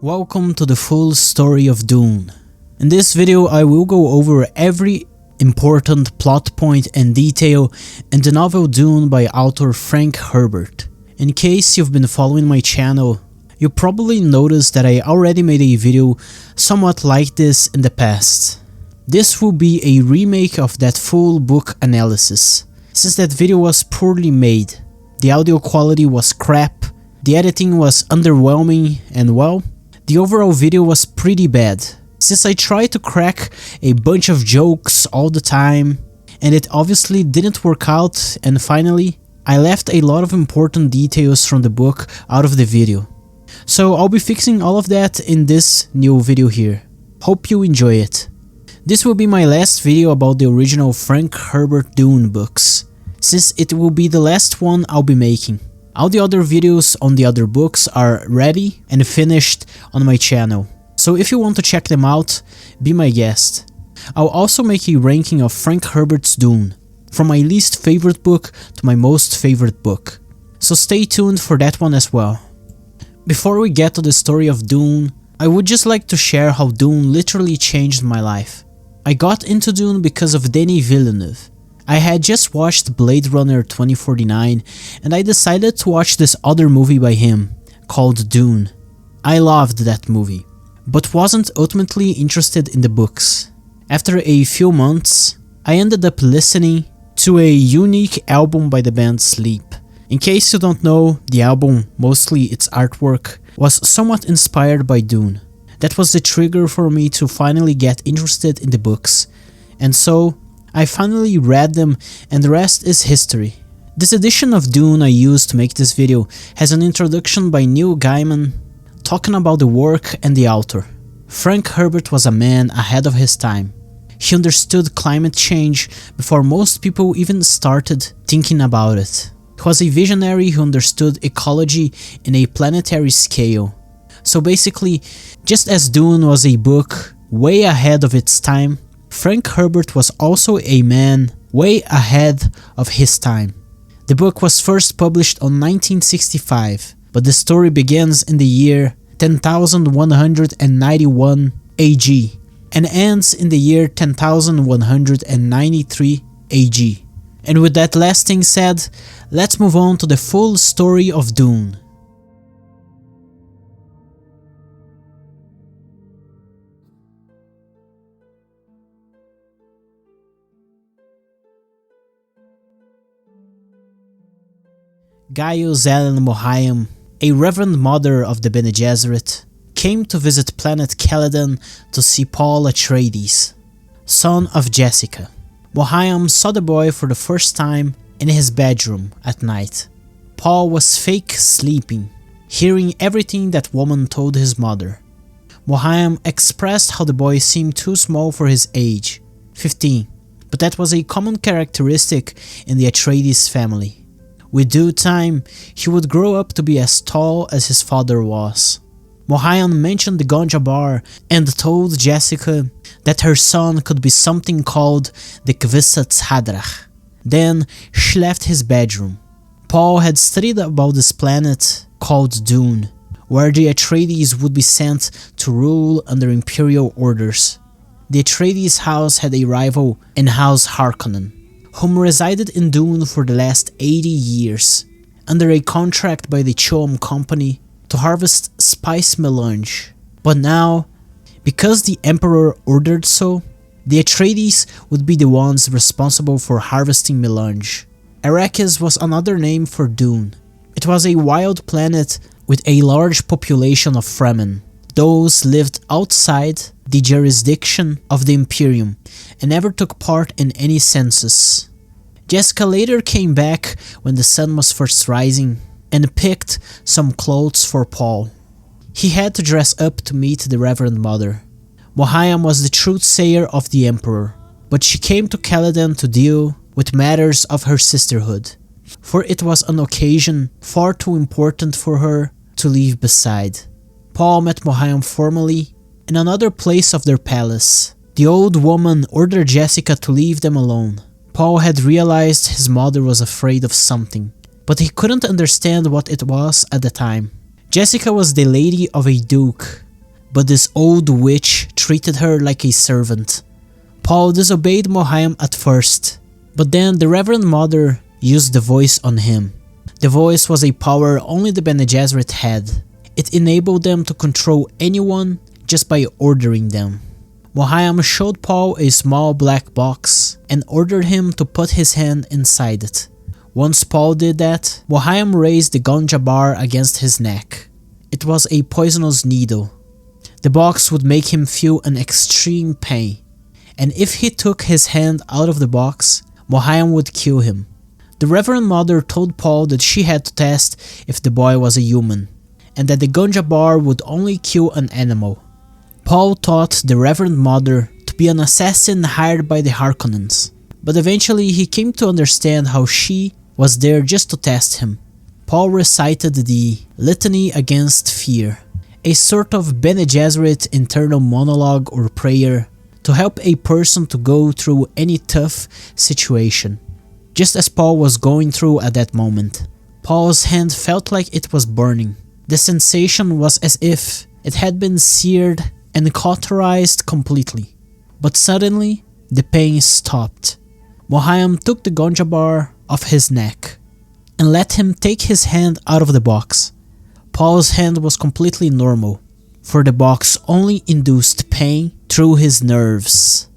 Welcome to the full story of Dune. In this video I will go over every important plot point and detail in the novel Dune by author Frank Herbert. In case you've been following my channel, you probably noticed that I already made a video somewhat like this in the past. This will be a remake of that full book analysis, since that video was poorly made, the audio quality was crap, the editing was underwhelming, and well, the overall video was pretty bad, since I tried to crack a bunch of jokes all the time, and it obviously didn't work out, and finally, I left a lot of important details from the book out of the video. So I'll be fixing all of that in this new video here. Hope you enjoy it. This will be my last video about the original Frank Herbert Dune books, since it will be the last one I'll be making. All the other videos on the other books are ready and finished on my channel, so if you want to check them out, be my guest. I'll also make a ranking of Frank Herbert's Dune, from my least favorite book to my most favorite book, so stay tuned for that one as well. Before we get to the story of Dune, I would just like to share how Dune literally changed my life. I got into Dune because of Denis Villeneuve. I had just watched Blade Runner 2049 and I decided to watch this other movie by him, called Dune. I loved that movie, but wasn't ultimately interested in the books. After a few months, I ended up listening to a unique album by the band Sleep. In case you don't know, the album, mostly its artwork, was somewhat inspired by Dune. That was the trigger for me to finally get interested in the books, and so I finally read them and the rest is history. This edition of Dune I used to make this video has an introduction by Neil Gaiman talking about the work and the author. Frank Herbert was a man ahead of his time. He understood climate change before most people even started thinking about it. He was a visionary who understood ecology in a planetary scale. So basically, just as Dune was a book way ahead of its time, Frank Herbert was also a man way ahead of his time. The book was first published on 1965, but the story begins in the year 10,191 AG and ends in the year 10,193 AG. And with that last thing said, let's move on to the full story of Dune. Gaius Ellen Mohiam, a Reverend mother of the Bene Gesserit, came to visit planet Caladan to see Paul Atreides, son of Jessica. Mohiam saw the boy for the first time in his bedroom at night. Paul was fake sleeping, hearing everything that woman told his mother. Mohiam expressed how the boy seemed too small for his age, 15, but that was a common characteristic in the Atreides family. With due time, he would grow up to be as tall as his father was. Mohiam mentioned the Gom Jabbar and told Jessica that her son could be something called the Kwisatz Haderach. Then she left his bedroom. Paul had studied about this planet called Dune, where the Atreides would be sent to rule under imperial orders. The Atreides house had a rival in House Harkonnen, whom resided in Dune for the last 80 years, under a contract by the Choam Company to harvest spice melange. But now, because the Emperor ordered so, the Atreides would be the ones responsible for harvesting melange. Arrakis was another name for Dune. It was a wild planet with a large population of Fremen. Those lived outside the jurisdiction of the Imperium and never took part in any census. Jessica later came back when the sun was first rising and picked some clothes for Paul. He had to dress up to meet the Reverend Mother. Mohiam was the truth-sayer of the Emperor, but she came to Caladan to deal with matters of her sisterhood, for it was an occasion far too important for her to leave beside. Paul met Mohiam formally in another place of their palace. The old woman ordered Jessica to leave them alone. Paul had realized his mother was afraid of something, but he couldn't understand what it was at the time. Jessica was the lady of a duke, but this old witch treated her like a servant. Paul disobeyed Mohiam at first, but then the Reverend Mother used the voice on him. The voice was a power only the Bene Gesserit had. It enabled them to control anyone just by ordering them. Mohiam showed Paul a small black box and ordered him to put his hand inside it. Once Paul did that, Mohiam raised the Gom Jabbar against his neck. It was a poisonous needle. The box would make him feel an extreme pain, and if he took his hand out of the box, Mohiam would kill him. The Reverend Mother told Paul that she had to test if the boy was a human, and that the Gom Jabbar would only kill an animal. Paul taught the Reverend Mother to be an assassin hired by the Harkonnens, but eventually he came to understand how she was there just to test him. Paul recited the Litany Against Fear, a sort of Bene Gesserit internal monologue or prayer to help a person to go through any tough situation. Just as Paul was going through at that moment, Paul's hand felt like it was burning. The sensation was as if it had been seared and cauterized completely. But suddenly, the pain stopped. Mohiam took the Gom Jabbar off his neck and let him take his hand out of the box. Paul's hand was completely normal, for the box only induced pain through his nerves.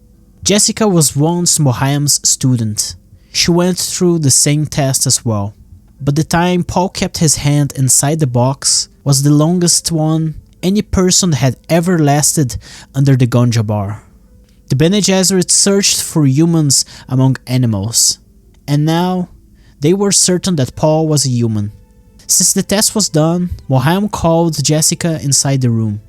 Jessica was once Mohiam's student. She went through the same test as well, but the time Paul kept his hand inside the box was the longest one any person had ever lasted under the Gom Jabbar. The Bene Gesserit searched for humans among animals, and now they were certain that Paul was a human. Since the test was done, Mohiam called Jessica inside the room.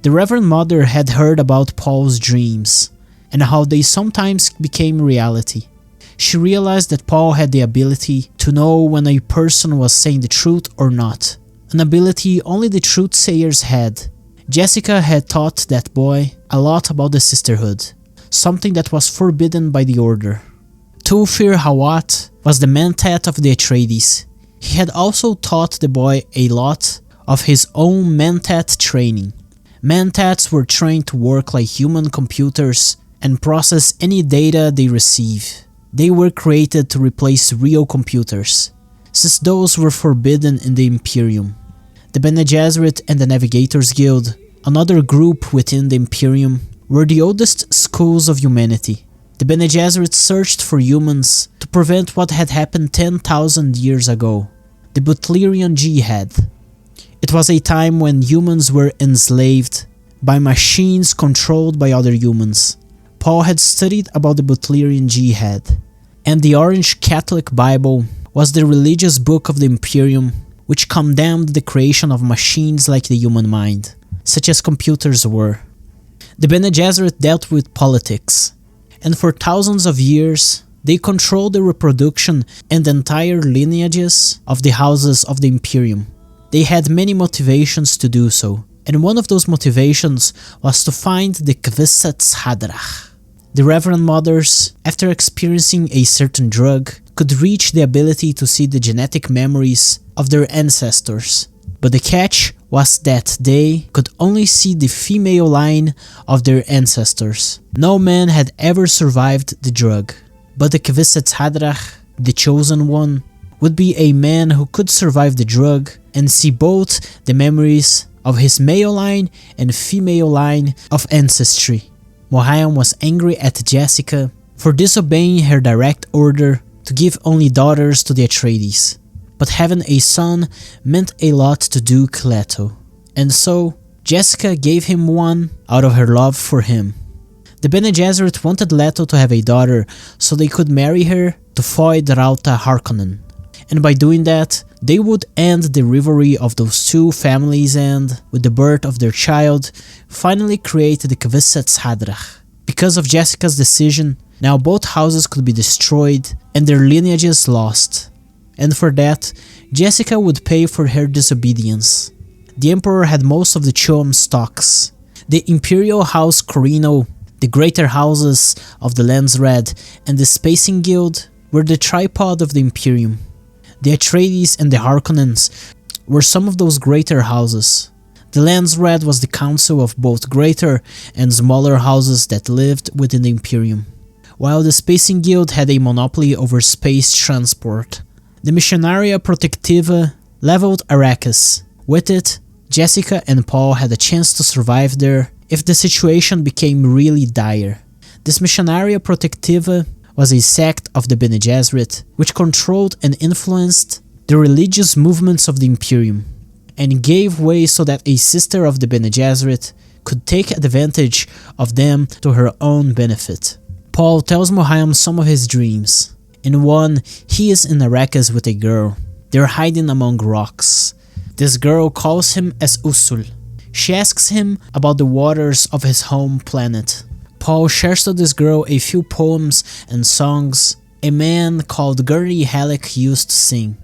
The Reverend Mother had heard about Paul's dreams, and how they sometimes became reality. She realized that Paul had the ability to know when a person was saying the truth or not, an ability only the truth-sayers had. Jessica had taught that boy a lot about the sisterhood, something that was forbidden by the order. Thufir Hawat was the mentat of the Atreides. He had also taught the boy a lot of his own mentat training. Mentats were trained to work like human computers and process any data they receive. They were created to replace real computers, since those were forbidden in the Imperium. The Bene Gesserit and the Navigators Guild, another group within the Imperium, were the oldest schools of humanity. The Bene Gesserit searched for humans to prevent what had happened 10,000 years ago, the Butlerian Jihad. It was a time when humans were enslaved by machines controlled by other humans. Paul had studied about the Butlerian Jihad, and the Orange Catholic Bible was the religious book of the Imperium which condemned the creation of machines like the human mind, such as computers were. The Bene Gesserit dealt with politics, and for thousands of years they controlled the reproduction and entire lineages of the houses of the Imperium. They had many motivations to do so, and one of those motivations was to find the Kwisatz Haderach. The Reverend Mothers, after experiencing a certain drug, could reach the ability to see the genetic memories of their ancestors. But the catch was that they could only see the female line of their ancestors. No man had ever survived the drug. But the Kwisatz Haderach, the chosen one, would be a man who could survive the drug and see both the memories of his male line and female line of ancestry. Mohiam was angry at Jessica for disobeying her direct order to give only daughters to the Atreides, but having a son meant a lot to Duke Leto, and so Jessica gave him one out of her love for him. The Bene Gesserit wanted Leto to have a daughter so they could marry her to Feyd-Rautha Harkonnen, and by doing that, they would end the rivalry of those two families and, with the birth of their child, finally create the Kwisatz Haderach. Because of Jessica's decision, now both houses could be destroyed and their lineages lost. And for that, Jessica would pay for her disobedience. The Emperor had most of the Choam stocks. The Imperial House Corrino, the Greater Houses of the Landsred, and the Spacing Guild were the tripod of the Imperium. The Atreides and the Harkonnens were some of those greater houses. The Landsraad was the council of both greater and smaller houses that lived within the Imperium, while the Spacing Guild had a monopoly over space transport. The Missionaria Protectiva leveled Arrakis. With it, Jessica and Paul had a chance to survive there if the situation became really dire. This Missionaria Protectiva was a sect of the Bene Gesserit, which controlled and influenced the religious movements of the Imperium, and gave way so that a sister of the Bene Gesserit could take advantage of them to her own benefit. Paul tells Mohiam some of his dreams. In one, he is in Arrakis with a girl. They're hiding among rocks. This girl calls him as Usul. She asks him about the waters of his home planet. Paul shares to this girl a few poems and songs a man called Gurney Halleck used to sing.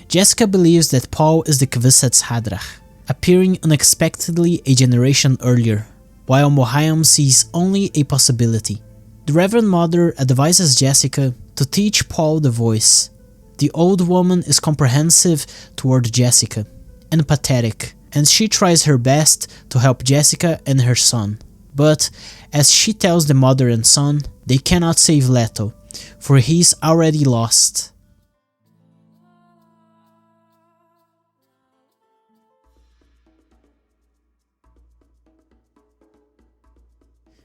Jessica believes that Paul is the Kwisatz Haderach, appearing unexpectedly a generation earlier, while Mohiam sees only a possibility. The Reverend Mother advises Jessica to teach Paul the voice. The old woman is comprehensive toward Jessica, and pathetic, and she tries her best to help Jessica and her son. But, as she tells the mother and son, they cannot save Leto, for he's already lost.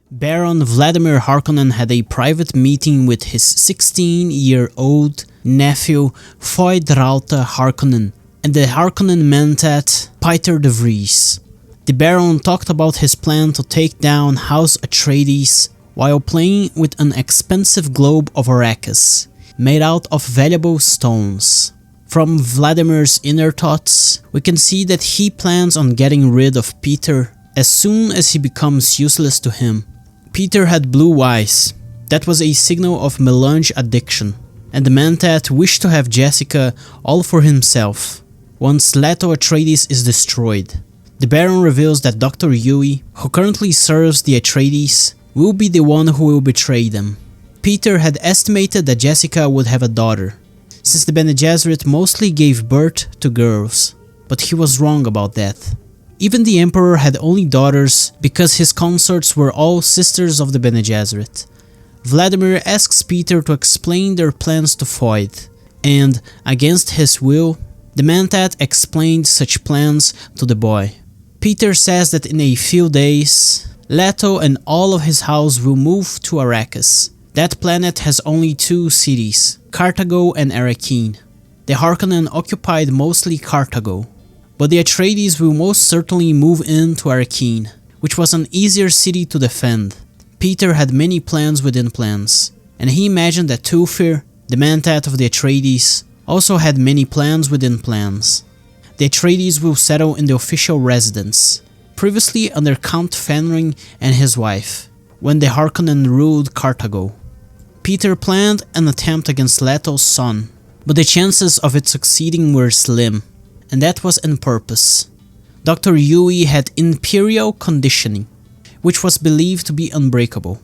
Baron Vladimir Harkonnen had a private meeting with his 16-year-old nephew Feyd-Rautha Harkonnen and the Harkonnen mentat Piter de Vries. The Baron talked about his plan to take down House Atreides while playing with an expensive globe of Arrakis, made out of valuable stones. From Vladimir's inner thoughts, we can see that he plans on getting rid of Peter as soon as he becomes useless to him. Peter had blue eyes. That was a signal of melange addiction, and the mentat wished to have Jessica all for himself. Once Leto Atreides is destroyed, the Baron reveals that Dr. Yui, who currently serves the Atreides, will be the one who will betray them. Peter had estimated that Jessica would have a daughter, since the Bene Gesserit mostly gave birth to girls, but he was wrong about that. Even the Emperor had only daughters because his consorts were all sisters of the Bene Gesserit. Vladimir asks Peter to explain their plans to Feyd, and, against his will, the mentat explained such plans to the boy. Peter says that in a few days, Leto and all of his house will move to Arrakis. That planet has only two cities, Carthago and Arrakeen. The Harkonnen occupied mostly Carthago, but the Atreides will most certainly move into Arrakeen, which was an easier city to defend. Peter had many plans within plans, and he imagined that Thufir, the mentat of the Atreides, also had many plans within plans. The Atreides will settle in the official residence, previously under Count Fenring and his wife, when the Harkonnen ruled Carthago. Peter planned an attempt against Leto's son, but the chances of it succeeding were slim, and that was on purpose. Dr. Yui had imperial conditioning, which was believed to be unbreakable,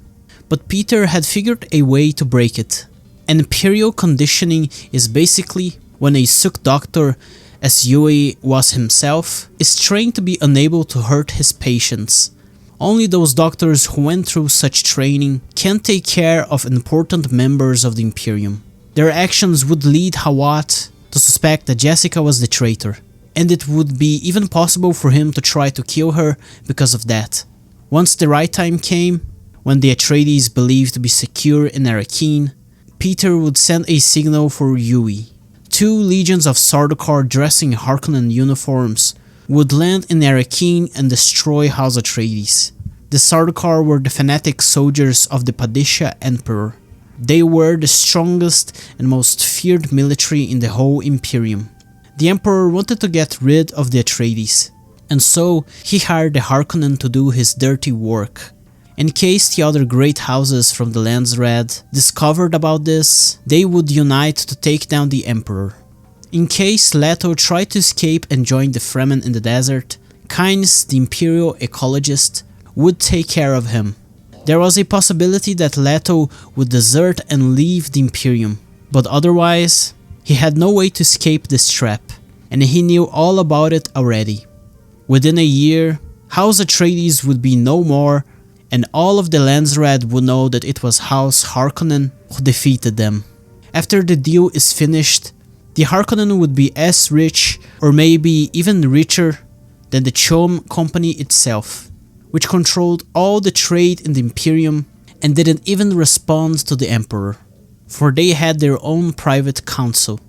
but Peter had figured a way to break it. Imperial conditioning is basically when a Suk doctor, as Yui was himself, is trained to be unable to hurt his patients. Only those doctors who went through such training can take care of important members of the Imperium. Their actions would lead Hawat to suspect that Jessica was the traitor, and it would be even possible for him to try to kill her because of that. Once the right time came, when the Atreides believed to be secure in Arrakeen, Peter would send a signal for Yui. 2 legions of Sardaukar dressing in Harkonnen uniforms would land in Arrakeen and destroy House Atreides. The Sardaukar were the fanatic soldiers of the Padishah Emperor. They were the strongest and most feared military in the whole Imperium. The Emperor wanted to get rid of the Atreides, and so he hired the Harkonnen to do his dirty work. In case the other great houses from the Landsraad discovered about this, they would unite to take down the Emperor. In case Leto tried to escape and join the Fremen in the desert, Kynes, the Imperial ecologist, would take care of him. There was a possibility that Leto would desert and leave the Imperium, but otherwise, he had no way to escape this trap, and he knew all about it already. Within a year, House Atreides would be no more, and all of the Landsraad would know that it was House Harkonnen who defeated them. After the deal is finished, the Harkonnen would be as rich, or maybe even richer, than the Chom Company itself, which controlled all the trade in the Imperium and didn't even respond to the Emperor, for they had their own private council.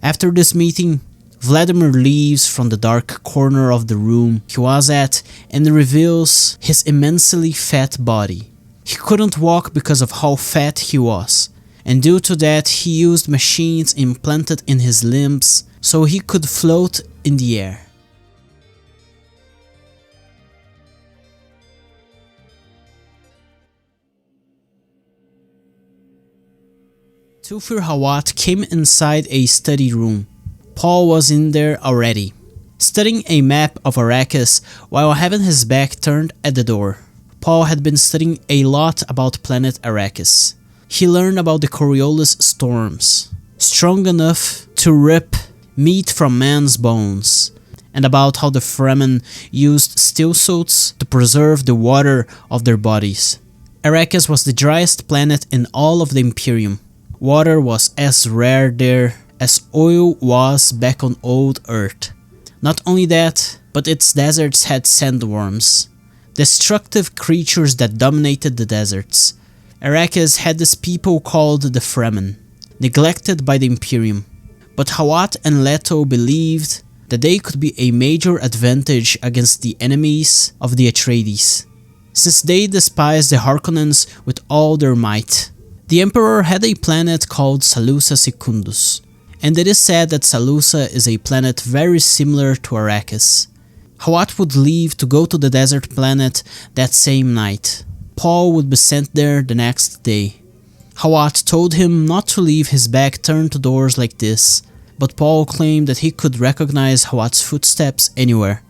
After this meeting, Vladimir leaves from the dark corner of the room he was at and reveals his immensely fat body. He couldn't walk because of how fat he was, and due to that he used machines implanted in his limbs so he could float in the air. Thufir Hawat came inside a study room. Paul was in there already, studying a map of Arrakis while having his back turned at the door. Paul had been studying a lot about planet Arrakis. He learned about the Coriolis storms, strong enough to rip meat from man's bones, and about how the Fremen used still suits to preserve the water of their bodies. Arrakis was the driest planet in all of the Imperium. Water was as rare there as oil was back on old Earth. Not only that, but its deserts had sandworms, destructive creatures that dominated the deserts. Arrakis had this people called the Fremen, neglected by the Imperium, but Hawat and Leto believed that they could be a major advantage against the enemies of the Atreides, since they despised the Harkonnens with all their might. The Emperor had a planet called Salusa Secundus, and it is said that Salusa is a planet very similar to Arrakis. Hawat would leave to go to the desert planet that same night. Paul would be sent there the next day. Hawat told him not to leave his back turned to doors like this, but Paul claimed that he could recognize Hawat's footsteps anywhere.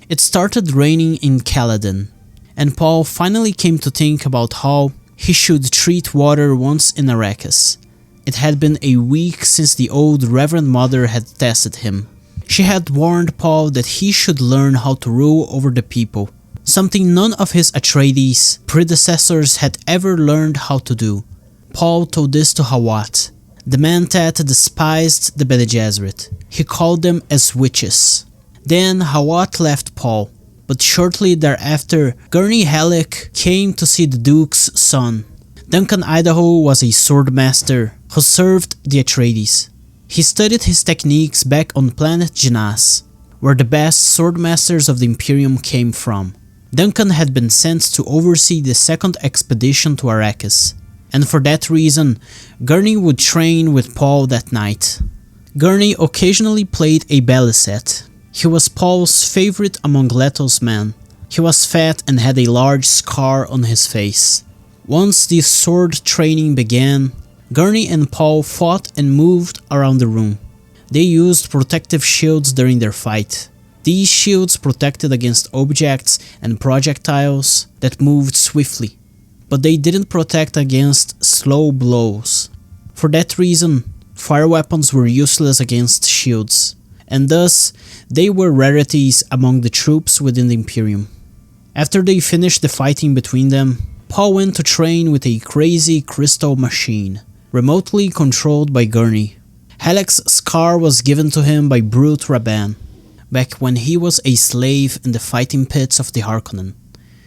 It started raining in Caladan, and Paul finally came to think about how he should treat water once in Arrakis. It had been a week since the old Reverend mother had tested him. She had warned Paul that he should learn how to rule over the people, something none of his Atreides predecessors had ever learned how to do. Paul told this to Hawat, the man that despised the Bene Gesserit. He called them as witches. Then Hawat left Paul, but shortly thereafter Gurney Halleck came to see the Duke's son. Duncan Idaho was a swordmaster who served the Atreides. He studied his techniques back on planet Genas, where the best swordmasters of the Imperium came from. Duncan had been sent to oversee the second expedition to Arrakis, and for that reason, Gurney would train with Paul that night. Gurney occasionally played a Belisette. He was Paul's favorite among Leto's men. He was fat and had a large scar on his face. Once the sword training began, Gurney and Paul fought and moved around the room. They used protective shields during their fight. These shields protected against objects and projectiles that moved swiftly, but they didn't protect against slow blows. For that reason, fire weapons were useless against shields, and thus they were rarities among the troops within the Imperium. After they finished the fighting between them, Paul went to train with a crazy crystal machine, remotely controlled by Gurney. Halleck's scar was given to him by brute Rabban, back when he was a slave in the fighting pits of the Harkonnen.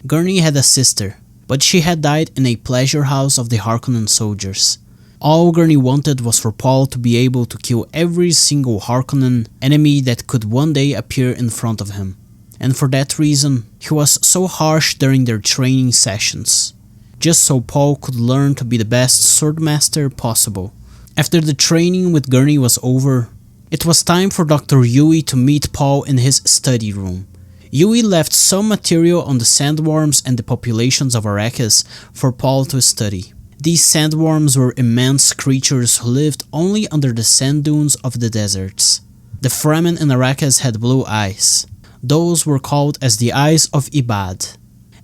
Gurney had a sister, but she had died in a pleasure house of the Harkonnen soldiers. All Gurney wanted was for Paul to be able to kill every single Harkonnen enemy that could one day appear in front of him. And for that reason, he was so harsh during their training sessions, just so Paul could learn to be the best swordmaster possible. After the training with Gurney was over, it was time for Dr. Yueh to meet Paul in his study room. Yueh left some material on the sandworms and the populations of Arrakis for Paul to study. These sandworms were immense creatures who lived only under the sand dunes of the deserts. The Fremen in Arrakis had blue eyes. Those were called as the Eyes of Ibad,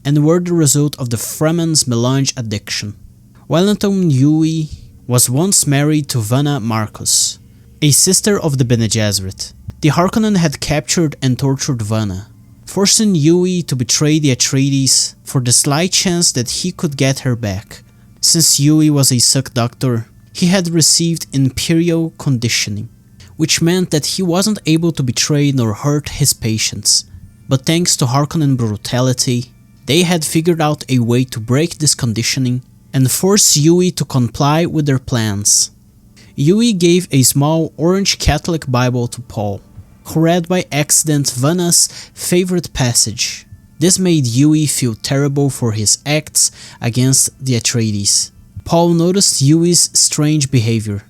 and were the result of the Fremen's Melange addiction. Wellington Yueh was once married to Vanna Marcos, a sister of the Bene Gesserit. The Harkonnen had captured and tortured Vanna. forcing Yui to betray the Atreides for the slight chance that he could get her back. Since Yui was a suck doctor, he had received imperial conditioning, which meant that he wasn't able to betray nor hurt his patients. But thanks to Harkonnen brutality, they had figured out a way to break this conditioning and force Yui to comply with their plans. Yui gave a small orange Catholic Bible to Paul, who read by accident Vanna's favorite passage. This made Yui feel terrible for his acts against the Atreides. Paul noticed Yui's strange behavior.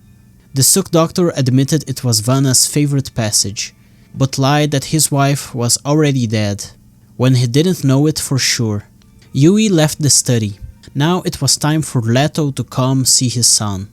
The Suck Doctor admitted it was Vanna's favorite passage, but lied that his wife was already dead, when he didn't know it for sure. Yui left the study. Now it was time for Leto to come see his son.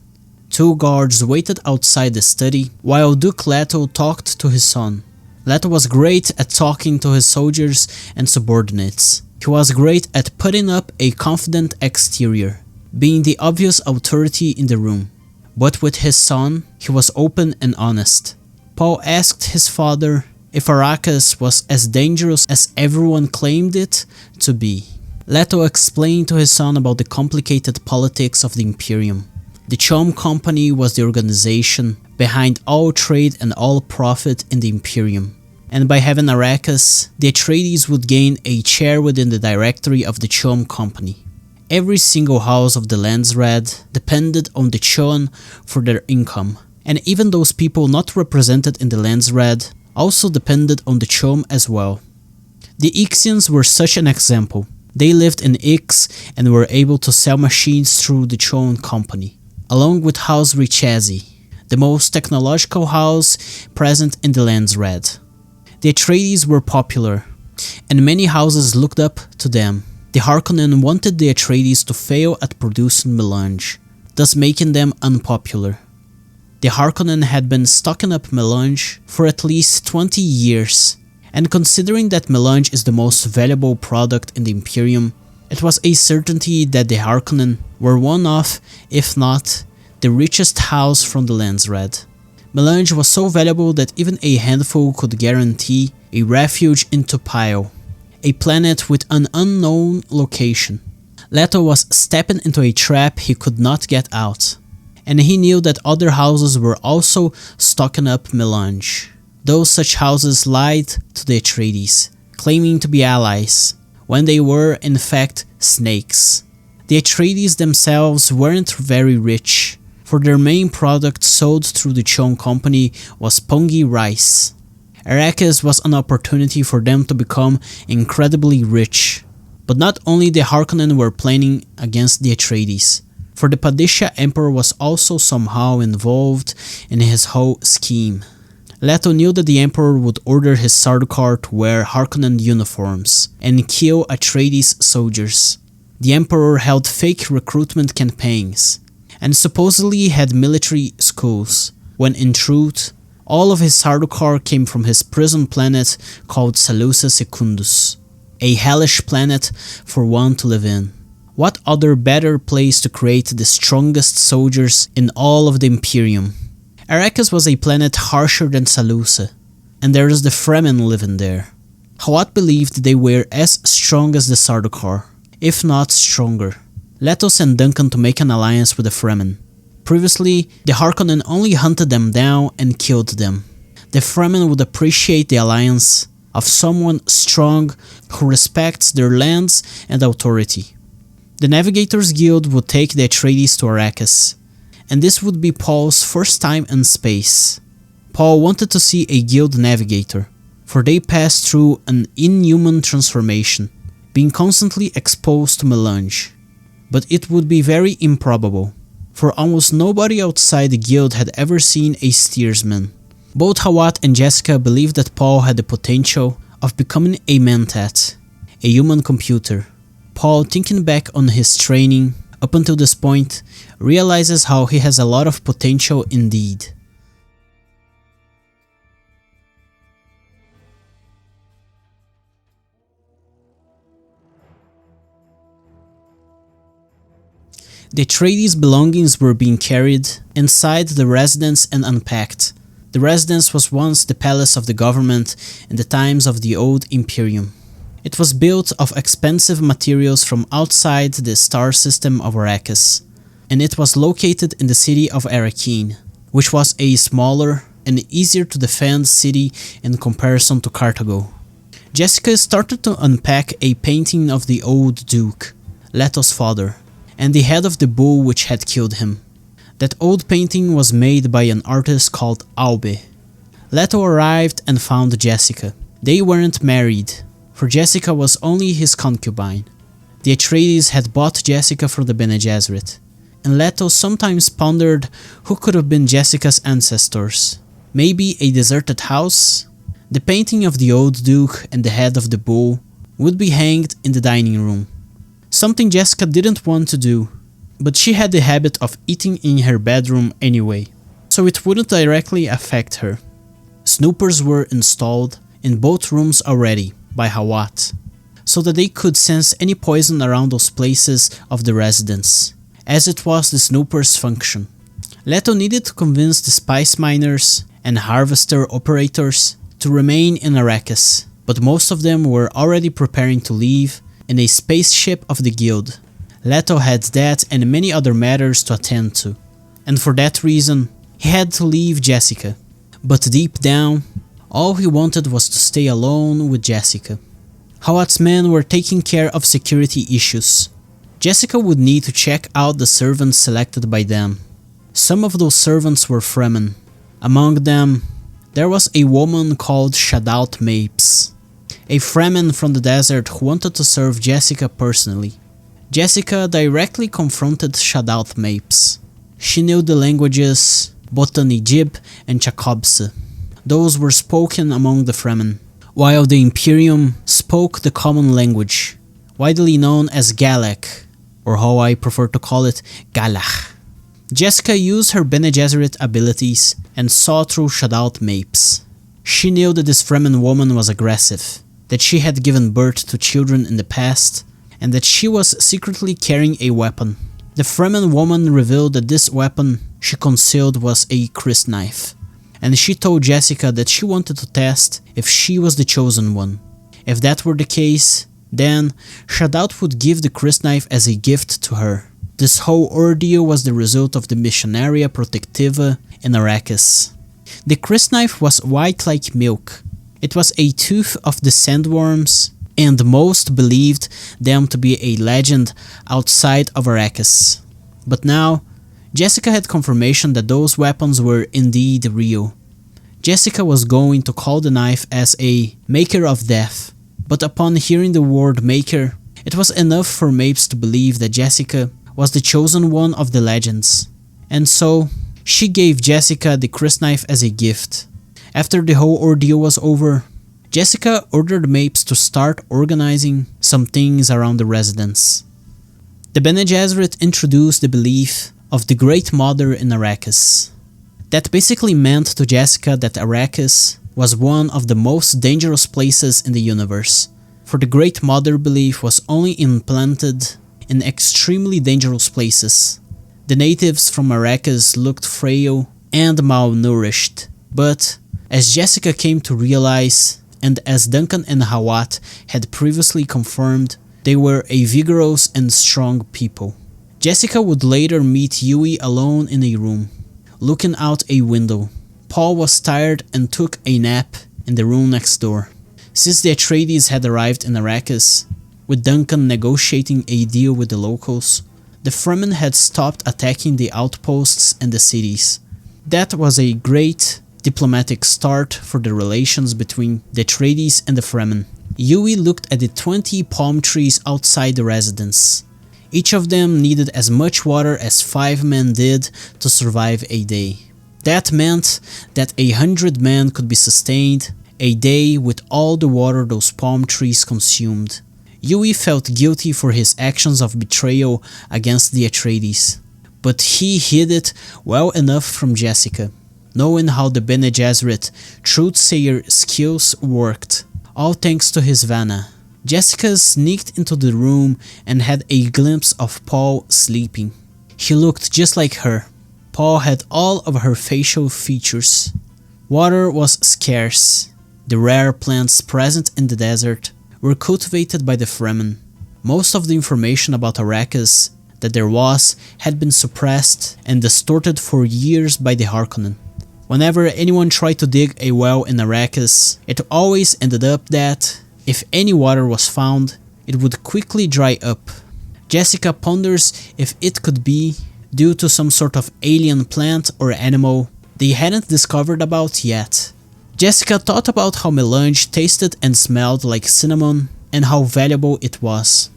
2 guards waited outside the study while Duke Leto talked to his son. Leto was great at talking to his soldiers and subordinates. He was great at putting up a confident exterior, being the obvious authority in the room. But with his son, he was open and honest. Paul asked his father if Arrakis was as dangerous as everyone claimed it to be. Leto explained to his son about the complicated politics of the Imperium. The Chom Company was the organization behind all trade and all profit in the Imperium, and by having Arrakis, the Atreides would gain a chair within the directory of the Chom Company. Every single house of the Landsraad depended on the Chon for their income, and even those people not represented in the Landsraad also depended on the Chom as well. The Ixians were such an example. They lived in Ix and were able to sell machines through the Chon Company, along with House Richazi, the most technological house present in the Landsraad. The Atreides were popular, and many houses looked up to them. The Harkonnen wanted the Atreides to fail at producing melange, thus making them unpopular. The Harkonnen had been stocking up melange for at least 20 years, and considering that melange is the most valuable product in the Imperium, it was a certainty that the Harkonnen were one of, if not, the richest house from the Landsraad. Melange was so valuable that even a handful could guarantee a refuge in Tupile, a planet with an unknown location. Leto was stepping into a trap he could not get out, and he knew that other houses were also stocking up melange. Those such houses lied to the Atreides, claiming to be allies, when they were in fact snakes. The Atreides themselves weren't very rich, for their main product sold through the Chon Company was pongi rice. Arrakis was an opportunity for them to become incredibly rich. But not only the Harkonnen were planning against the Atreides, for the Padishah Emperor was also somehow involved in his whole scheme. Leto knew that the Emperor would order his Sardaukar to wear Harkonnen uniforms and kill Atreides soldiers. The Emperor held fake recruitment campaigns, and supposedly had military schools, when in truth, all of his Sardaukar came from his prison planet called Salusa Secundus, a hellish planet for one to live in. What other better place to create the strongest soldiers in all of the Imperium? Arrakis was a planet harsher than Salusa, and there is the Fremen living there. Hawat believed they were as strong as the Sardaukar, if not stronger. Leto sent Duncan to make an alliance with the Fremen. Previously, the Harkonnen only hunted them down and killed them. The Fremen would appreciate the alliance of someone strong who respects their lands and authority. The Navigators Guild would take the Atreides to Arrakis, and this would be Paul's first time in space. Paul wanted to see a guild navigator, for they passed through an inhuman transformation, being constantly exposed to melange. But it would be very improbable, for almost nobody outside the guild had ever seen a steersman. Both Hawat and Jessica believed that Paul had the potential of becoming a Mentat, a human computer. Paul, thinking back on his training up until this point, realizes how he has a lot of potential indeed. The Atreides' belongings were being carried inside the residence and unpacked. The residence was once the palace of the government in the times of the Old Imperium. It was built of expensive materials from outside the star system of Arrakis, and it was located in the city of Arrakeen, which was a smaller and easier to defend city in comparison to Carthago. Jessica started to unpack a painting of the old Duke, Leto's father, and the head of the bull which had killed him. That old painting was made by an artist called Aube. Leto arrived and found Jessica. They weren't married, for Jessica was only his concubine. The Atreides had bought Jessica from the Bene Gesserit, and Leto sometimes pondered who could have been Jessica's ancestors. Maybe a deserted house? The painting of the old Duke and the head of the bull would be hanged in the dining room. Something Jessica didn't want to do, but she had the habit of eating in her bedroom anyway, so it wouldn't directly affect her. Snoopers were installed in both rooms already by Hawat, so that they could sense any poison around those places of the residence, as it was the snoopers' function. Leto needed to convince the spice miners and harvester operators to remain in Arrakis, but most of them were already preparing to leave in a spaceship of the guild. Leto had that and many other matters to attend to, and for that reason, he had to leave Jessica. But deep down, all he wanted was to stay alone with Jessica. Hawat's men were taking care of security issues. Jessica would need to check out the servants selected by them. Some of those servants were Fremen. Among them, there was a woman called Shaddam Mapes, a Fremen from the desert who wanted to serve Jessica personally. Jessica directly confronted Shaddam Mapes. She knew the languages Botanijib and Chakobse. Those were spoken among the Fremen, while the Imperium spoke the common language, widely known as Galak, or how I prefer to call it, Galach. Jessica used her Bene Gesserit abilities and saw through Shaddam Mapes. She knew that this Fremen woman was aggressive, that she had given birth to children in the past, and that she was secretly carrying a weapon. The Fremen woman revealed that this weapon she concealed was a crysknife, and she told Jessica that she wanted to test if she was the chosen one. If that were the case, then Shaddam would give the crysknife as a gift to her. This whole ordeal was the result of the Missionaria Protectiva in Arrakis. The crysknife was white like milk. It was a tooth of the Sandworms, and most believed them to be a legend outside of Arrakis. But now, Jessica had confirmation that those weapons were indeed real. Jessica was going to call the knife as a Maker of Death, but upon hearing the word Maker, it was enough for Mapes to believe that Jessica was the chosen one of the legends. And so, she gave Jessica the crysknife as a gift. After the whole ordeal was over, Jessica ordered Mapes to start organizing some things around the residence. The Bene Gesserit introduced the belief of the Great Mother in Arrakis. That basically meant to Jessica that Arrakis was one of the most dangerous places in the universe, for the Great Mother belief was only implanted in extremely dangerous places. The natives from Arrakis looked frail and malnourished, but as Jessica came to realize, and as Duncan and Hawat had previously confirmed, they were a vigorous and strong people. Jessica would later meet Yui alone in a room, looking out a window. Paul was tired and took a nap in the room next door. Since the Atreides had arrived in Arrakis, with Duncan negotiating a deal with the locals, the Fremen had stopped attacking the outposts and the cities. That was a great diplomatic start for the relations between the Atreides and the Fremen. Yui looked at the 20 palm trees outside the residence. Each of them needed as much water as 5 men did to survive a day. That meant that 100 men could be sustained a day with all the water those palm trees consumed. Yui felt guilty for his actions of betrayal against the Atreides, but he hid it well enough from Jessica, knowing how the Bene Gesserit truthsayer skills worked, all thanks to his Vanna. Jessica sneaked into the room and had a glimpse of Paul sleeping. He looked just like her. Paul had all of her facial features. Water was scarce. The rare plants present in the desert were cultivated by the Fremen. Most of the information about Arrakis that there was had been suppressed and distorted for years by the Harkonnen. Whenever anyone tried to dig a well in Arrakis, it always ended up that, if any water was found, it would quickly dry up. Jessica ponders if it could be due to some sort of alien plant or animal they hadn't discovered about yet. Jessica thought about how Melange tasted and smelled like cinnamon and how valuable it was.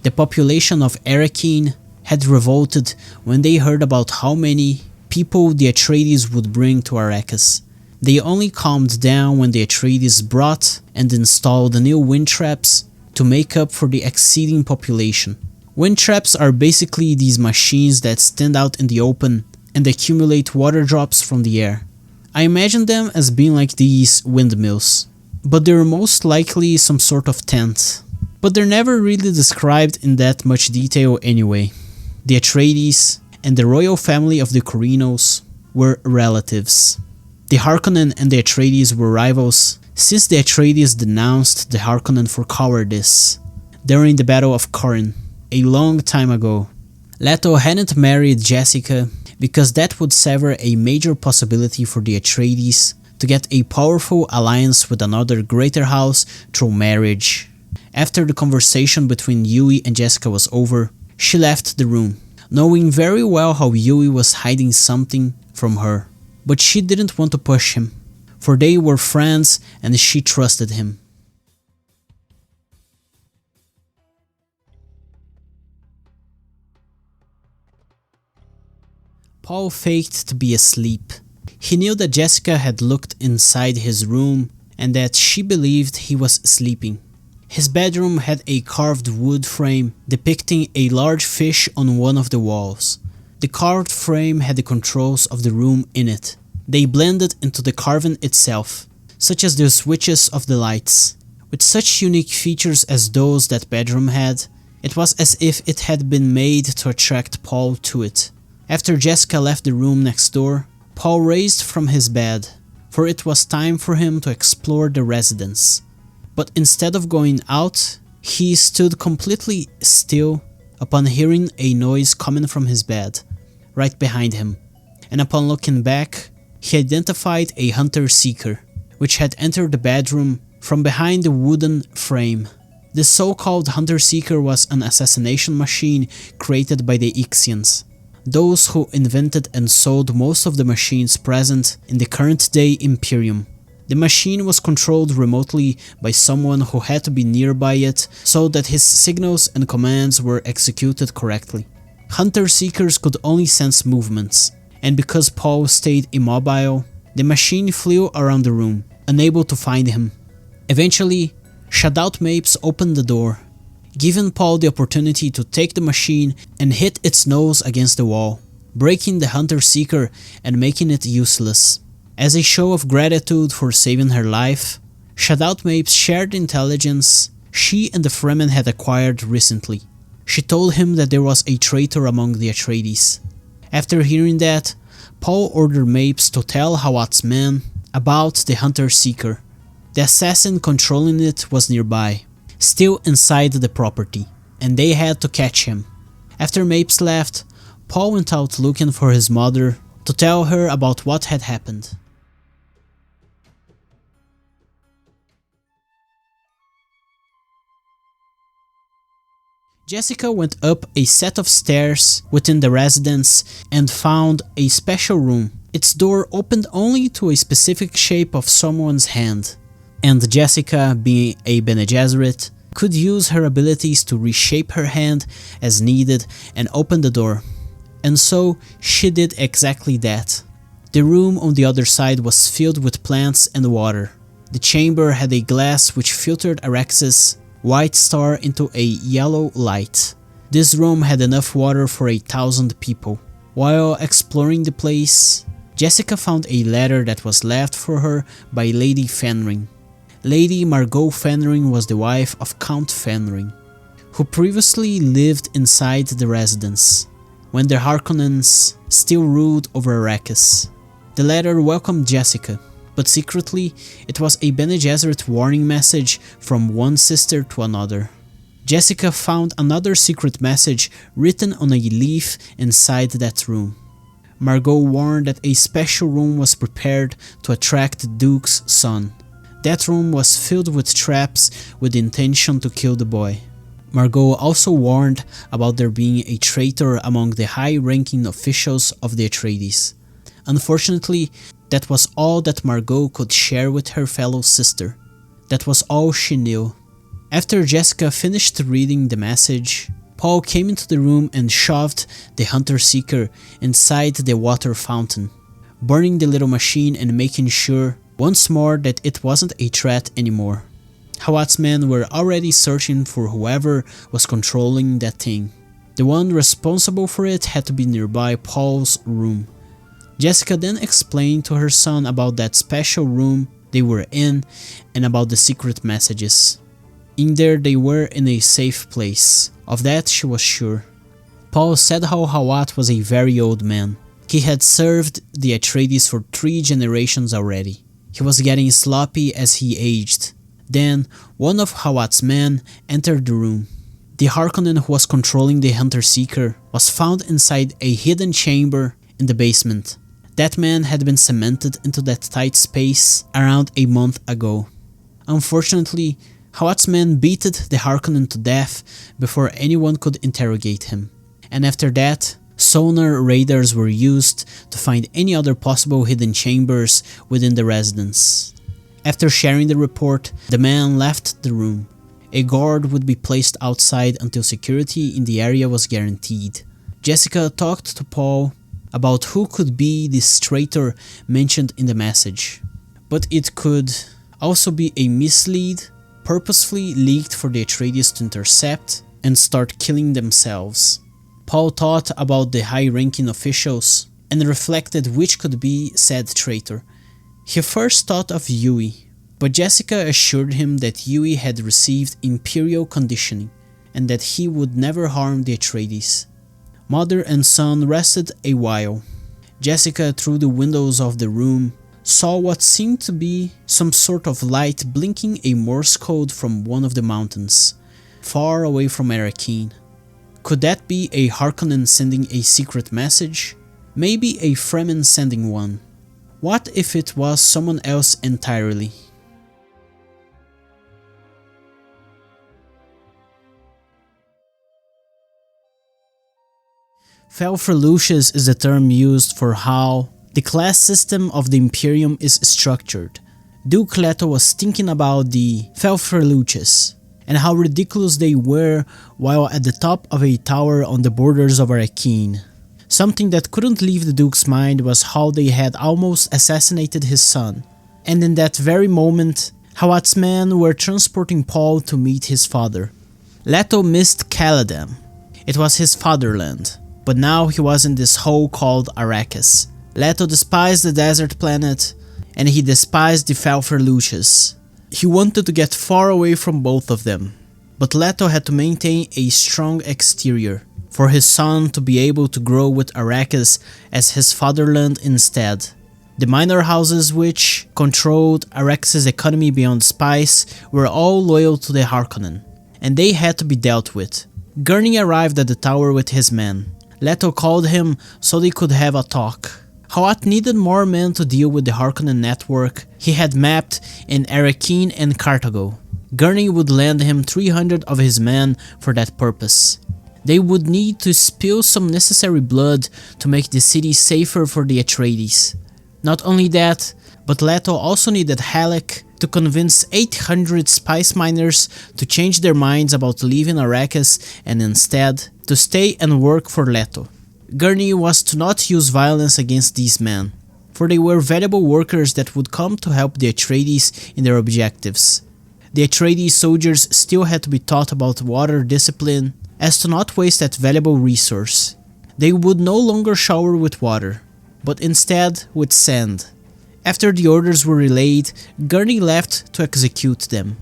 The population of Arrakeen had revolted when they heard about how many people the Atreides would bring to Arrakis. They only calmed down when the Atreides brought and installed new wind traps to make up for the exceeding population. Wind traps are basically these machines that stand out in the open and accumulate water drops from the air. I imagine them as being like these windmills, but they're most likely some sort of tent. But they're never really described in that much detail anyway. The Atreides and the royal family of the Corrinos were relatives. The Harkonnen and the Atreides were rivals since the Atreides denounced the Harkonnen for cowardice during the Battle of Arrakeen a long time ago. Leto hadn't married Jessica because that would sever a major possibility for the Atreides to get a powerful alliance with another greater house through marriage. After the conversation between Yui and Jessica was over, she left the room, knowing very well how Yui was hiding something from her. But she didn't want to push him, for they were friends and she trusted him. Paul faked to be asleep. He knew that Jessica had looked inside his room and that she believed he was sleeping. His bedroom had a carved wood frame depicting a large fish on one of the walls. The carved frame had the controls of the room in it. They blended into the carving itself, such as the switches of the lights. With such unique features as those that bedroom had, it was as if it had been made to attract Paul to it. After Jessica left the room next door, Paul raised from his bed, for it was time for him to explore the residence. But instead of going out, he stood completely still upon hearing a noise coming from his bed, right behind him, and upon looking back, he identified a hunter-seeker, which had entered the bedroom from behind the wooden frame. This so-called hunter-seeker was an assassination machine created by the Ixians, those who invented and sold most of the machines present in the current-day Imperium. The machine was controlled remotely by someone who had to be nearby it so that his signals and commands were executed correctly. Hunter-seekers could only sense movements, and because Paul stayed immobile, the machine flew around the room, unable to find him. Eventually, Shaddam Mapes opened the door, giving Paul the opportunity to take the machine and hit its nose against the wall, breaking the hunter-seeker and making it useless. As a show of gratitude for saving her life, Shaddam Mapes shared the intelligence she and the Fremen had acquired recently. She told him that there was a traitor among the Atreides. After hearing that, Paul ordered Mapes to tell Hawat's men about the hunter-seeker. The assassin controlling it was nearby, still inside the property, and they had to catch him. After Mapes left, Paul went out looking for his mother to tell her about what had happened. Jessica went up a set of stairs within the residence and found a special room. Its door opened only to a specific shape of someone's hand, and Jessica, being a Bene Gesserit, could use her abilities to reshape her hand as needed and open the door. And so she did exactly that. The room on the other side was filled with plants and water. The chamber had a glass which filtered Arrakis' white star into a yellow light. This room had enough water for 1,000 people. While exploring the place, Jessica found a letter that was left for her by Lady Fenring. Lady Margot Fenring was the wife of Count Fenring, who previously lived inside the residence, when the Harkonnens still ruled over Arrakis. The letter welcomed Jessica, but secretly it was a Bene Gesserit warning message from one sister to another. Jessica found another secret message written on a leaf inside that room. Margot warned that a special room was prepared to attract the Duke's son. That room was filled with traps with the intention to kill the boy. Margot also warned about there being a traitor among the high-ranking officials of the Atreides. Unfortunately, that was all that Margot could share with her fellow sister. That was all she knew. After Jessica finished reading the message, Paul came into the room and shoved the Hunter-Seeker inside the water fountain, burning the little machine and making sure once more that it wasn't a threat anymore. Hawat's men were already searching for whoever was controlling that thing. The one responsible for it had to be nearby Paul's room. Jessica then explained to her son about that special room they were in and about the secret messages. In there they were in a safe place, of that she was sure. Paul said how Hawat was a very old man. He had served the Atreides for 3 generations already. He was getting sloppy as he aged. Then, one of Hawat's men entered the room. The Harkonnen who was controlling the Hunter-Seeker was found inside a hidden chamber in the basement. That man had been cemented into that tight space around a month ago. Unfortunately, Hawat's men beated the Harkonnen to death before anyone could interrogate him. And after that, sonar radars were used to find any other possible hidden chambers within the residence. After sharing the report, the man left the room. A guard would be placed outside until security in the area was guaranteed. Jessica talked to Paul about who could be this traitor mentioned in the message, but it could also be a mislead purposefully leaked for the Atreides to intercept and start killing themselves. Paul thought about the high-ranking officials and reflected which could be said traitor. He first thought of Yui, but Jessica assured him that Yui had received Imperial conditioning and that he would never harm the Atreides. Mother and son rested a while. Jessica, through the windows of the room, saw what seemed to be some sort of light blinking a Morse code from one of the mountains, far away from Arrakeen. Could that be a Harkonnen sending a secret message? Maybe a Fremen sending one. What if it was someone else entirely? Thufir Hawat is the term used for how the class system of the Imperium is structured. Duke Leto was thinking about the Thufir Hawat and how ridiculous they were while at the top of a tower on the borders of Arrakeen. Something that couldn't leave the Duke's mind was how they had almost assassinated his son. And in that very moment, Hawat's men were transporting Paul to meet his father. Leto missed Caladan. It was his fatherland, but now he was in this hole called Arrakis. Leto despised the desert planet, and he despised the Thufir Hawat. He wanted to get far away from both of them, but Leto had to maintain a strong exterior for his son to be able to grow with Arrakis as his fatherland instead. The minor houses which controlled Arrakis' economy beyond spice were all loyal to the Harkonnen, and they had to be dealt with. Gurney arrived at the tower with his men. Leto called him so they could have a talk. Hawat needed more men to deal with the Harkonnen network he had mapped in Arrakeen and Carthago. Gurney would lend him 300 of his men for that purpose. They would need to spill some necessary blood to make the city safer for the Atreides. Not only that, but Leto also needed Halleck to convince 800 spice miners to change their minds about leaving Arrakis and instead to stay and work for Leto. Gurney was to not use violence against these men, for they were valuable workers that would come to help the Atreides in their objectives. The Atreides soldiers still had to be taught about water discipline, as to not waste that valuable resource. They would no longer shower with water, but instead with sand. After the orders were relayed, Gurney left to execute them.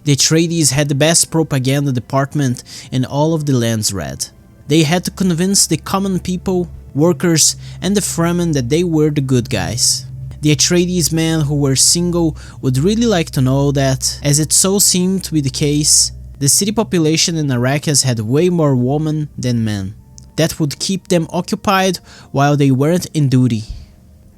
The Atreides had the best propaganda department in all of the lands read. They had to convince the common people, workers, and the Fremen that they were the good guys. The Atreides men who were single would really like to know that, as it so seemed to be the case, the city population in Arrakis had way more women than men. That would keep them occupied while they weren't in duty.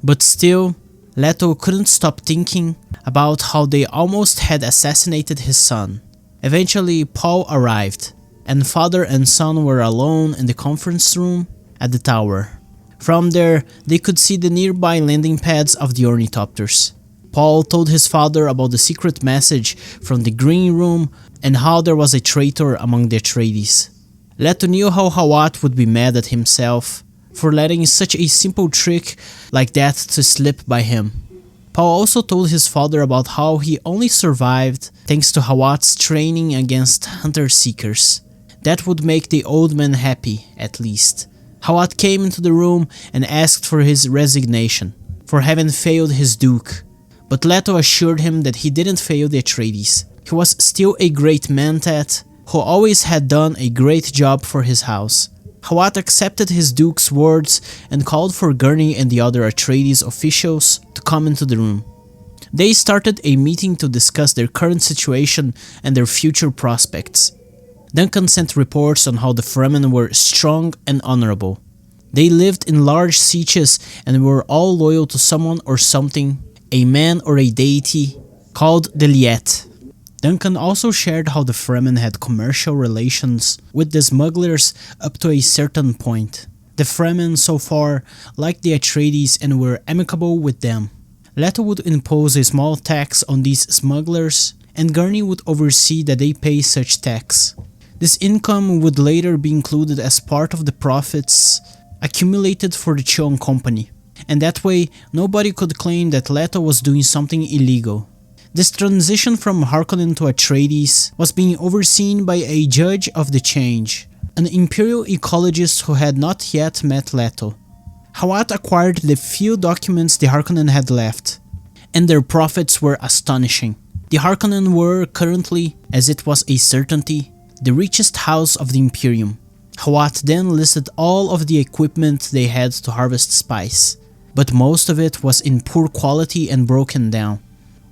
But still, Leto couldn't stop thinking about how they almost had assassinated his son. Eventually, Paul arrived, and father and son were alone in the conference room at the tower. From there, they could see the nearby landing pads of the ornithopters. Paul told his father about the secret message from the green room and how there was a traitor among the Atreides. Leto knew how Hawat would be mad at himself for letting such a simple trick like that to slip by him. Paul also told his father about how he only survived thanks to Hawat's training against hunter-seekers. That would make the old man happy, at least. Hawat came into the room and asked for his resignation for having failed his duke. But Leto assured him that he didn't fail the Atreides. He was still a great mentat who always had done a great job for his house. Hawat accepted his duke's words and called for Gurney and the other Atreides officials to come into the room. They started a meeting to discuss their current situation and their future prospects. Duncan sent reports on how the Fremen were strong and honorable. They lived in large sieges and were all loyal to someone or something, a man or a deity, called the Liet. Duncan also shared how the Fremen had commercial relations with the Smugglers up to a certain point. The Fremen so far liked the Atreides and were amicable with them. Leto would impose a small tax on these smugglers, and Gurney would oversee that they pay such tax. This income would later be included as part of the profits accumulated for the Cheon Company, and that way nobody could claim that Leto was doing something illegal. This transition from Harkonnen to Atreides was being overseen by a judge of the change, an imperial ecologist who had not yet met Leto. Hawat acquired the few documents the Harkonnen had left, and their profits were astonishing. The Harkonnen were currently, as it was a certainty, the richest house of the Imperium. Hawat then listed all of the equipment they had to harvest spice, but most of it was in poor quality and broken down.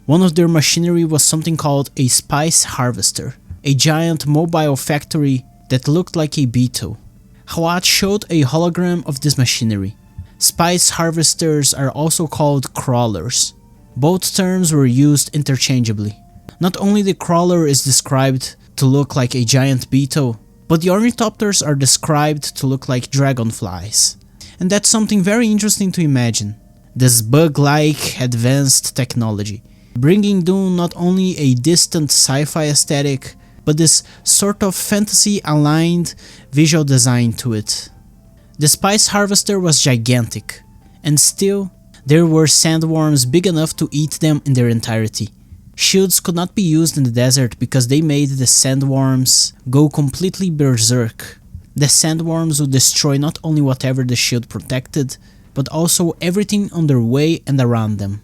One of their machinery was something called a spice harvester, a giant mobile factory that looked like a beetle. Hawat showed a hologram of this machinery. Spice harvesters are also called crawlers. Both terms were used interchangeably. Not only the crawler is described to look like a giant beetle, but the ornithopters are described to look like dragonflies. And that's something very interesting to imagine. This bug-like advanced technology, bringing Dune not only a distant sci-fi aesthetic, but this sort of fantasy-aligned visual design to it. The spice harvester was gigantic, and still, there were sandworms big enough to eat them in their entirety. Shields could not be used in the desert because they made the sandworms go completely berserk. The sandworms would destroy not only whatever the shield protected, but also everything on their way and around them.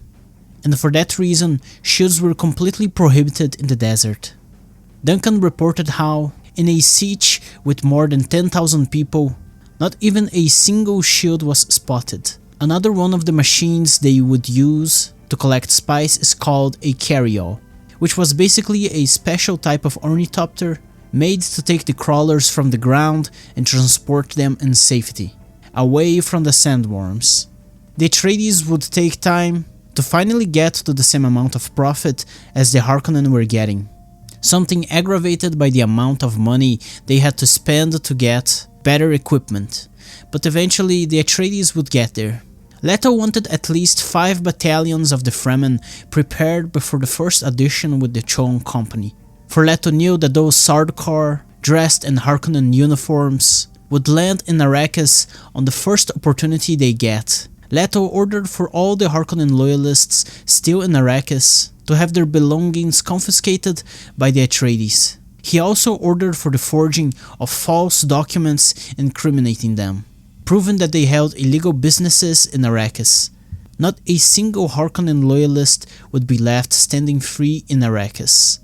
And for that reason, shields were completely prohibited in the desert. Duncan reported how, in a siege with more than 10,000 people, not even a single shield was spotted. Another one of the machines they would use to collect spice is called a carryall, which was basically a special type of ornithopter made to take the crawlers from the ground and transport them in safety, away from the sandworms. The Atreides would take time to finally get to the same amount of profit as the Harkonnen were getting, something aggravated by the amount of money they had to spend to get better equipment, but eventually the Atreides would get there. Leto wanted at least 5 battalions of the Fremen prepared before the first audition with the Cheon Company, for Leto knew that those Sardcar, dressed in Harkonnen uniforms, would land in Arrakis on the first opportunity they get. Leto ordered for all the Harkonnen loyalists still in Arrakis to have their belongings confiscated by the Atreides. He also ordered for the forging of false documents incriminating them, proving that they held illegal businesses in Arrakis. Not a single Harkonnen loyalist would be left standing free in Arrakis.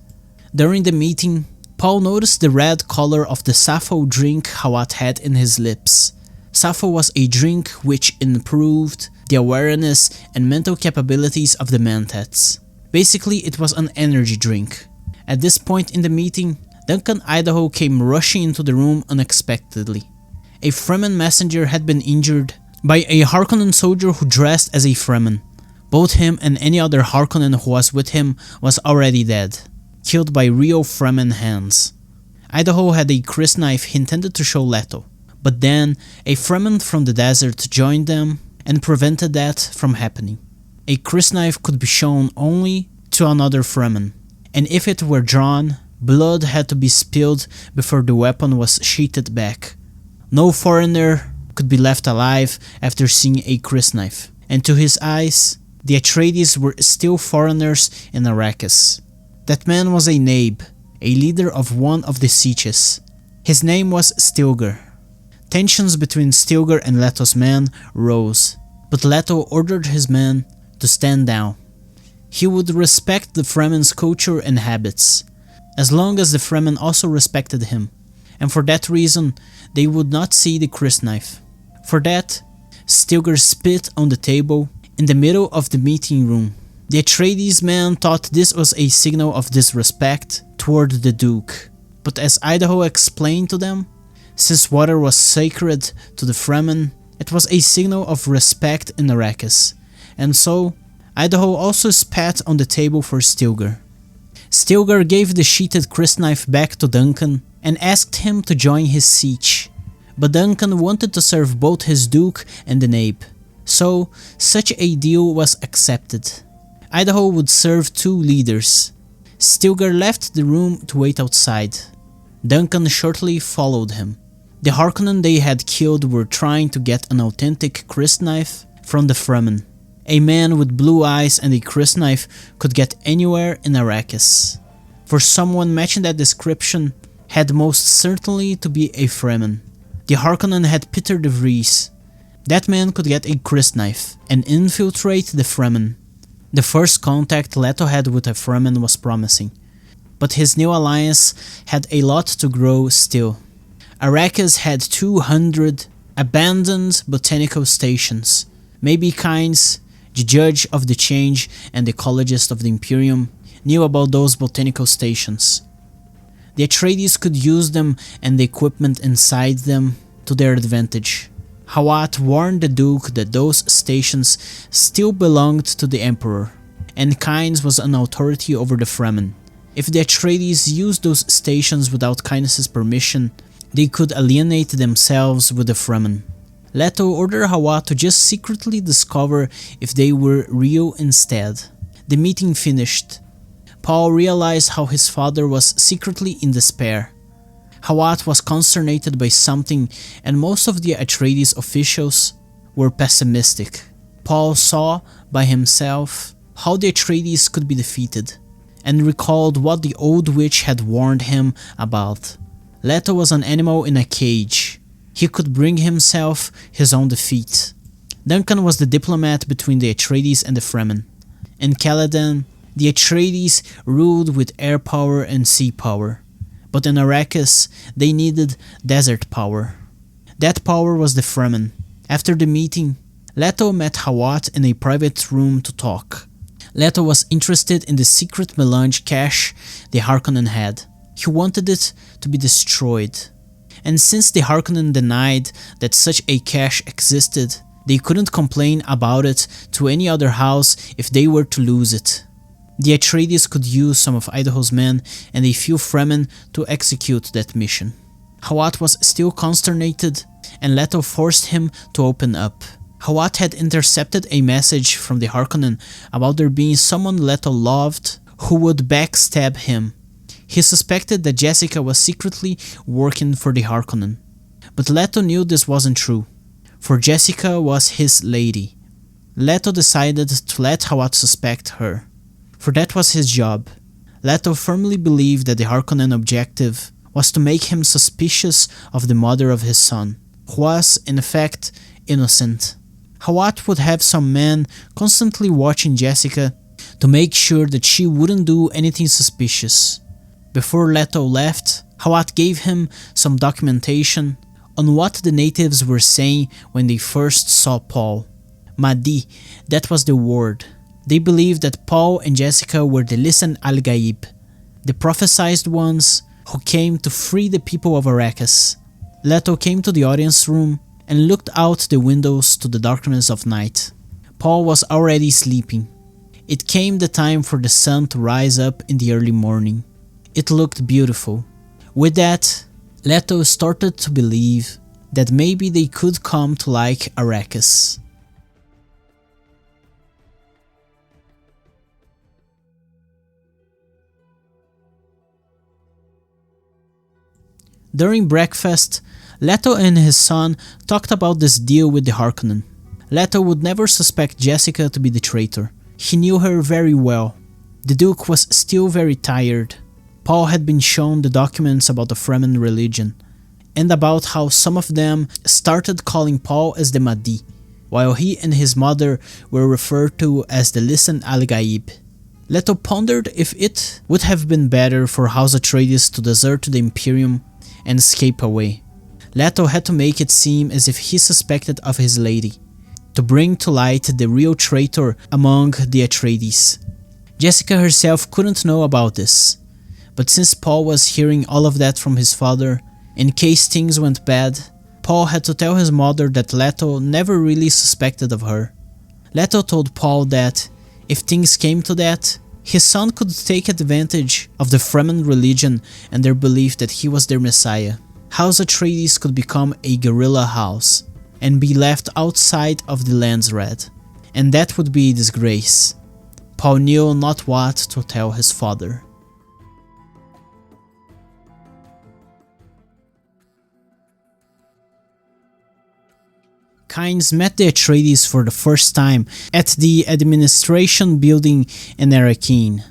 During the meeting, Paul noticed the red color of the Sappho drink Hawat had in his lips. Sappho was a drink which improved the awareness and mental capabilities of the Mentats. Basically, it was an energy drink. At this point in the meeting, Duncan Idaho came rushing into the room unexpectedly. A Fremen messenger had been injured by a Harkonnen soldier who dressed as a Fremen. Both him and any other Harkonnen who was with him was already dead, killed by real Fremen hands. Idaho had a crysknife he intended to show Leto, but then a Fremen from the desert joined them and prevented that from happening. A crysknife could be shown only to another Fremen, and if it were drawn, blood had to be spilled before the weapon was sheathed back. No foreigner could be left alive after seeing a crysknife, and to his eyes, the Atreides were still foreigners in Arrakis. That man was a Nabe, a leader of one of the Sietches. His name was Stilgar. Tensions between Stilgar and Leto's men rose, but Leto ordered his men to stand down. He would respect the Fremen's culture and habits, as long as the Fremen also respected him, and for that reason they would not see the crysknife. For that, Stilgar spit on the table in the middle of the meeting room. The Atreides men thought this was a signal of disrespect toward the Duke, but as Idaho explained to them, since water was sacred to the Fremen, it was a signal of respect in Arrakis, and so Idaho also spat on the table for Stilgar. Stilgar gave the sheathted crysknife back to Duncan and asked him to join his siege, but Duncan wanted to serve both his Duke and the Nabe, so such a deal was accepted. Idaho would serve two leaders. Stilgar left the room to wait outside. Duncan shortly followed him. The Harkonnen they had killed were trying to get an authentic crysknife from the Fremen. A man with blue eyes and a crysknife could get anywhere in Arrakis. For someone matching that description had most certainly to be a Fremen. The Harkonnen had Peter de Vries. That man could get a crysknife and infiltrate the Fremen. The first contact Leto had with a Fremen was promising, but his new alliance had a lot to grow still. Arrakis had 200 abandoned botanical stations. Liet-Kynes, the judge of the change and the ecologist of the Imperium, knew about those botanical stations. The Atreides could use them and the equipment inside them to their advantage. Hawat warned the Duke that those stations still belonged to the Emperor, and Kynes was an authority over the Fremen. If the Atreides used those stations without Kynes' permission, they could alienate themselves with the Fremen. Leto ordered Hawat to just secretly discover if they were real instead. The meeting finished. Paul realized how his father was secretly in despair. Hawat was consternated by something, and most of the Atreides officials were pessimistic. Paul saw by himself how the Atreides could be defeated, and recalled what the old witch had warned him about. Leto was an animal in a cage. He could bring himself his own defeat. Duncan was the diplomat between the Atreides and the Fremen. In Caladan, the Atreides ruled with air power and sea power. But in Arrakis, they needed desert power. That power was the Fremen. After the meeting, Leto met Hawat in a private room to talk. Leto was interested in the secret Melange cache the Harkonnen had. He wanted it to be destroyed. And since the Harkonnen denied that such a cache existed, they couldn't complain about it to any other house if they were to lose it. The Atreides could use some of Idaho's men and a few Fremen to execute that mission. Hawat was still consternated, and Leto forced him to open up. Hawat had intercepted a message from the Harkonnen about there being someone Leto loved who would backstab him. He suspected that Jessica was secretly working for the Harkonnen, but Leto knew this wasn't true, for Jessica was his lady. Leto decided to let Hawat suspect her, for that was his job. Leto firmly believed that the Harkonnen objective was to make him suspicious of the mother of his son, who was, in fact, innocent. Hawat would have some men constantly watching Jessica to make sure that she wouldn't do anything suspicious. Before Leto left, Hawat gave him some documentation on what the natives were saying when they first saw Paul. Mahdi, that was the word. They believed that Paul and Jessica were the Lisan al-Gaib, the prophesied ones who came to free the people of Arrakis. Leto came to the audience room and looked out the windows to the darkness of night. Paul was already sleeping. It came the time for the sun to rise up in the early morning. It looked beautiful. With that, Leto started to believe that maybe they could come to like Arrakis. During breakfast, Leto and his son talked about this deal with the Harkonnen. Leto would never suspect Jessica to be the traitor. He knew her very well. The Duke was still very tired. Paul had been shown the documents about the Fremen religion, and about how some of them started calling Paul as the Mahdi, while he and his mother were referred to as the Lisan al-Gaib. Leto pondered if it would have been better for House Atreides to desert the Imperium and escape away. Leto had to make it seem as if he suspected of his lady, to bring to light the real traitor among the Atreides. Jessica herself couldn't know about this, but since Paul was hearing all of that from his father, in case things went bad, Paul had to tell his mother that Leto never really suspected of her. Leto told Paul that, if things came to that, his son could take advantage of the Fremen religion and their belief that he was their messiah. House Atreides could become a guerrilla house and be left outside of the Landsred, and that would be a disgrace. Paul knew not what to tell his father. Kynes met the Atreides for the first time at the administration building in Arrakeen.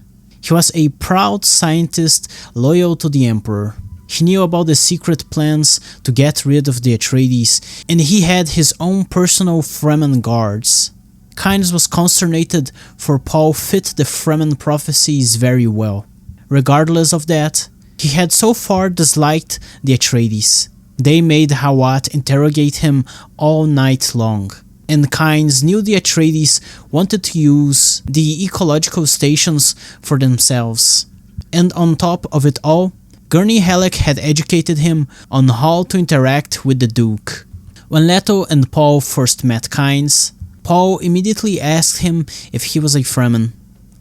He was a proud scientist loyal to the Emperor. He knew about the secret plans to get rid of the Atreides, and he had his own personal Fremen guards. Kynes was consternated, for Paul fit the Fremen prophecies very well. Regardless of that, he had so far disliked the Atreides. They made Hawat interrogate him all night long, and Kynes knew the Atreides wanted to use the ecological stations for themselves. And on top of it all, Gurney Halleck had educated him on how to interact with the Duke. When Leto and Paul first met Kynes, Paul immediately asked him if he was a Fremen.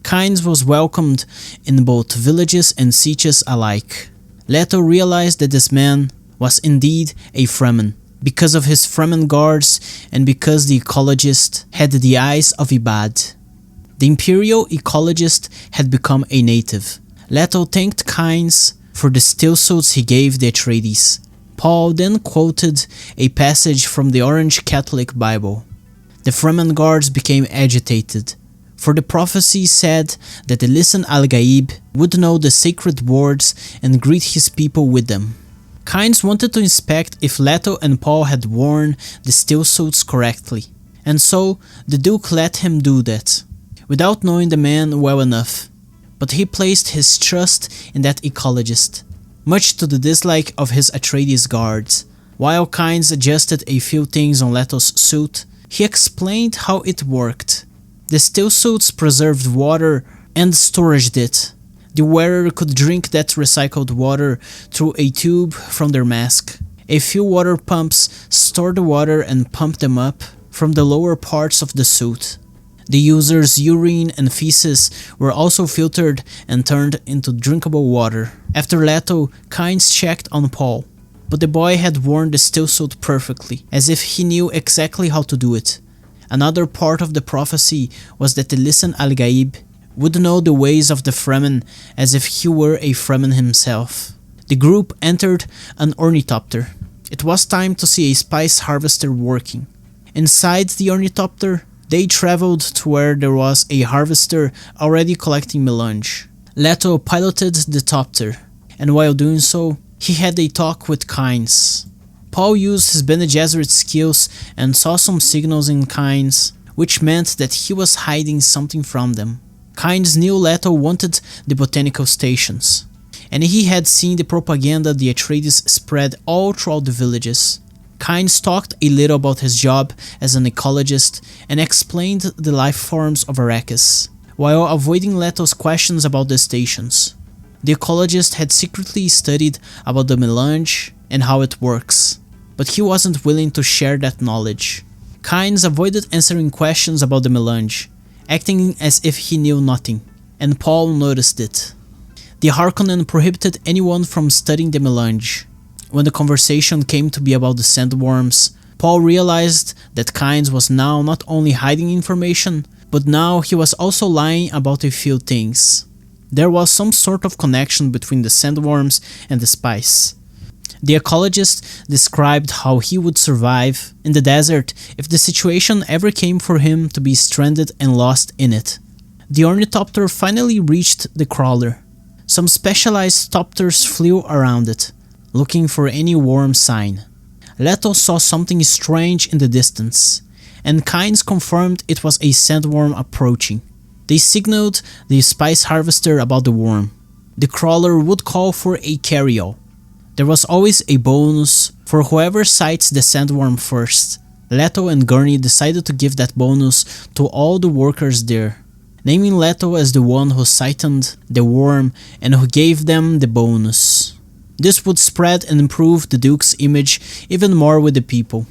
Kynes was welcomed in both villages and sieges alike. Leto realized that this man was indeed a Fremen, because of his Fremen guards and because the ecologist had the eyes of Ibad. The Imperial ecologist had become a native. Leto thanked Kynes for the stillsuits he gave the Atreides. Paul then quoted a passage from the Orange Catholic Bible. The Fremen guards became agitated, for the prophecy said that the Lisan al-Gaib would know the sacred words and greet his people with them. Kynes wanted to inspect if Leto and Paul had worn the stillsuits correctly, and so the Duke let him do that, without knowing the man well enough. But he placed his trust in that ecologist, much to the dislike of his Atreides guards. While Kynes adjusted a few things on Leto's suit, he explained how it worked. The stillsuits preserved water and stored it. The wearer could drink that recycled water through a tube from their mask. A few water pumps store the water and pump them up from the lower parts of the suit. The user's urine and feces were also filtered and turned into drinkable water. After Leto, Kynes checked on Paul, but the boy had worn the stillsuit perfectly, as if he knew exactly how to do it. Another part of the prophecy was that the Lisan al-Gaib would know the ways of the Fremen as if he were a Fremen himself. The group entered an ornithopter. It was time to see a spice harvester working. Inside the ornithopter, they traveled to where there was a harvester already collecting melange. Leto piloted the topter, and while doing so, he had a talk with Kynes. Paul used his Bene Gesserit skills and saw some signals in Kynes, which meant that he was hiding something from them. Kynes knew Leto wanted the botanical stations, and he had seen the propaganda the Atreides spread all throughout the villages. Kynes talked a little about his job as an ecologist and explained the life forms of Arrakis, while avoiding Leto's questions about the stations. The ecologist had secretly studied about the Melange and how it works, but he wasn't willing to share that knowledge. Kynes avoided answering questions about the Melange, acting as if he knew nothing, and Paul noticed it. The Harkonnen prohibited anyone from studying the Melange. When the conversation came to be about the Sandworms, Paul realized that Kynes was now not only hiding information, but now he was also lying about a few things. There was some sort of connection between the Sandworms and the spice. The ecologist described how he would survive in the desert if the situation ever came for him to be stranded and lost in it. The ornithopter finally reached the crawler. Some specialized thopters flew around it, looking for any warm sign. Leto saw something strange in the distance, and Kynes confirmed it was a sandworm approaching. They signaled the spice harvester about the worm. The crawler would call for a carry-all. There was always a bonus for whoever sights the sandworm first. Leto and Gurney decided to give that bonus to all the workers there, naming Leto as the one who sighted the worm and who gave them the bonus. This would spread and improve the Duke's image even more with the people.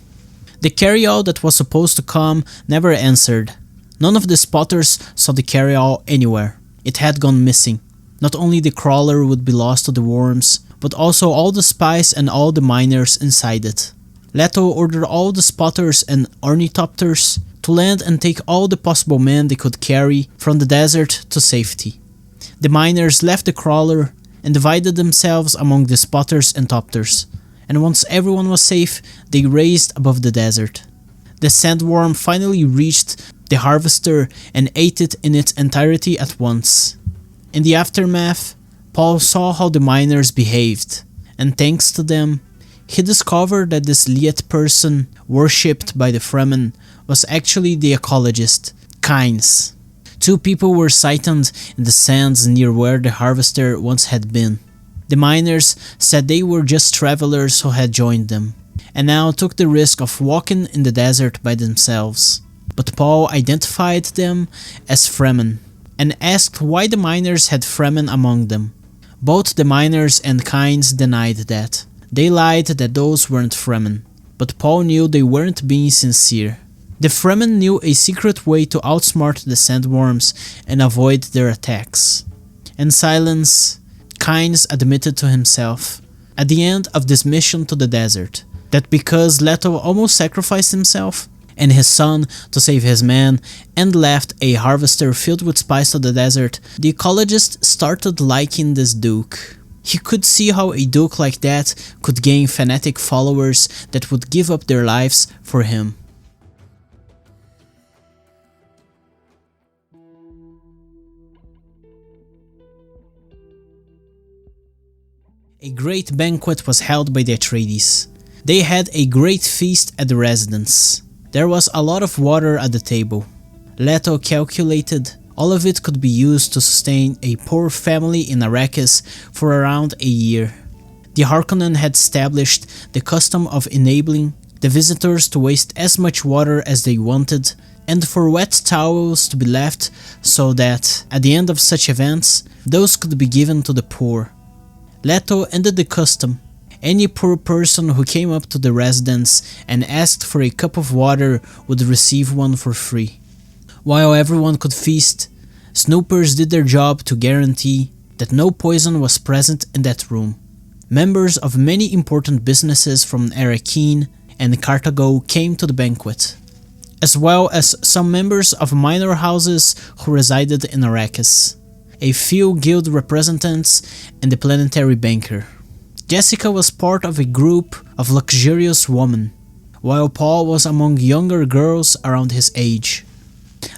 The carry-all that was supposed to come never answered. None of the spotters saw the carry-all anywhere. It had gone missing. Not only the crawler would be lost to the worms, but also all the spies and all the miners inside it. Leto ordered all the spotters and ornithopters to land and take all the possible men they could carry from the desert to safety. The miners left the crawler and divided themselves among the spotters and thopters, and once everyone was safe, they raced above the desert. The sandworm finally reached the harvester and ate it in its entirety at once. In the aftermath, Paul saw how the miners behaved, and thanks to them, he discovered that this Liet person worshipped by the Fremen was actually the ecologist, Kynes. Two people were sighted in the sands near where the harvester once had been. The miners said they were just travelers who had joined them, and now took the risk of walking in the desert by themselves. But Paul identified them as Fremen, and asked why the miners had Fremen among them. Both the miners and Kynes denied that. They lied that those weren't Fremen, but Paul knew they weren't being sincere. The Fremen knew a secret way to outsmart the sandworms and avoid their attacks. In silence, Kynes admitted to himself, at the end of this mission to the desert, that because Leto almost sacrificed himself and his son to save his men and left a harvester filled with spice to the desert, the ecologist started liking this Duke. He could see how a Duke like that could gain fanatic followers that would give up their lives for him. A great banquet was held by the Atreides. They had a great feast at the residence. There was a lot of water at the table. Leto calculated all of it could be used to sustain a poor family in Arrakis for around a year. The Harkonnen had established the custom of enabling the visitors to waste as much water as they wanted, and for wet towels to be left so that, at the end of such events, those could be given to the poor. Leto ended the custom. Any poor person who came up to the residence and asked for a cup of water would receive one for free. While everyone could feast, snoopers did their job to guarantee that no poison was present in that room. Members of many important businesses from Arrakeen and Carthago came to the banquet, as well as some members of minor houses who resided in Arrakis, a few guild representatives, and the planetary banker. Jessica was part of a group of luxurious women, while Paul was among younger girls around his age.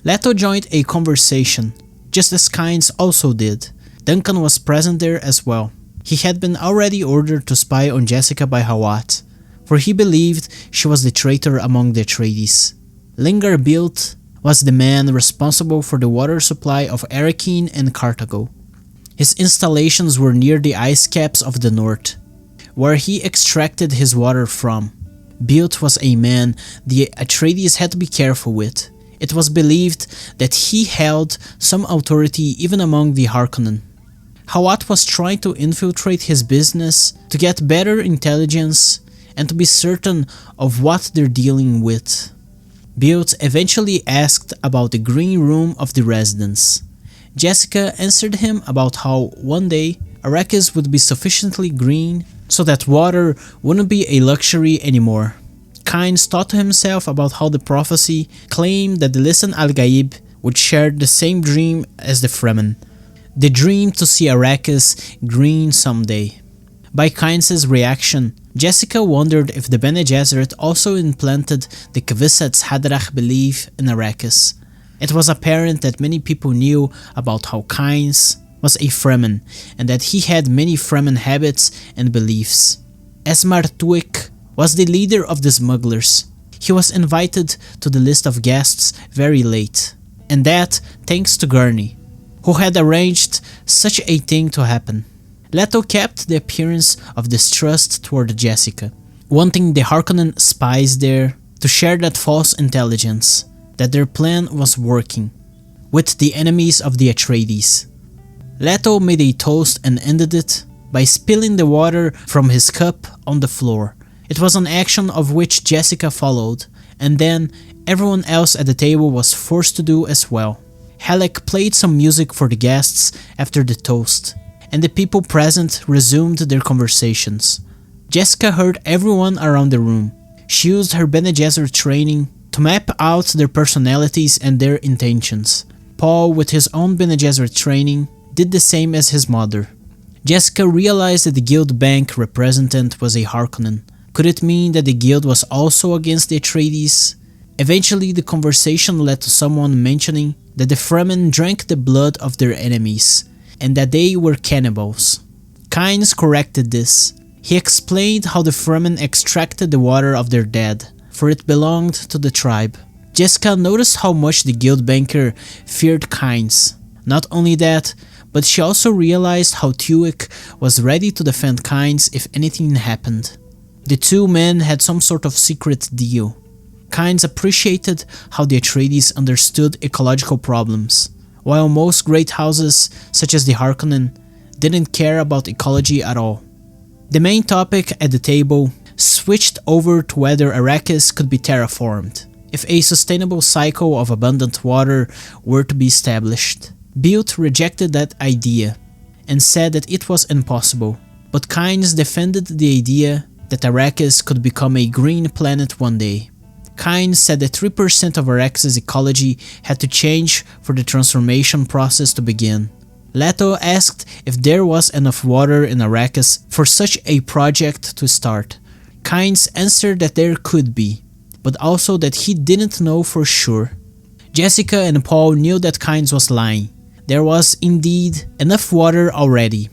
Leto joined a conversation, just as Kynes also did. Duncan was present there as well. He had been already ordered to spy on Jessica by Hawat, for he believed she was the traitor among the Atreides. Lingar Bilt was the man responsible for the water supply of Arrakeen and Carthago. His installations were near the ice caps of the north, where he extracted his water from. Beot was a man the Atreides had to be careful with. It was believed that he held some authority even among the Harkonnen. Hawat was trying to infiltrate his business to get better intelligence and to be certain of what they're dealing with. Beot eventually asked about the green room of the residence. Jessica answered him about how one day Arrakis would be sufficiently green so that water wouldn't be a luxury anymore. Kynes thought to himself about how the prophecy claimed that the Lisan al-Gaib would share the same dream as the Fremen. The dream to see Arrakis green someday. By Kynes' reaction, Jessica wondered if the Bene Gesserit also implanted the Kwisatz Haderach belief in Arrakis. It was apparent that many people knew about how Kynes was a Fremen and that he had many Fremen habits and beliefs. Esmar Tuek was the leader of the Smugglers. He was invited to the list of guests very late, and that thanks to Gurney, who had arranged such a thing to happen. Leto kept the appearance of distrust toward Jessica, wanting the Harkonnen spies there to share that false intelligence, that their plan was working, with the enemies of the Atreides. Leto made a toast and ended it by spilling the water from his cup on the floor. It was an action of which Jessica followed, and then everyone else at the table was forced to do as well. Halleck played some music for the guests after the toast, and the people present resumed their conversations. Jessica heard everyone around the room. She used her Bene Gesserit training to map out their personalities and their intentions. Paul, with his own Bene Gesserit training, did the same as his mother. Jessica realized that the guild bank representative was a Harkonnen. Could it mean that the guild was also against the Atreides? Eventually, the conversation led to someone mentioning that the Fremen drank the blood of their enemies, and that they were cannibals. Kynes corrected this. He explained how the Fremen extracted the water of their dead, for it belonged to the tribe. Jessica noticed how much the guild banker feared Kynes. Not only that, but she also realized how Tuek was ready to defend Kynes if anything happened. The two men had some sort of secret deal. Kynes appreciated how the Atreides understood ecological problems, while most great houses, such as the Harkonnen, didn't care about ecology at all. The main topic at the table switched over to whether Arrakis could be terraformed, if a sustainable cycle of abundant water were to be established. Beot rejected that idea, and said that it was impossible, but Kynes defended the idea that Arrakis could become a green planet one day. Kynes said that 3% of Arrakis' ecology had to change for the transformation process to begin. Leto asked if there was enough water in Arrakis for such a project to start. Kynes answered that there could be, but also that he didn't know for sure. Jessica and Paul knew that Kynes was lying. There was indeed enough water already.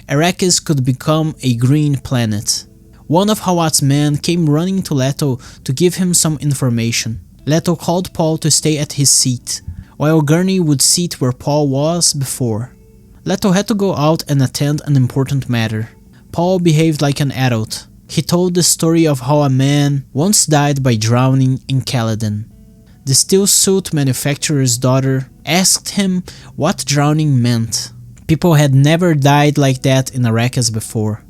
Arrakis could become a green planet. One of Hawat's men came running to Leto to give him some information. Leto called Paul to stay at his seat, while Gurney would sit where Paul was before. Leto had to go out and attend an important matter. Paul behaved like an adult. He told the story of how a man once died by drowning in Caladan. The steel suit manufacturer's daughter asked him what drowning meant. People had never died like that in Arrakis before.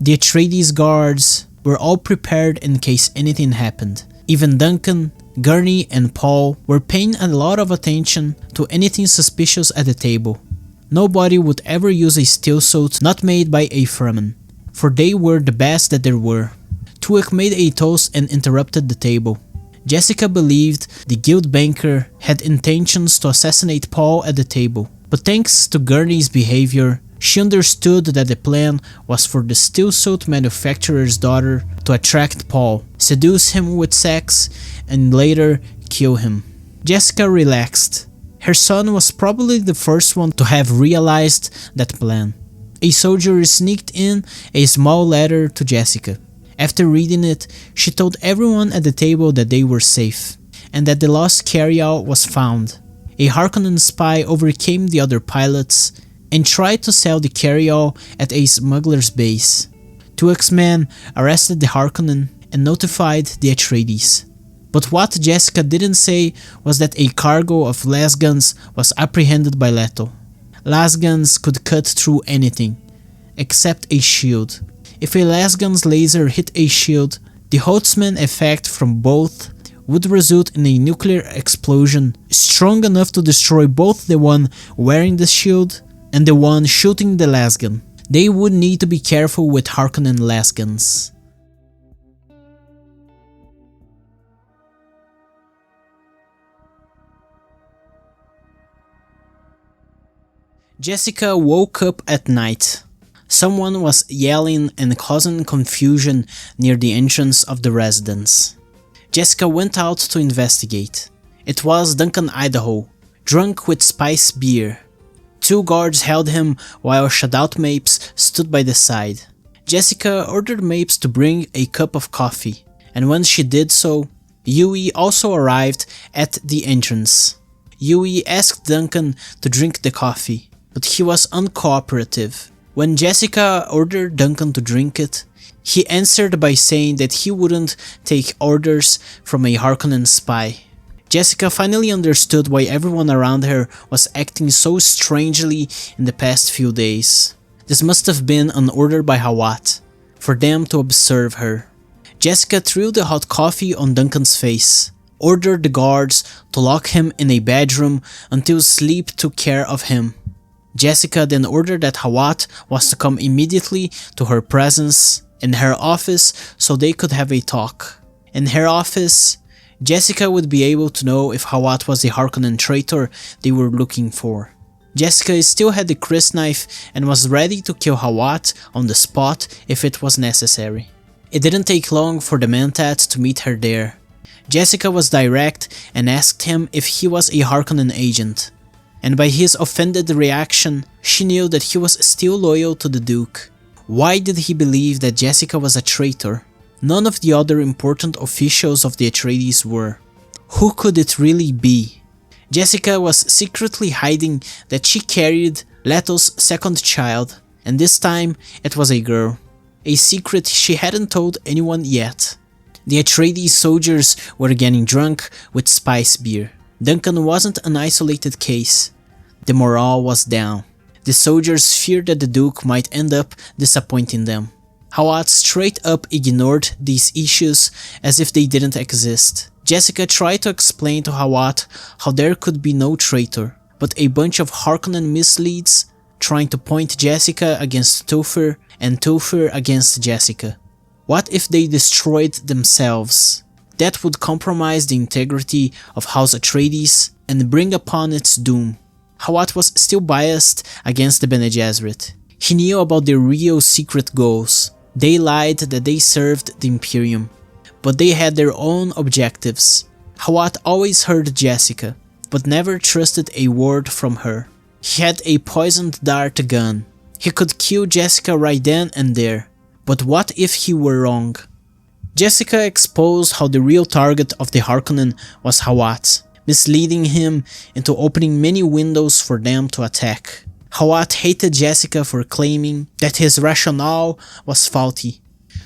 The Atreides guards were all prepared in case anything happened. Even Duncan, Gurney and Paul were paying a lot of attention to anything suspicious at the table. Nobody would ever use a steel suit not made by a Fremen, for they were the best that there were. Tuek made a toast and interrupted the table. Jessica believed the guild banker had intentions to assassinate Paul at the table, but thanks to Gurney's behavior, she understood that the plan was for the steel suit manufacturer's daughter to attract Paul, seduce him with sex, and later kill him. Jessica relaxed. Her son was probably the first one to have realized that plan. A soldier sneaked in a small letter to Jessica. After reading it, she told everyone at the table that they were safe, and that the lost carryall was found. A Harkonnen spy overcame the other pilots and tried to sell the carryall at a smuggler's base. Tuek's men arrested the Harkonnen and notified the Atreides. But what Jessica didn't say was that a cargo of lasguns was apprehended by Leto. Lasguns could cut through anything, except a shield. If a lasgun's laser hit a shield, the Holtzman effect from both would result in a nuclear explosion strong enough to destroy both the one wearing the shield and the one shooting the lasgun. They would need to be careful with Harkonnen lasguns. Jessica woke up at night. Someone was yelling and causing confusion near the entrance of the residence. Jessica went out to investigate. It was Duncan Idaho, drunk with spice beer. 2 guards held him while Shaddam Mapes stood by the side. Jessica ordered Mapes to bring a cup of coffee, and when she did so, Yui also arrived at the entrance. Yui asked Duncan to drink the coffee, but he was uncooperative. When Jessica ordered Duncan to drink it, he answered by saying that he wouldn't take orders from a Harkonnen spy. Jessica finally understood why everyone around her was acting so strangely in the past few days. This must have been an order by Hawat, for them to observe her. Jessica threw the hot coffee on Duncan's face, ordered the guards to lock him in a bedroom until sleep took care of him. Jessica then ordered that Hawat was to come immediately to her presence in her office so they could have a talk. In her office, Jessica would be able to know if Hawat was the Harkonnen traitor they were looking for. Jessica still had the crysknife and was ready to kill Hawat on the spot if it was necessary. It didn't take long for the Mentat to meet her there. Jessica was direct and asked him if he was a Harkonnen agent. And by his offended reaction, she knew that he was still loyal to the Duke. Why did he believe that Jessica was a traitor? None of the other important officials of the Atreides were. Who could it really be? Jessica was secretly hiding that she carried Leto's second child, and this time it was a girl. A secret she hadn't told anyone yet. The Atreides soldiers were getting drunk with spice beer. Duncan wasn't an isolated case. The morale was down. The soldiers feared that the Duke might end up disappointing them. Hawat straight up ignored these issues as if they didn't exist. Jessica tried to explain to Hawat how there could be no traitor, but a bunch of Harkonnen misleads trying to point Jessica against Thufir and Thufir against Jessica. What if they destroyed themselves? That would compromise the integrity of House Atreides and bring upon its doom. Hawat was still biased against the Bene Gesserit. He knew about their real secret goals. They lied that they served the Imperium, but they had their own objectives. Hawat always heard Jessica, but never trusted a word from her. He had a poisoned dart gun. He could kill Jessica right then and there, but what if he were wrong? Jessica exposed how the real target of the Harkonnen was Hawat, misleading him into opening many windows for them to attack. Hawat hated Jessica for claiming that his rationale was faulty,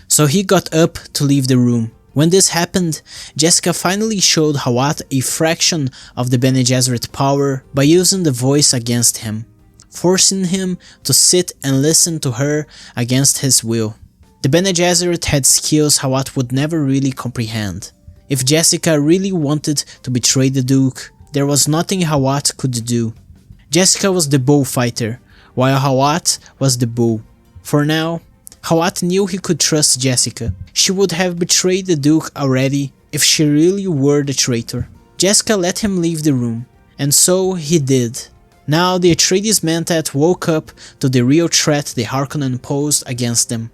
so he got up to leave the room. When this happened, Jessica finally showed Hawat a fraction of the Bene Gesserit power by using the voice against him, forcing him to sit and listen to her against his will. The Bene Gesserit had skills Hawat would never really comprehend. If Jessica really wanted to betray the Duke, there was nothing Hawat could do. Jessica was the bullfighter, while Hawat was the bull. For now, Hawat knew he could trust Jessica. She would have betrayed the Duke already if she really were the traitor. Jessica let him leave the room, and so he did. Now the Atreides Mentat woke up to the real threat the Harkonnen posed against them.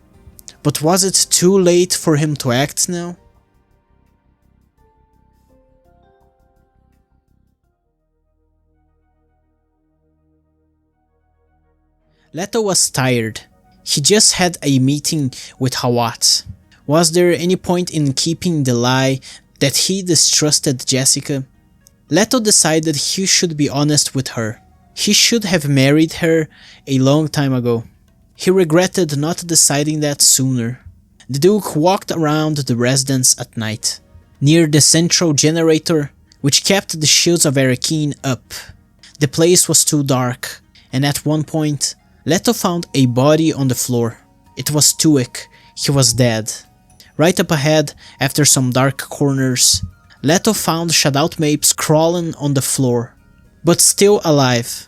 But was it too late for him to act now? Leto was tired. He just had a meeting with Hawat. Was there any point in keeping the lie that he distrusted Jessica? Leto decided he should be honest with her. He should have married her a long time ago. He regretted not deciding that sooner. The Duke walked around the residence at night, near the central generator which kept the shields of Arrakeen up. The place was too dark, and at one point, Leto found a body on the floor. It was Tuek. He was dead. Right up ahead, after some dark corners, Leto found Shaddam Mapes crawling on the floor, but still alive.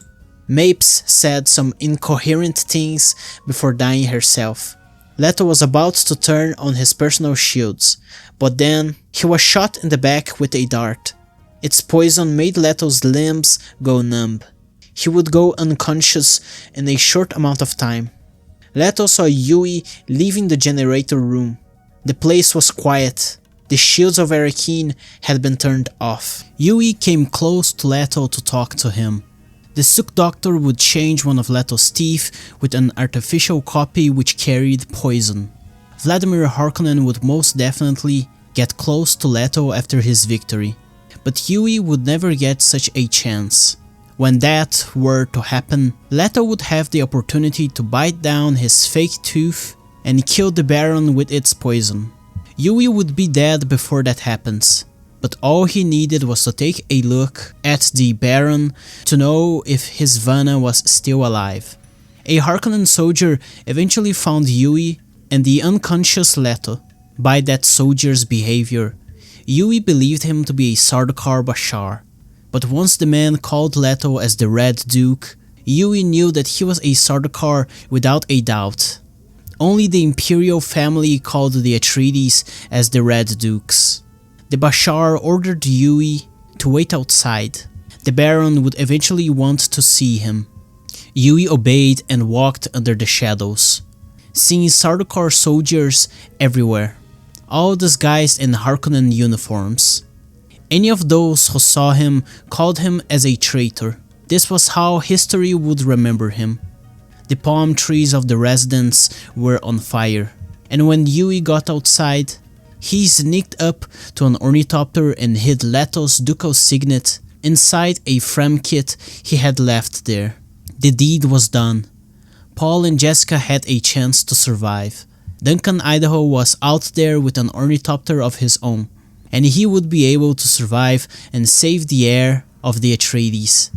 Mapes said some incoherent things before dying herself. Leto was about to turn on his personal shields, but then he was shot in the back with a dart. Its poison made Leto's limbs go numb. He would go unconscious in a short amount of time. Leto saw Yui leaving the generator room. The place was quiet. The shields of Arrakeen had been turned off. Yui came close to Leto to talk to him. The Suk Doctor would change one of Leto's teeth with an artificial copy which carried poison. Vladimir Harkonnen would most definitely get close to Leto after his victory, but Yui would never get such a chance. When that were to happen, Leto would have the opportunity to bite down his fake tooth and kill the Baron with its poison. Yui would be dead before that happens, but all he needed was to take a look at the Baron to know if his Vanna was still alive. A Harkonnen soldier eventually found Yui and the unconscious Leto. By that soldier's behavior, Yui believed him to be a Sardaukar Bashar, but once the man called Leto as the Red Duke, Yui knew that he was a Sardaukar without a doubt. Only the imperial family called the Atreides as the Red Dukes. The Bashar ordered Yui to wait outside. The Baron would eventually want to see him. Yui obeyed and walked under the shadows, seeing Sardaukar soldiers everywhere, all disguised in Harkonnen uniforms. Any of those who saw him called him as a traitor. This was how history would remember him. The palm trees of the residence were on fire, and when Yui got outside, he sneaked up to an ornithopter and hid Leto's ducal signet inside a frame kit he had left there. The deed was done. Paul and Jessica had a chance to survive. Duncan Idaho was out there with an ornithopter of his own, and he would be able to survive and save the heir of the Atreides.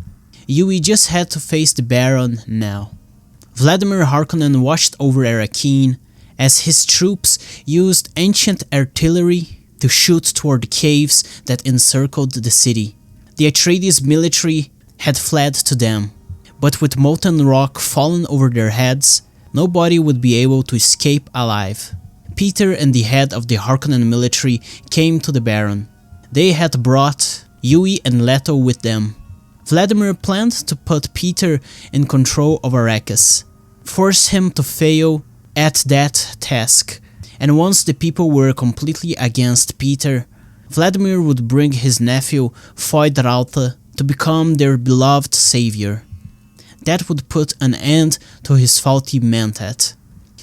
Yui just had to face the Baron now. Vladimir Harkonnen watched over Arrakeen as his troops used ancient artillery to shoot toward the caves that encircled the city. The Atreides military had fled to them, but with molten rock falling over their heads, nobody would be able to escape alive. Peter and the head of the Harkonnen military came to the Baron. They had brought Yui and Leto with them. Vladimir planned to put Peter in control of Arrakis, force him to fail at that task, and once the people were completely against Peter, Vladimir would bring his nephew Feyd-Rautha to become their beloved savior. That would put an end to his faulty mentat.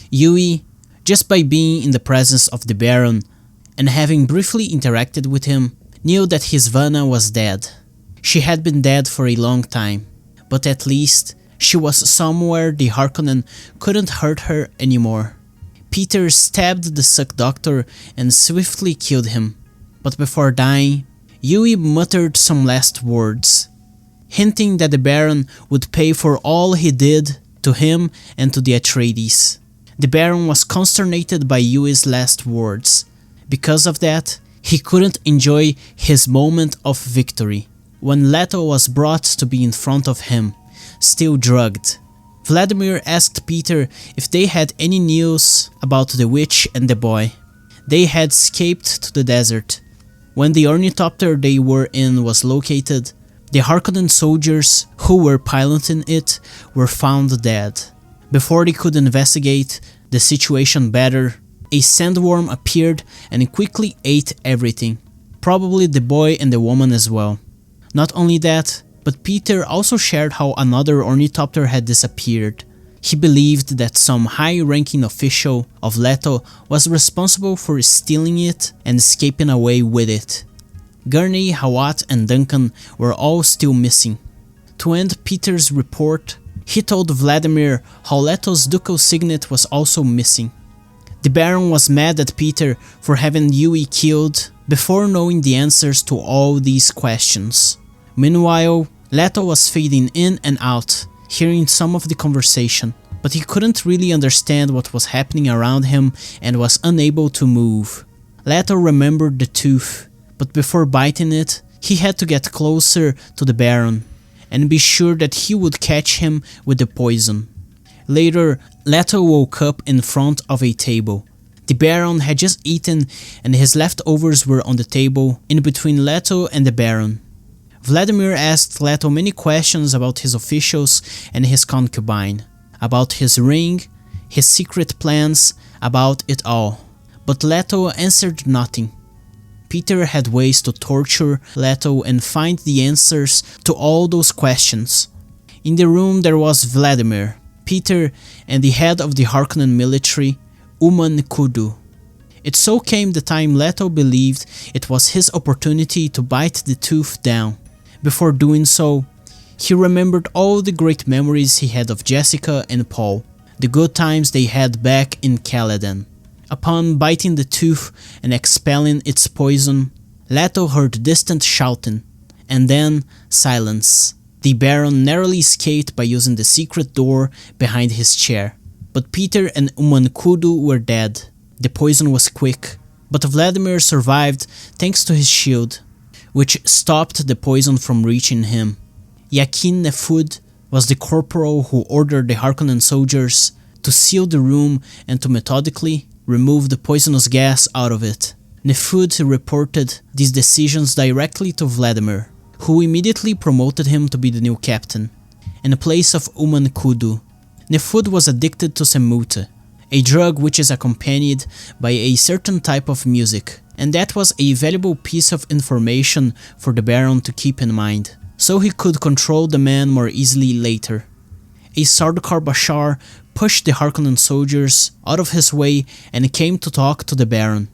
Yui, just by being in the presence of the Baron and having briefly interacted with him, knew that his Vanna was dead. She had been dead for a long time, but at least she was somewhere the Harkonnen couldn't hurt her anymore. Peter stabbed the Suk Doctor and swiftly killed him, but before dying, Yui muttered some last words, hinting that the Baron would pay for all he did to him and to the Atreides. The Baron was consternated by Yui's last words. Because of that, he couldn't enjoy his moment of victory. When Leto was brought to be in front of him, still drugged, Vladimir asked Peter if they had any news about the witch and the boy. They had escaped to the desert. When the ornithopter they were in was located, the Harkonnen soldiers who were piloting it were found dead. Before they could investigate the situation better, a sandworm appeared and quickly ate everything, probably the boy and the woman as well. Not only that, but Peter also shared how another ornithopter had disappeared. He believed that some high-ranking official of Leto was responsible for stealing it and escaping away with it. Gurney, Halleck, and Duncan were all still missing. To end Peter's report, he told Vladimir how Leto's ducal signet was also missing. The Baron was mad at Peter for having Yui killed before knowing the answers to all these questions. Meanwhile, Leto was fading in and out, hearing some of the conversation, but he couldn't really understand what was happening around him and was unable to move. Leto remembered the tooth, but before biting it, he had to get closer to the Baron and be sure that he would catch him with the poison. Later, Leto woke up in front of a table. The Baron had just eaten and his leftovers were on the table in between Leto and the Baron. Vladimir asked Leto many questions about his officials and his concubine, about his ring, his secret plans, about it all. But Leto answered nothing. Peter had ways to torture Leto and find the answers to all those questions. In the room there was Vladimir, Peter, and the head of the Harkonnen military, Uman Kudu. It so came the time Leto believed it was his opportunity to bite the tooth down. Before doing so, he remembered all the great memories he had of Jessica and Paul, the good times they had back in Caladan. Upon biting the tooth and expelling its poison, Leto heard distant shouting, and then silence. The Baron narrowly escaped by using the secret door behind his chair. But Peter and Uman Kudu were dead. The poison was quick, but Vladimir survived thanks to his shield, which stopped the poison from reaching him. Yakin Nefud was the corporal who ordered the Harkonnen soldiers to seal the room and to methodically remove the poisonous gas out of it. Nefud reported these decisions directly to Vladimir, who immediately promoted him to be the new captain, in place of Uman Kudu. Nefud was addicted to semute, a drug which is accompanied by a certain type of music, and that was a valuable piece of information for the Baron to keep in mind, so he could control the man more easily later. A Sardaukar Bashar pushed the Harkonnen soldiers out of his way and came to talk to the Baron.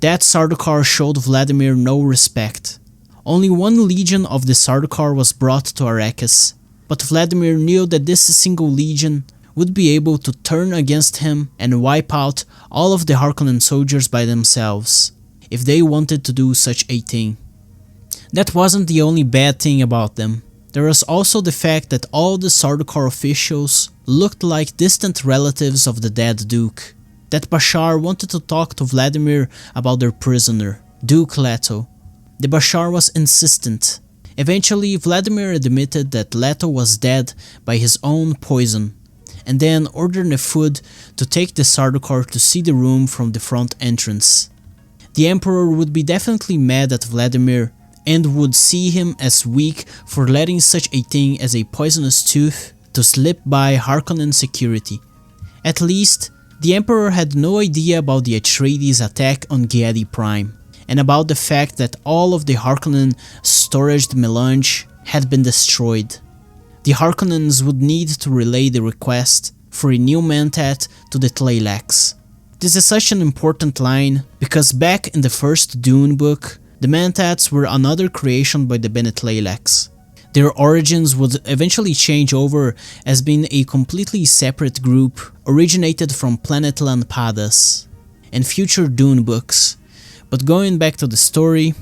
That Sardaukar showed Vladimir no respect. Only one legion of the Sardaukar was brought to Arrakis, but Vladimir knew that this single legion would be able to turn against him and wipe out all of the Harkonnen soldiers by themselves, if they wanted to do such a thing. That wasn't the only bad thing about them. There was also the fact that all the Sardaukar officials looked like distant relatives of the dead Duke. That Bashar wanted to talk to Vladimir about their prisoner, Duke Leto. The Bashar was insistent. Eventually, Vladimir admitted that Leto was dead by his own poison, and then ordered Nefud to take the Sardaukar to see the room from the front entrance. The Emperor would be definitely mad at Vladimir and would see him as weak for letting such a thing as a poisonous tooth to slip by Harkonnen security. At least, the Emperor had no idea about the Atreides attack on Giedi Prime, and about the fact that all of the Harkonnen storage melange had been destroyed. The Harkonnens would need to relay the request for a new mentat to the Tleilax. This is such an important line because back in the first Dune book, the mentats were another creation by the Bene Tleilax. Their origins would eventually change over as being a completely separate group originated from planet Lampadas in future Dune books. But going back to the story,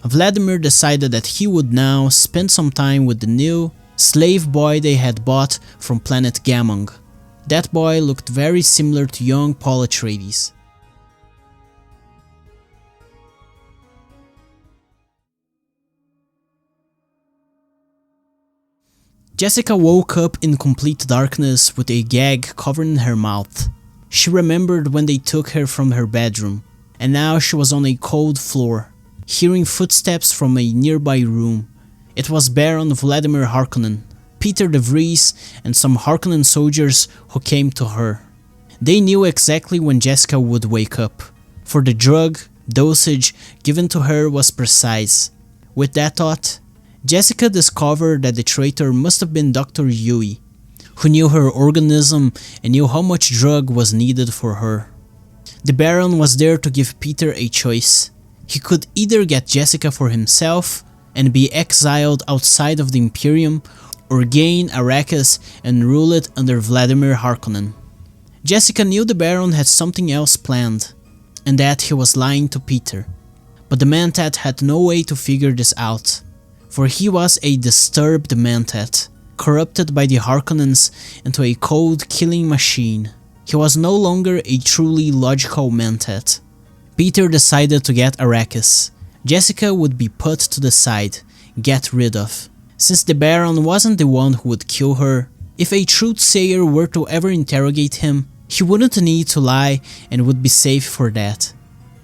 Vladimir decided that he would now spend some time with the new slave boy they had bought from planet Gamung. That boy looked very similar to young Paul Atreides. Jessica woke up in complete darkness with a gag covering her mouth. She remembered when they took her from her bedroom, and now she was on a cold floor, hearing footsteps from a nearby room. It was Baron Vladimir Harkonnen, Peter de Vries, and some Harkonnen soldiers who came to her. They knew exactly when Jessica would wake up, for the drug dosage given to her was precise. With that thought, Jessica discovered that the traitor must have been Dr. Yui, who knew her organism and knew how much drug was needed for her. The Baron was there to give Peter a choice. He could either get Jessica for himself and be exiled outside of the Imperium, or gain Arrakis and rule it under Vladimir Harkonnen. Jessica knew the Baron had something else planned, and that he was lying to Peter. But the Mentat had no way to figure this out, for he was a disturbed Mentat, corrupted by the Harkonnens into a cold killing machine. He was no longer a truly logical Mentat. Peter decided to get Arrakis. Jessica would be put to the side, get rid of. Since the Baron wasn't the one who would kill her, if a truthsayer were to ever interrogate him, he wouldn't need to lie and would be safe for that.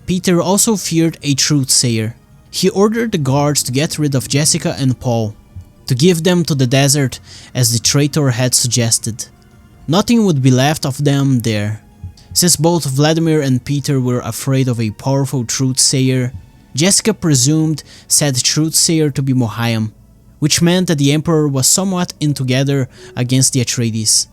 Peter also feared a truthsayer. He ordered the guards to get rid of Jessica and Paul, to give them to the desert as the traitor had suggested. Nothing would be left of them there. Since both Vladimir and Peter were afraid of a powerful truthsayer, Jessica presumed said truthsayer to be Mohiam, which meant that the Emperor was somewhat in together against the Atreides.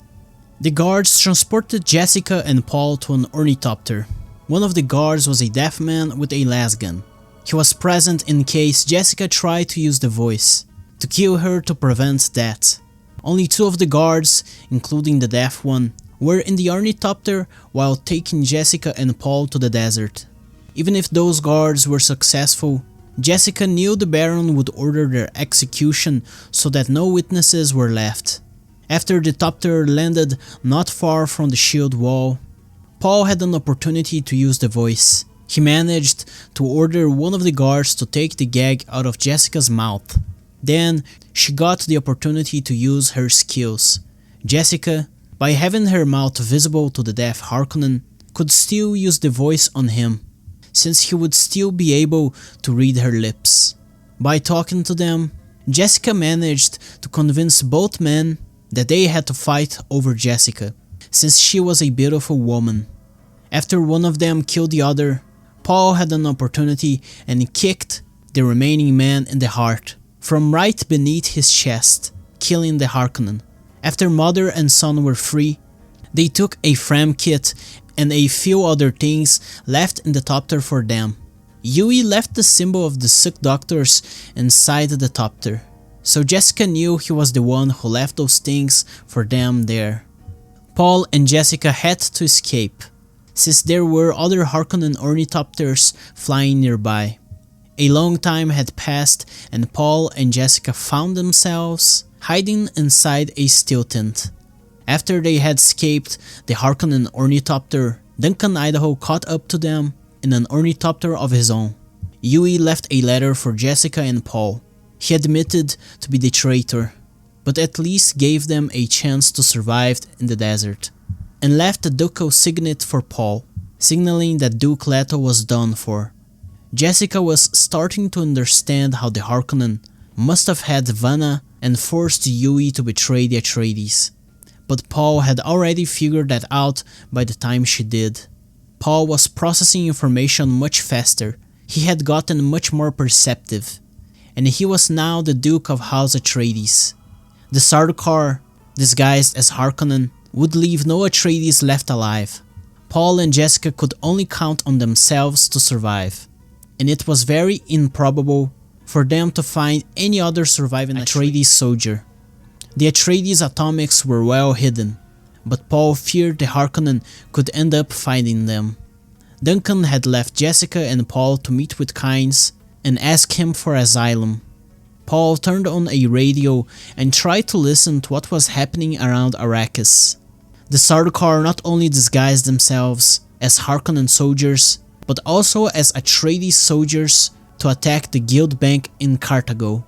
The guards transported Jessica and Paul to an ornithopter. One of the guards was a deaf man with a lasgun. He was present in case Jessica tried to use the voice, to kill her to prevent that. Only 2 of the guards, including the deaf one, were in the ornithopter while taking Jessica and Paul to the desert. Even if those guards were successful, Jessica knew the Baron would order their execution so that no witnesses were left. After the copter landed not far from the shield wall, Paul had an opportunity to use the voice. He managed to order one of the guards to take the gag out of Jessica's mouth. Then, she got the opportunity to use her skills. Jessica, by having her mouth visible to the deaf Harkonnen, could still use the voice on him, since he would still be able to read her lips. By talking to them, Jessica managed to convince both men that they had to fight over Jessica, since she was a beautiful woman. After one of them killed the other, Paul had an opportunity and kicked the remaining man in the heart, from right beneath his chest, killing the Harkonnen. After mother and son were free, they took a Fram kit and a few other things left in the copter for them. Yui left the symbol of the sick doctors inside the copter, so Jessica knew he was the one who left those things for them there. Paul and Jessica had to escape, since there were other Harkonnen ornithopters flying nearby. A long time had passed and Paul and Jessica found themselves hiding inside a steel tent. After they had escaped the Harkonnen ornithopter, Duncan Idaho caught up to them in an ornithopter of his own. Yui left a letter for Jessica and Paul. He admitted to be the traitor, but at least gave them a chance to survive in the desert, and left the ducal signet for Paul, signaling that Duke Leto was done for. Jessica was starting to understand how the Harkonnen must have had Vanna and forced Yui to betray the Atreides, but Paul had already figured that out by the time she did. Paul was processing information much faster, he had gotten much more perceptive, and he was now the Duke of House Atreides. The Sardaukar, disguised as Harkonnen, would leave no Atreides left alive. Paul and Jessica could only count on themselves to survive, and it was very improbable for them to find any other surviving Atreides soldier. The Atreides atomics were well hidden, but Paul feared the Harkonnen could end up finding them. Duncan had left Jessica and Paul to meet with Kynes and ask him for asylum. Paul turned on a radio and tried to listen to what was happening around Arrakis. The Sardaukar not only disguised themselves as Harkonnen soldiers, but also as Atreides soldiers to attack the guild bank in Carthago,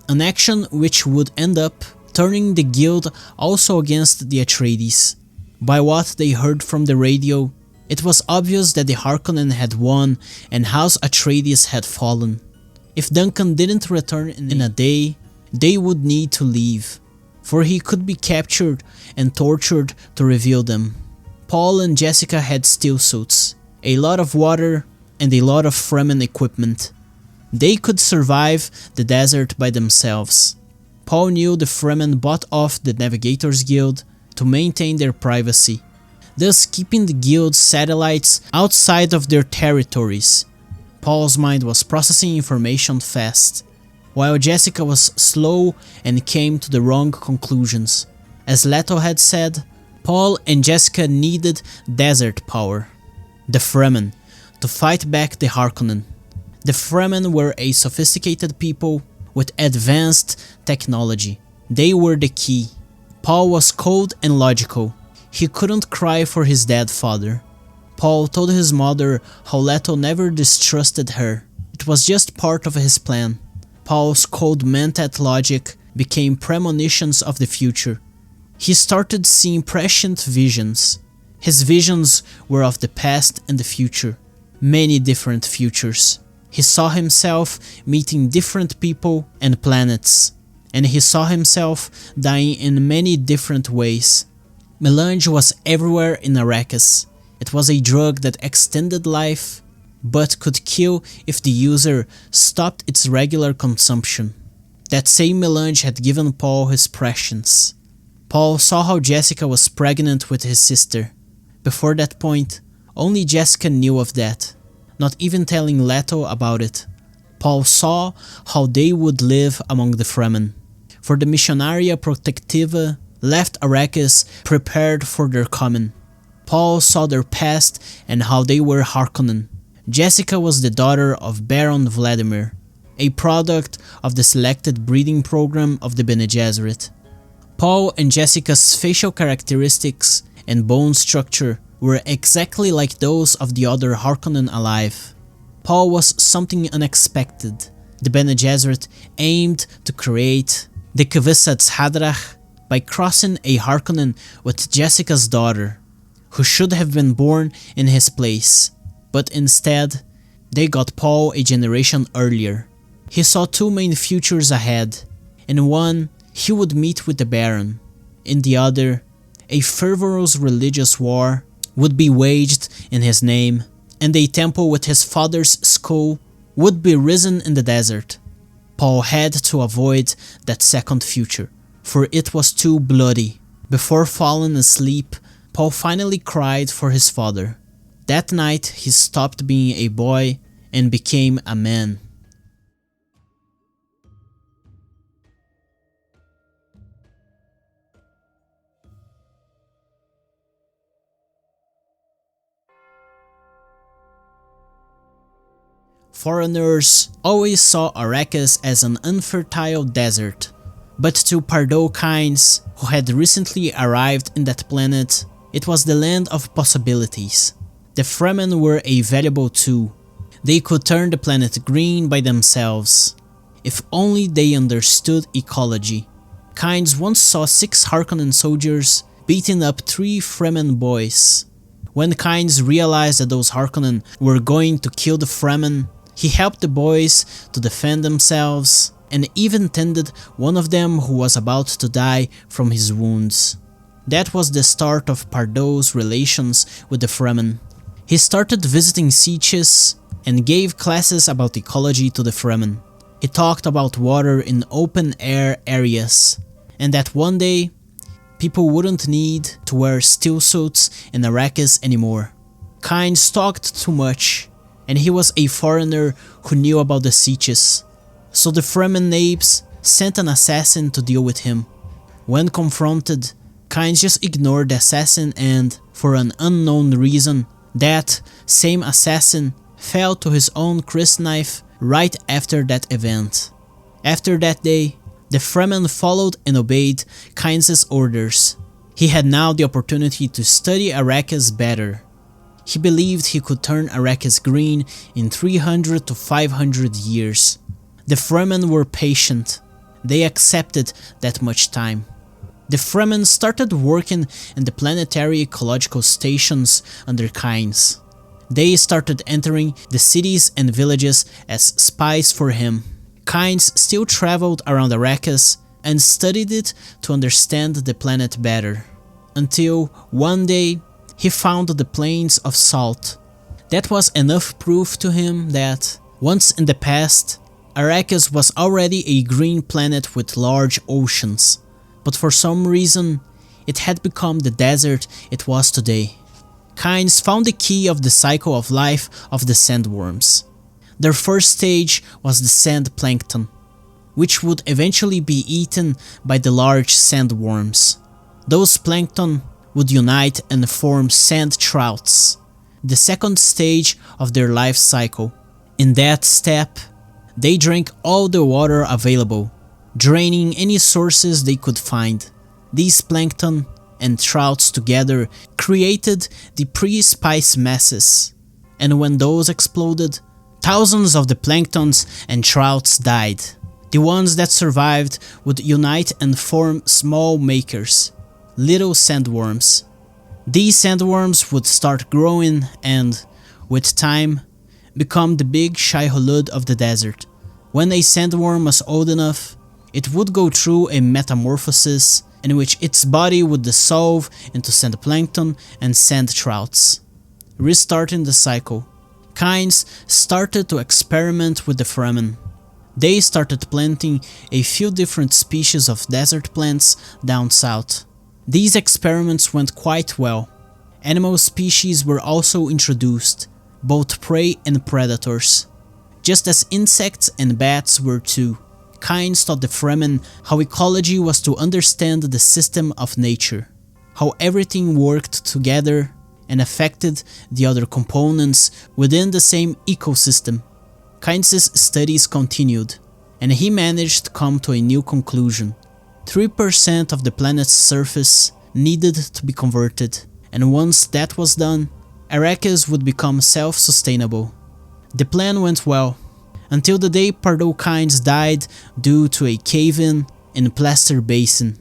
an action which would end up turning the guild also against the Atreides. By what they heard from the radio, it was obvious that the Harkonnen had won and House Atreides had fallen. If Duncan didn't return in a day, they would need to leave, for he could be captured and tortured to reveal them. Paul and Jessica had steel suits, a lot of water, and a lot of Fremen equipment. They could survive the desert by themselves. Paul knew the Fremen bought off the Navigators Guild to maintain their privacy, thus keeping the guild's satellites outside of their territories. Paul's mind was processing information fast, while Jessica was slow and came to the wrong conclusions. As Leto had said, Paul and Jessica needed desert power, the Fremen, to fight back the Harkonnen. The Fremen were a sophisticated people with advanced technology. They were the key. Paul was cold and logical. He couldn't cry for his dead father. Paul told his mother how Leto never distrusted her. It was just part of his plan. Paul's cold mentat logic became premonitions of the future. He started seeing prescient visions. His visions were of the past and the future. Many different futures. He saw himself meeting different people and planets. And he saw himself dying in many different ways. Melange was everywhere in Arrakis. It was a drug that extended life, but could kill if the user stopped its regular consumption. That same melange had given Paul his prescience. Paul saw how Jessica was pregnant with his sister. Before that point, only Jessica knew of that, not even telling Leto about it. Paul saw how they would live among the Fremen. For the Missionaria Protectiva left Arrakis prepared for their coming. Paul saw their past and how they were Harkonnen. Jessica was the daughter of Baron Vladimir, a product of the selected breeding program of the Bene Gesserit. Paul and Jessica's facial characteristics and bone structure were exactly like those of the other Harkonnen alive. Paul was something unexpected. The Bene Gesserit aimed to create the Kwisatz Haderach by crossing a Harkonnen with Jessica's daughter, who should have been born in his place, but instead, they got Paul a generation earlier. He saw two main futures ahead. In one, he would meet with the Baron. In the other, a fervorous religious war would be waged in his name, and a temple with his father's skull would be risen in the desert. Paul had to avoid that second future, for it was too bloody. Before falling asleep, Paul finally cried for his father. That night, he stopped being a boy and became a man. Foreigners always saw Arrakis as an unfertile desert, but to Liet-Kynes, who had recently arrived in that planet, it was the land of possibilities. The Fremen were a valuable tool. They could turn the planet green by themselves, if only they understood ecology. Kynes once saw 6 Harkonnen soldiers beating up 3 Fremen boys. When Kynes realized that those Harkonnen were going to kill the Fremen, he helped the boys to defend themselves and even tended one of them who was about to die from his wounds. That was the start of Pardo's relations with the Fremen. He started visiting sieches and gave classes about ecology to the Fremen. He talked about water in open-air areas, and that one day, people wouldn't need to wear steel suits in Arrakis anymore. Kynes talked too much, and he was a foreigner who knew about the sieches. So the Fremen Napes sent an assassin to deal with him. When confronted, Kynes just ignored the assassin and, for an unknown reason, that same assassin fell to his own crysknife right after that event. After that day, the Fremen followed and obeyed Kynes' orders. He had now the opportunity to study Arrakis better. He believed he could turn Arrakis green in 300 to 500 years. The Fremen were patient. They accepted that much time. The Fremen started working in the planetary ecological stations under Kynes. They started entering the cities and villages as spies for him. Kynes still traveled around Arrakis and studied it to understand the planet better. Until one day, he found the plains of salt. That was enough proof to him that, once in the past, Arrakis was already a green planet with large oceans. But for some reason, it had become the desert it was today. Kynes found the key of the cycle of life of the sandworms. Their first stage was the sand plankton, which would eventually be eaten by the large sandworms. Those plankton would unite and form sand trouts, the second stage of their life cycle. In that step, they drank all the water available, draining any sources they could find. These plankton and trouts together created the pre-spice masses, and when those exploded, thousands of the planktons and trouts died. The ones that survived would unite and form small makers, little sandworms. These sandworms would start growing and, with time, become the big Shai-Hulud of the desert. When a sandworm was old enough, it would go through a metamorphosis in which its body would dissolve into sand plankton and sand trouts, restarting the cycle. Kynes started to experiment with the Fremen. They started planting a few different species of desert plants down south. These experiments went quite well. Animal species were also introduced, both prey and predators, just as insects and bats were too. Kynes taught the Fremen how ecology was to understand the system of nature, how everything worked together and affected the other components within the same ecosystem. Kynes' studies continued, and he managed to come to a new conclusion. 3% of the planet's surface needed to be converted, and once that was done, Arrakis would become self-sustainable. The plan went well, until the day Pardo Kynes died due to a cave-in Plaster Basin.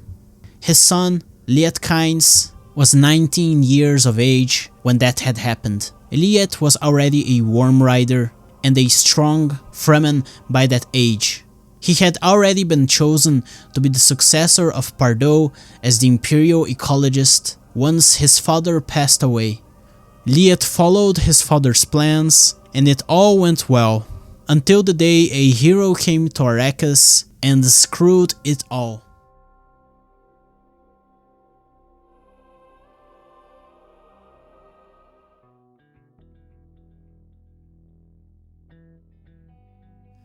His son, Liet-Kynes, was 19 years of age when that had happened. Liet was already a worm rider and a strong Fremen by that age. He had already been chosen to be the successor of Pardo as the Imperial Ecologist once his father passed away. Liet followed his father's plans, and it all went well, until the day a hero came to Arrakis and screwed it all.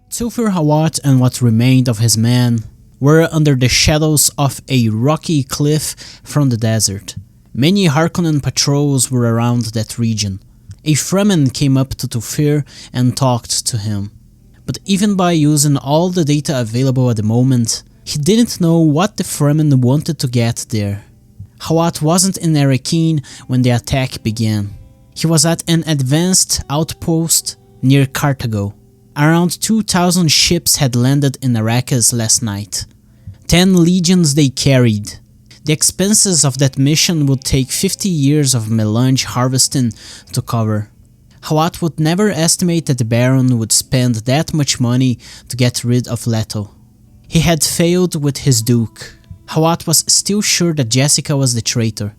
Thufir Hawat and what remained of his men were under the shadows of a rocky cliff from the desert. Many Harkonnen patrols were around that region. A Fremen came up to Thufir and talked to him. But even by using all the data available at the moment, he didn't know what the Fremen wanted to get there. Hawat wasn't in Arrakeen when the attack began. He was at an advanced outpost near Carthago. Around 2,000 ships had landed in Arrakis last night. 10 legions they carried. The expenses of that mission would take 50 years of melange harvesting to cover. Hawat would never estimate that the Baron would spend that much money to get rid of Leto. He had failed with his Duke. Hawat was still sure that Jessica was the traitor.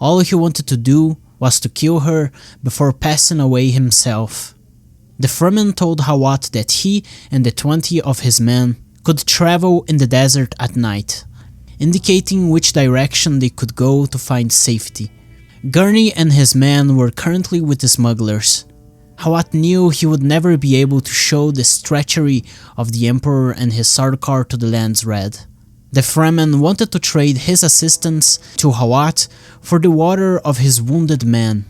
All he wanted to do was to kill her before passing away himself. The Fremen told Hawat that he and the 20 of his men could travel in the desert at night, indicating which direction they could go to find safety. Gurney and his men were currently with the smugglers. Hawat knew he would never be able to show the treachery of the Emperor and his Sardaukar to the Lands Red. The Fremen wanted to trade his assistance to Hawat for the water of his wounded men.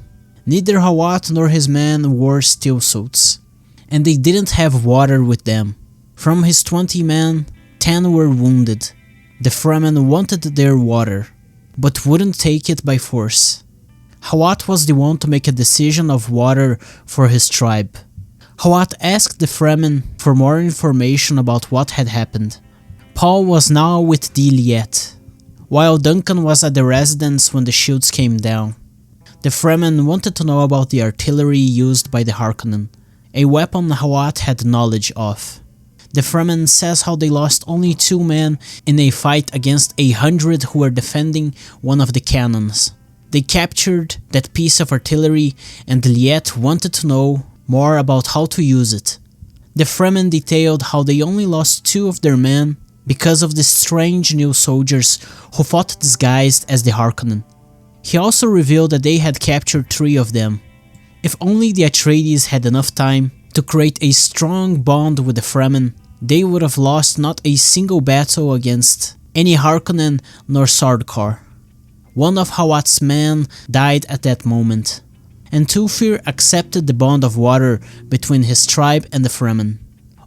Neither Hawat nor his men wore steel suits, and they didn't have water with them. From his 20 men, 10 were wounded. The Fremen wanted their water, but wouldn't take it by force. Hawat was the one to make a decision of water for his tribe. Hawat asked the Fremen for more information about what had happened. Paul was now with the Liet, while Duncan was at the residence when the shields came down. The Fremen wanted to know about the artillery used by the Harkonnen, a weapon Hawat had knowledge of. The Fremen says how they lost only 2 men in a fight against 100 who were defending one of the cannons. They captured that piece of artillery, and Liet wanted to know more about how to use it. The Fremen detailed how they only lost 2 of their men because of the strange new soldiers who fought disguised as the Harkonnen. He also revealed that they had captured 3 of them. If only the Atreides had enough time to create a strong bond with the Fremen, they would have lost not a single battle against any Harkonnen nor Sardaukar. One of Hawat's men died at that moment, and Thufir accepted the bond of water between his tribe and the Fremen.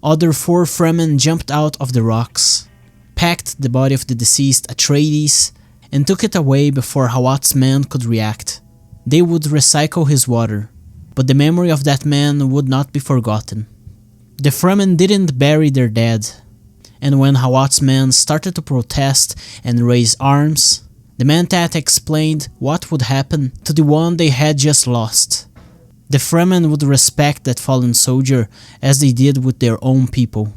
Other 4 Fremen jumped out of the rocks, packed the body of the deceased Atreides, and took it away before Hawat's men could react. They would recycle his water, but the memory of that man would not be forgotten. The Fremen didn't bury their dead, and when Hawat's men started to protest and raise arms, the Mentat explained what would happen to the one they had just lost. The Fremen would respect that fallen soldier as they did with their own people,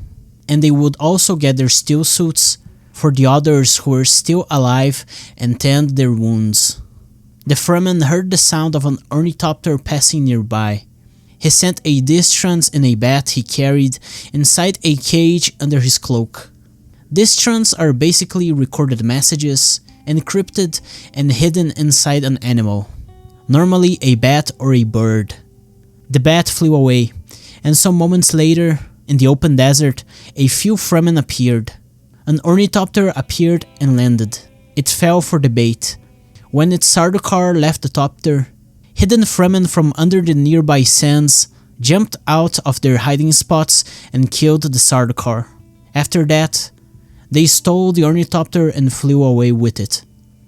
and they would also get their steel suits for the others who were still alive and tend their wounds. The Fremen heard the sound of an ornithopter passing nearby. He sent a distrans in a bat he carried inside a cage under his cloak. Distrans are basically recorded messages, encrypted and hidden inside an animal, normally a bat or a bird. The bat flew away, and some moments later, in the open desert, a few Fremen appeared. An ornithopter appeared and landed. It fell for the bait. When its Sardaukar left the topter, hidden Fremen from under the nearby sands jumped out of their hiding spots and killed the Sardaukar. After that, they stole the ornithopter and flew away with it.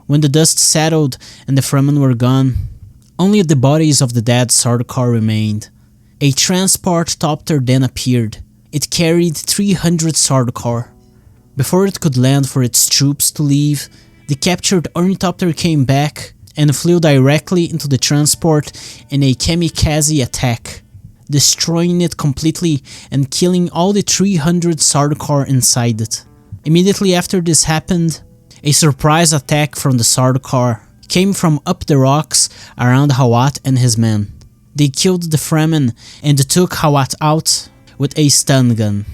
When the dust settled and the Fremen were gone, only the bodies of the dead Sardaukar remained. A transport topter then appeared. It carried 300 Sardaukar. Before it could land for its troops to leave, the captured ornithopter came back and flew directly into the transport in a kamikaze attack, destroying it completely and killing all the 300 Sardaukar inside it. Immediately after this happened, a surprise attack from the Sardaukar came from up the rocks around Hawat and his men. They killed the Fremen and took Hawat out with a stun gun.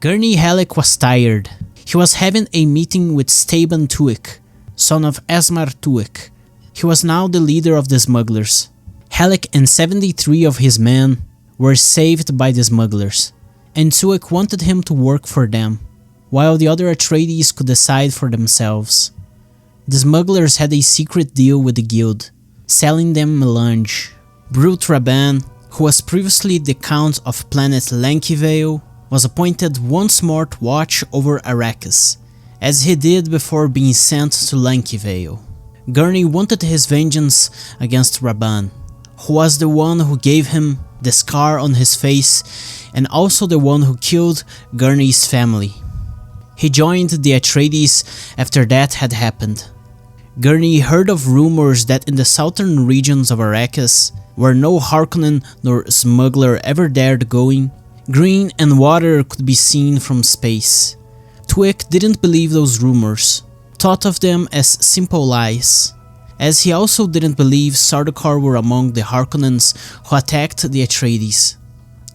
Gurney Halleck was tired. He was having a meeting with Staban Tuek, son of Asmar Tuek. He was now the leader of the Smugglers. Halleck and 73 of his men were saved by the Smugglers, and Tuek wanted him to work for them, while the other Atreides could decide for themselves. The Smugglers had a secret deal with the guild, selling them Melange. Brute Rabban, who was previously the Count of planet Lankyvale, was appointed once more to watch over Arrakis, as he did before being sent to Lankyvale. Gurney wanted his vengeance against Rabban, who was the one who gave him the scar on his face and also the one who killed Gurney's family. He joined the Atreides after that had happened. Gurney heard of rumors that in the southern regions of Arrakis, where no Harkonnen nor Smuggler ever dared going, green and water could be seen from space. Tuek didn't believe those rumors, thought of them as simple lies, as he also didn't believe Sardaukar were among the Harkonnens who attacked the Atreides.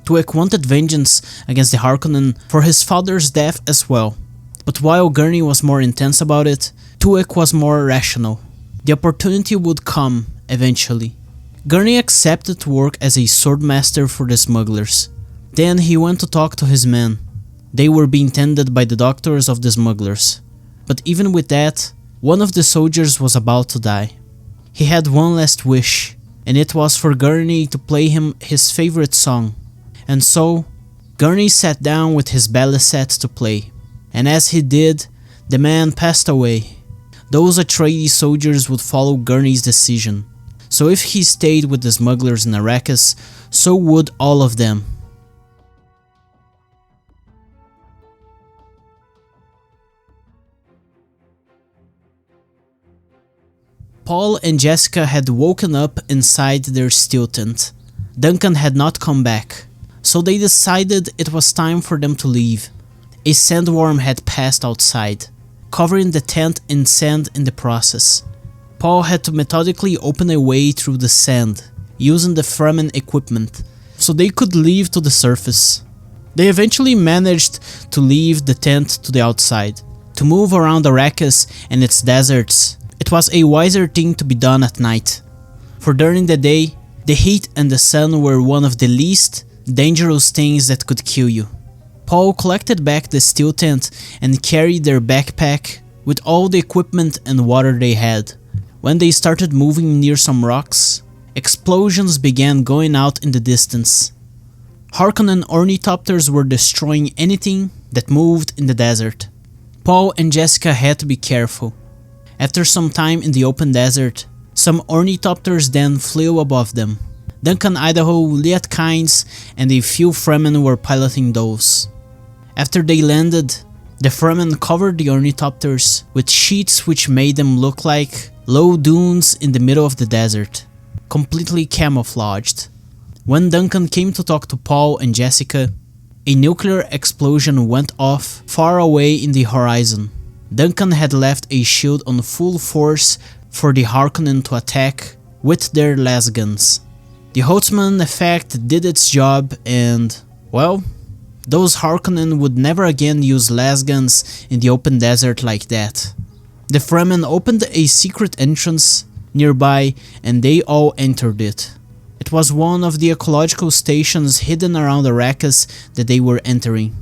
Tuek wanted vengeance against the Harkonnen for his father's death as well, but while Gurney was more intense about it, Tuek was more rational. The opportunity would come eventually. Gurney accepted to work as a swordmaster for the Smugglers. Then he went to talk to his men. They were being tended by the doctors of the Smugglers. But even with that, one of the soldiers was about to die. He had one last wish, and it was for Gurney to play him his favorite song. And so, Gurney sat down with his belly set to play. And as he did, the man passed away. Those Atreides soldiers would follow Gurney's decision. So if he stayed with the Smugglers in Arrakis, so would all of them. Paul and Jessica had woken up inside their steel tent. Duncan had not come back, so they decided it was time for them to leave. A sandworm had passed outside, covering the tent in sand in the process. Paul had to methodically open a way through the sand, using the Fremen equipment, so they could leave to the surface. They eventually managed to leave the tent to the outside. To move around Arrakis and its deserts, it was a wiser thing to be done at night, for during the day, the heat and the sun were one of the least dangerous things that could kill you. Paul collected back the steel tent and carried their backpack with all the equipment and water they had. When they started moving near some rocks, explosions began going out in the distance. Harkonnen ornithopters were destroying anything that moved in the desert. Paul and Jessica had to be careful. After some time in the open desert, some ornithopters then flew above them. Duncan Idaho, Liet-Kynes, and a few Fremen were piloting those. After they landed, the Fremen covered the ornithopters with sheets which made them look like low dunes in the middle of the desert, completely camouflaged. When Duncan came to talk to Paul and Jessica, a nuclear explosion went off far away in the horizon. Duncan had left a shield on full force for the Harkonnen to attack with their lasguns. The Holtzman effect did its job and, well, those Harkonnen would never again use lasguns in the open desert like that. The Fremen opened a secret entrance nearby and they all entered it. It was one of the ecological stations hidden around Arrakis that they were entering.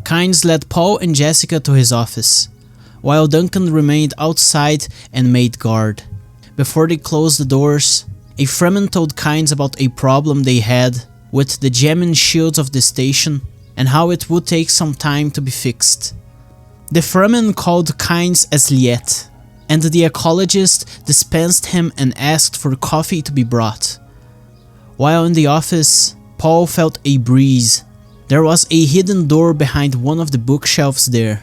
Kynes led Paul and Jessica to his office, while Duncan remained outside and made guard. Before they closed the doors, a Fremen told Kynes about a problem they had with the jamming shields of the station and how it would take some time to be fixed. The Fremen called Kynes as Liet, and the ecologist dispensed him and asked for coffee to be brought. While in the office, Paul felt a breeze. There was a hidden door behind one of the bookshelves there.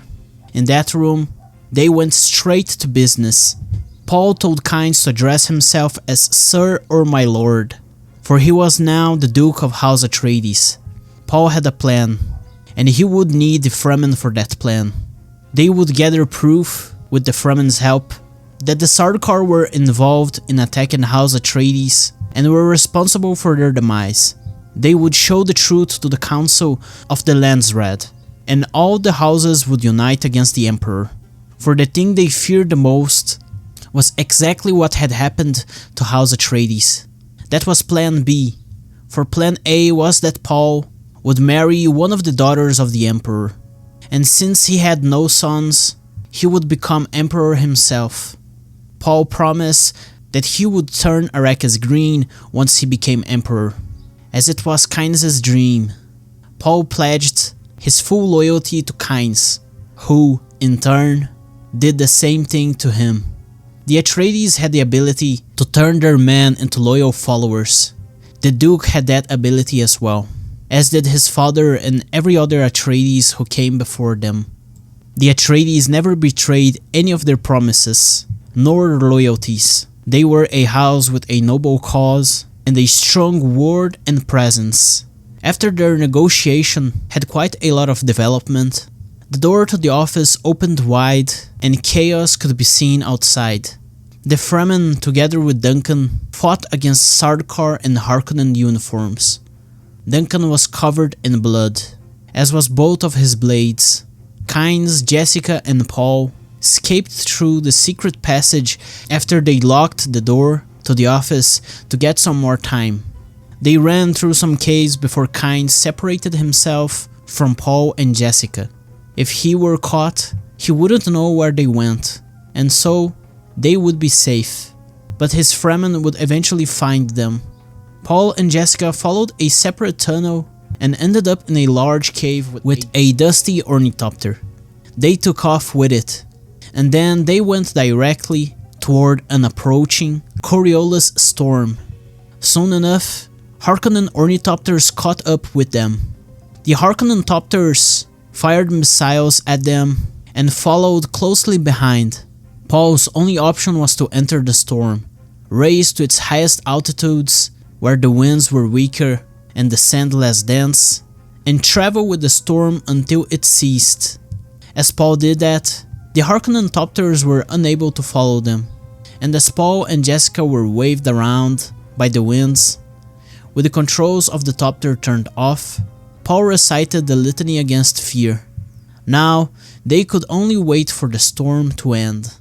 In that room, they went straight to business. Paul told Kynes to address himself as Sir or My Lord, for he was now the Duke of House Atreides. Paul had a plan, and he would need the Fremen for that plan. They would gather proof, with the Fremen's help, that the Sardaukar were involved in attacking House Atreides and were responsible for their demise. They would show the truth to the Council of the Landsraad, and all the houses would unite against the Emperor. For the thing they feared the most was exactly what had happened to House Atreides. That was Plan B, for Plan A was that Paul would marry one of the daughters of the Emperor, and since he had no sons, he would become Emperor himself. Paul promised that he would turn Arrakis green once he became Emperor, as it was Kynes' dream. Paul pledged his full loyalty to Kynes, who, in turn, did the same thing to him. The Atreides had the ability to turn their men into loyal followers. The Duke had that ability as well, as did his father and every other Atreides who came before them. The Atreides never betrayed any of their promises, nor their loyalties. They were a house with a noble cause and a strong word and presence. After their negotiation had quite a lot of development, the door to the office opened wide and chaos could be seen outside. The Fremen, together with Duncan, fought against Sardaukar in Harkonnen uniforms. Duncan was covered in blood, as was both of his blades. Kynes, Jessica, and Paul escaped through the secret passage after they locked the door to the office to get some more time. They ran through some caves before Kynes separated himself from Paul and Jessica. If he were caught, he wouldn't know where they went, and so they would be safe. But his Fremen would eventually find them. Paul and Jessica followed a separate tunnel and ended up in a large cave with a dusty ornithopter. They took off with it, and then they went directly toward an approaching Coriolis storm. Soon enough, Harkonnen ornithopters caught up with them. The Harkonnen topters fired missiles at them and followed closely behind. Paul's only option was to enter the storm, race to its highest altitudes where the winds were weaker and the sand less dense, and travel with the storm until it ceased. As Paul did that, the Harkonnen topters were unable to follow them, and as Paul and Jessica were waved around by the winds, with the controls of the topter turned off, Paul recited the litany against fear. Now, they could only wait for the storm to end.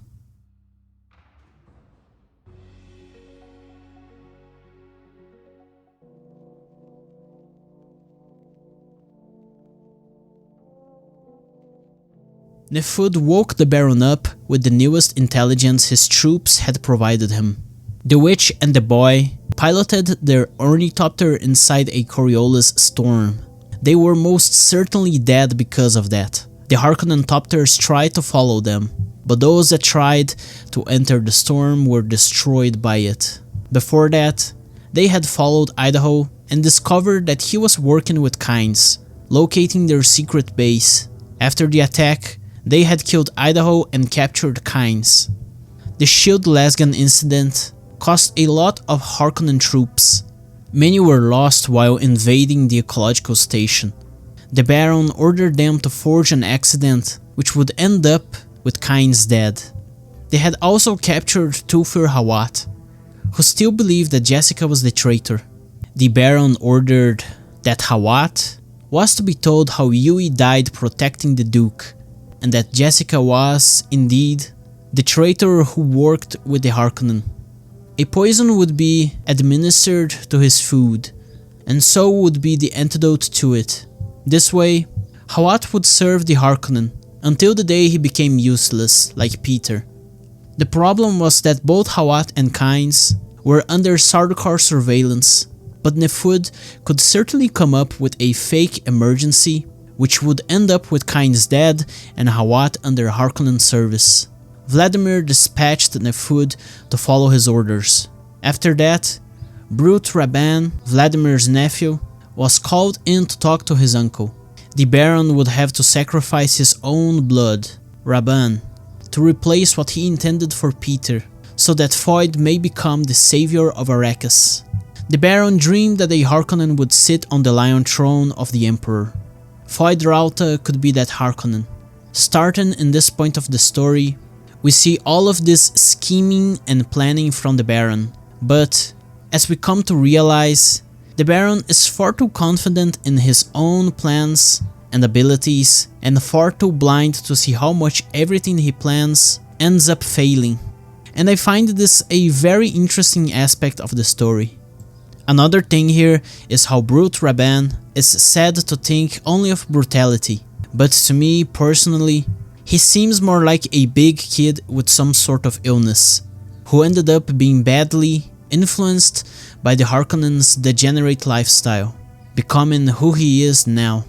Nefud woke the Baron up with the newest intelligence his troops had provided him. The witch and the boy piloted their ornithopter inside a Coriolis storm. They were most certainly dead because of that. The Harkonnen topters tried to follow them, but those that tried to enter the storm were destroyed by it. Before that, they had followed Idaho and discovered that he was working with Kynes, locating their secret base. After the attack, they had killed Idaho and captured Kynes. The Shield Lasgan incident cost a lot of Harkonnen troops. Many were lost while invading the ecological station. The Baron ordered them to forge an accident which would end up with Kynes dead. They had also captured Thufir Hawat, who still believed that Jessica was the traitor. The Baron ordered that Hawat was to be told how Yui died protecting the Duke, and that Jessica was, indeed, the traitor who worked with the Harkonnen. A poison would be administered to his food, and so would be the antidote to it. This way, Hawat would serve the Harkonnen until the day he became useless, like Peter. The problem was that both Hawat and Kynes were under Sardaukar surveillance, but Nefud could certainly come up with a fake emergency which would end up with Kynes dead and Hawat under Harkonnen service. Vladimir dispatched Nefud to follow his orders. After that, Brute Rabban, Vladimir's nephew, was called in to talk to his uncle. The Baron would have to sacrifice his own blood, Rabban, to replace what he intended for Peter, so that Feyd may become the savior of Arrakis. The Baron dreamed that a Harkonnen would sit on the Lion Throne of the Emperor. Feyd-Rautha could be that Harkonnen. Starting in this point of the story, we see all of this scheming and planning from the Baron, but as we come to realize, the Baron is far too confident in his own plans and abilities and far too blind to see how much everything he plans ends up failing. And I find this a very interesting aspect of the story. Another thing here is how Brute Rabban is said to think only of brutality, but to me personally, he seems more like a big kid with some sort of illness, who ended up being badly influenced by the Harkonnens' degenerate lifestyle, becoming who he is now.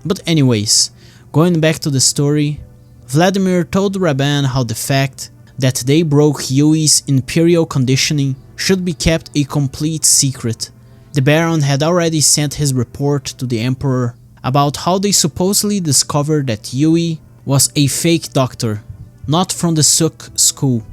But anyways, going back to the story, Vladimir told Rabban how the fact that they broke Yui's imperial conditioning should be kept a complete secret. The Baron had already sent his report to the Emperor about how they supposedly discovered that Yui was a fake doctor, not from the Suk school,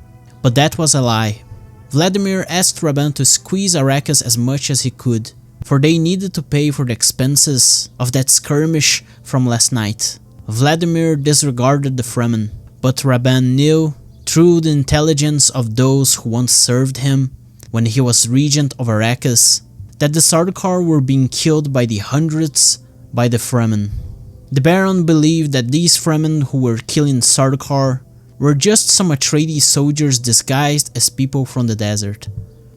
but that was a lie. Vladimir asked Rabban to squeeze Arrakis as much as he could, for they needed to pay for the expenses of that skirmish from last night. Vladimir disregarded the Fremen, but Rabban knew, through the intelligence of those who once served him when he was regent of Arrakis, that the Sardaukar were being killed by the hundreds by the Fremen. The Baron believed that these Fremen who were killing Sardaukar were just some Atreides soldiers disguised as people from the desert.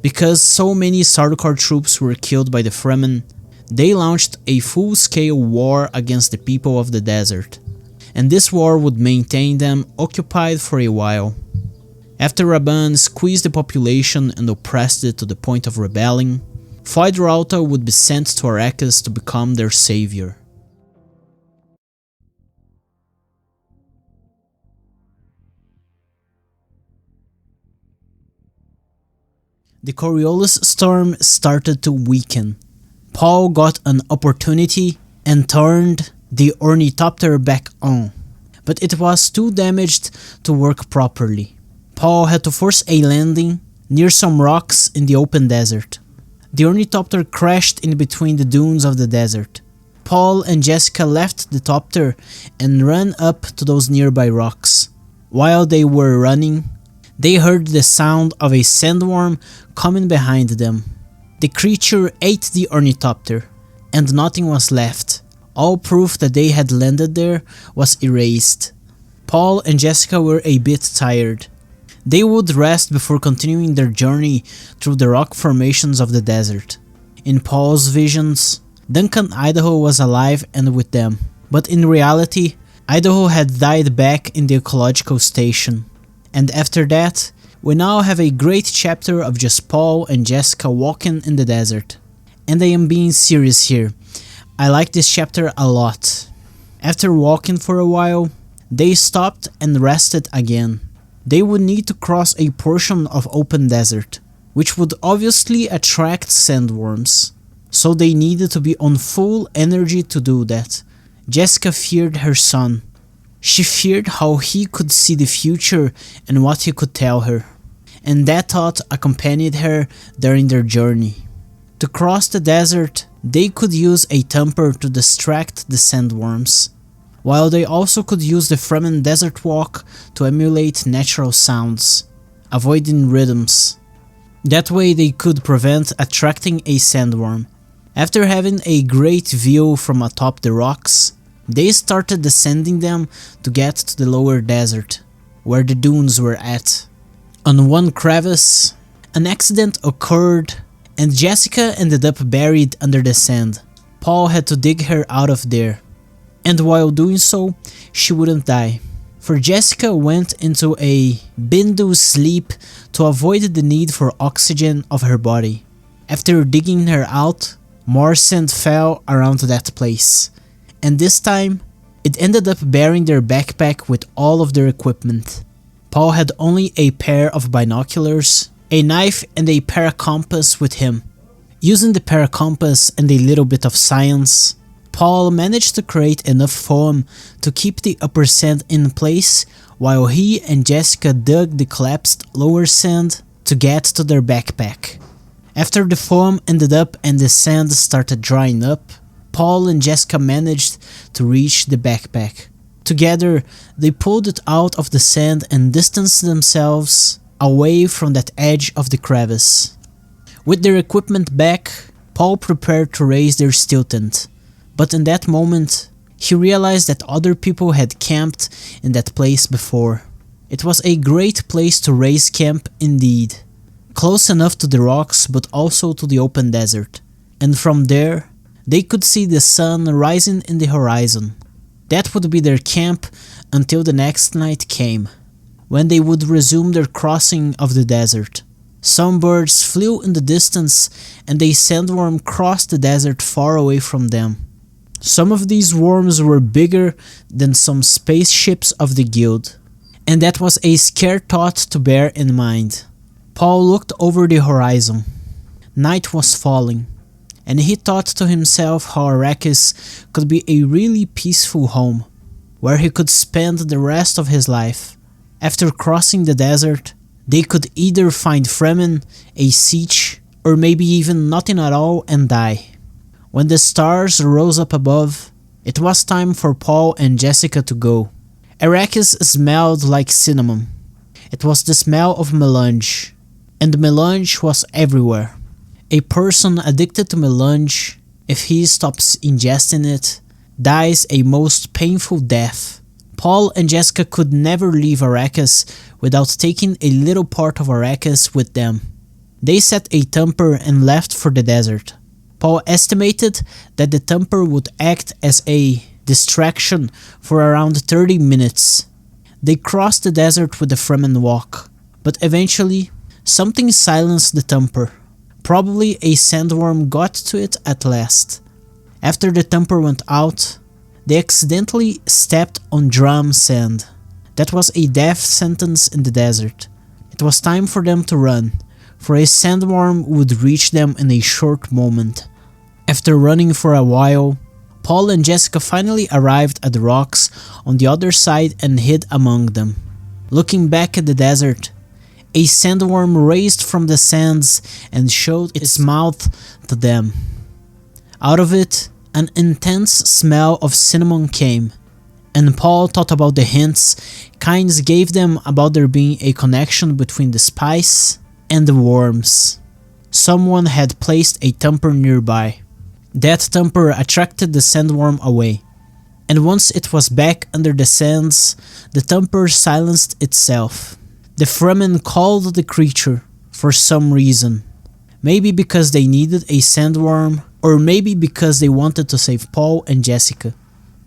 Because so many Sardaukar troops were killed by the Fremen, they launched a full-scale war against the people of the desert, and this war would maintain them occupied for a while. After Rabban squeezed the population and oppressed it to the point of rebelling, Feyd-Rautha would be sent to Arrakis to become their savior. The Coriolis storm started to weaken. Paul got an opportunity and turned the ornithopter back on, but it was too damaged to work properly. Paul had to force a landing near some rocks in the open desert. The ornithopter crashed in between the dunes of the desert. Paul and Jessica left the topter and ran up to those nearby rocks. While they were running, they heard the sound of a sandworm coming behind them. The creature ate the ornithopter, and nothing was left. All proof that they had landed there was erased. Paul and Jessica were a bit tired. They would rest before continuing their journey through the rock formations of the desert. In Paul's visions, Duncan Idaho was alive and with them, but in reality, Idaho had died back in the ecological station, and after that, we now have a great chapter of just Paul and Jessica walking in the desert. And I am being serious here, I like this chapter a lot. After walking for a while, they stopped and rested again. They would need to cross a portion of open desert, which would obviously attract sandworms, so they needed to be on full energy to do that. Jessica feared her son. She feared how he could see the future and what he could tell her, and that thought accompanied her during their journey. To cross the desert, they could use a temper to distract the sandworms, while they also could use the Fremen desert walk to emulate natural sounds, avoiding rhythms. That way they could prevent attracting a sandworm. After having a great view from atop the rocks, they started descending them to get to the lower desert, where the dunes were at. On one crevice, an accident occurred and Jessica ended up buried under the sand. Paul had to dig her out of there, and while doing so, she wouldn't die. For Jessica went into a Bindu sleep to avoid the need for oxygen of her body. After digging her out, more sand fell around that place, and this time, it ended up burying their backpack with all of their equipment. Paul had only a pair of binoculars, a knife and a paracompass with him. Using the paracompass and a little bit of science, Paul managed to create enough foam to keep the upper sand in place while he and Jessica dug the collapsed lower sand to get to their backpack. After the foam ended up and the sand started drying up, Paul and Jessica managed to reach the backpack. Together, they pulled it out of the sand and distanced themselves away from that edge of the crevice. With their equipment back, Paul prepared to raise their steel tent, but in that moment, he realized that other people had camped in that place before. It was a great place to raise camp indeed, close enough to the rocks but also to the open desert, and from there, they could see the sun rising in the horizon. That would be their camp until the next night came, when they would resume their crossing of the desert. Some birds flew in the distance and a sandworm crossed the desert far away from them. Some of these worms were bigger than some spaceships of the guild, and that was a scare thought to bear in mind. Paul looked over the horizon. Night was falling, and he thought to himself how Arrakis could be a really peaceful home, where he could spend the rest of his life. After crossing the desert, they could either find Fremen, a siege, or maybe even nothing at all and die. When the stars rose up above, it was time for Paul and Jessica to go. Arrakis smelled like cinnamon. It was the smell of melange, and melange was everywhere. A person addicted to melange, if he stops ingesting it, dies a most painful death. Paul and Jessica could never leave Arrakis without taking a little part of Arrakis with them. They set a temper and left for the desert. Paul estimated that the temper would act as a distraction for around 30 minutes. They crossed the desert with the Fremen walk, but eventually, something silenced the temper. Probably a sandworm got to it at last. After the temper went out, they accidentally stepped on drum sand. That was a death sentence in the desert. It was time for them to run, for a sandworm would reach them in a short moment. After running for a while, Paul and Jessica finally arrived at the rocks on the other side and hid among them. Looking back at the desert, a sandworm raised from the sands and showed its mouth to them. Out of it, an intense smell of cinnamon came, and Paul thought about the hints Kynes gave them about there being a connection between the spice and the worms. Someone had placed a temper nearby. That temper attracted the sandworm away, and once it was back under the sands, the temper silenced itself. The Fremen called the creature for some reason. Maybe because they needed a sandworm, or maybe because they wanted to save Paul and Jessica.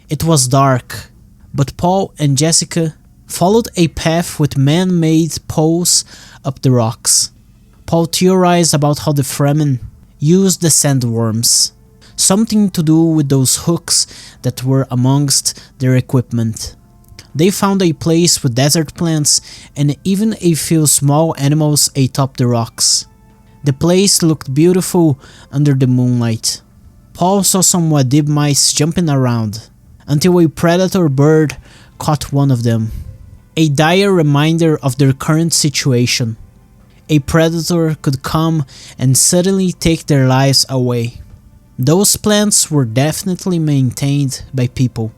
It was dark, But Paul and Jessica followed a path with man-made poles up the rocks. Paul theorized about how the Fremen used the sandworms, something to do with those hooks that were amongst their equipment. They found a place with desert plants and even a few small animals atop the rocks. The place looked beautiful under the moonlight. Paul saw some wadib mice jumping around, until a predator bird caught one of them. A dire reminder of their current situation. A predator could come and suddenly take their lives away. Those plants were definitely maintained by people.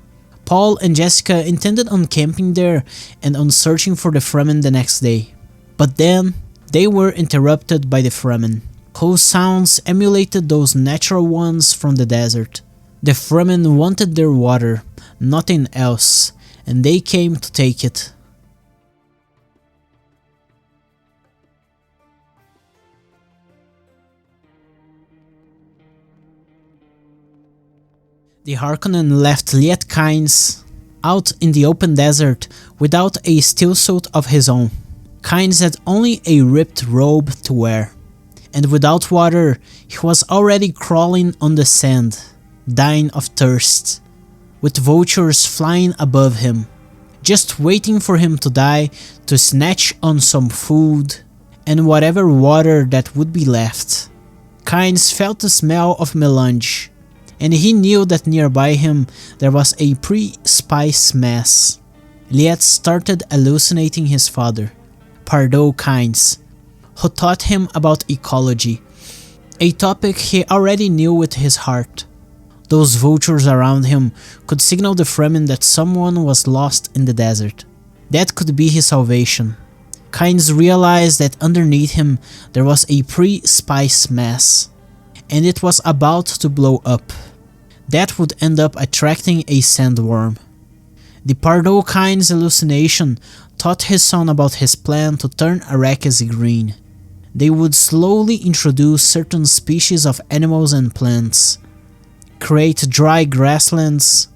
Paul and Jessica intended on camping there and on searching for the Fremen the next day. But then, they were interrupted by the Fremen, whose sounds emulated those natural ones from the desert. The Fremen wanted their water, nothing else, and they came to take it. The Harkonnen left Liet-Kynes out in the open desert without a steel suit of his own. Kynes had only a ripped robe to wear, and without water he was already crawling on the sand, dying of thirst, with vultures flying above him, just waiting for him to die to snatch on some food and whatever water that would be left. Kynes felt the smell of melange, and he knew that nearby him there was a pre-spice mess. Liet started hallucinating his father, Pardo Kynes, who taught him about ecology, a topic he already knew with his heart. Those vultures around him could signal the Fremen that someone was lost in the desert. That could be his salvation. Kynes realized that underneath him there was a pre-spice mess, and it was about to blow up. That would end up attracting a sandworm. The Pardo Kynes hallucination taught his son about his plan to turn Arrakis green. They would slowly introduce certain species of animals and plants, create dry grasslands,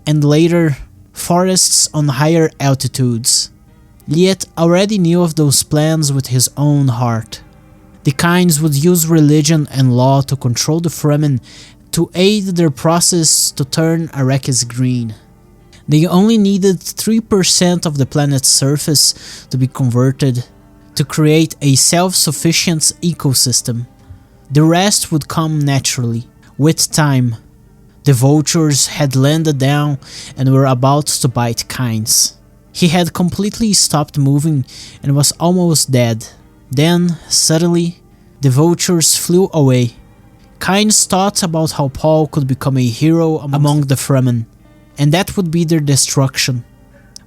and later forests on higher altitudes. Liet already knew of those plans with his own heart. The Kynes would use religion and law to control the Fremen to aid their process to turn Arrakis green. They only needed 3% of the planet's surface to be converted to create a self-sufficient ecosystem. The rest would come naturally, with time. The vultures had landed down and were about to bite Kynes. He had completely stopped moving and was almost dead. Then, suddenly, the vultures flew away. Kynes thought about how Paul could become a hero among the Fremen, and that would be their destruction.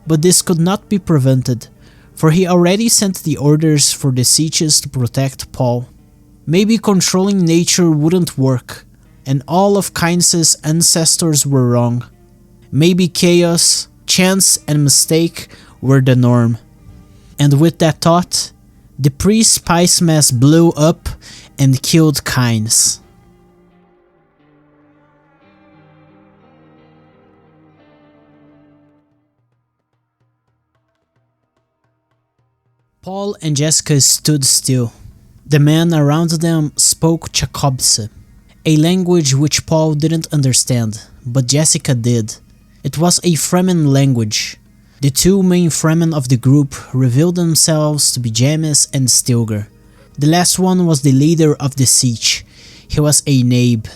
But this could not be prevented, for he already sent the orders for the Sietches to protect Paul. Maybe controlling nature wouldn't work, and all of Kynes' ancestors were wrong. Maybe chaos, chance, and mistake were the norm. And with that thought, the pre-spice mess blew up and killed Kynes. Paul and Jessica stood still. The man around them spoke Chakobse, a language which Paul didn't understand, but Jessica did. It was a Fremen language. The two main Fremen of the group revealed themselves to be Jamis and Stilgar. The last one was the leader of the Sietch. He was a Nabe.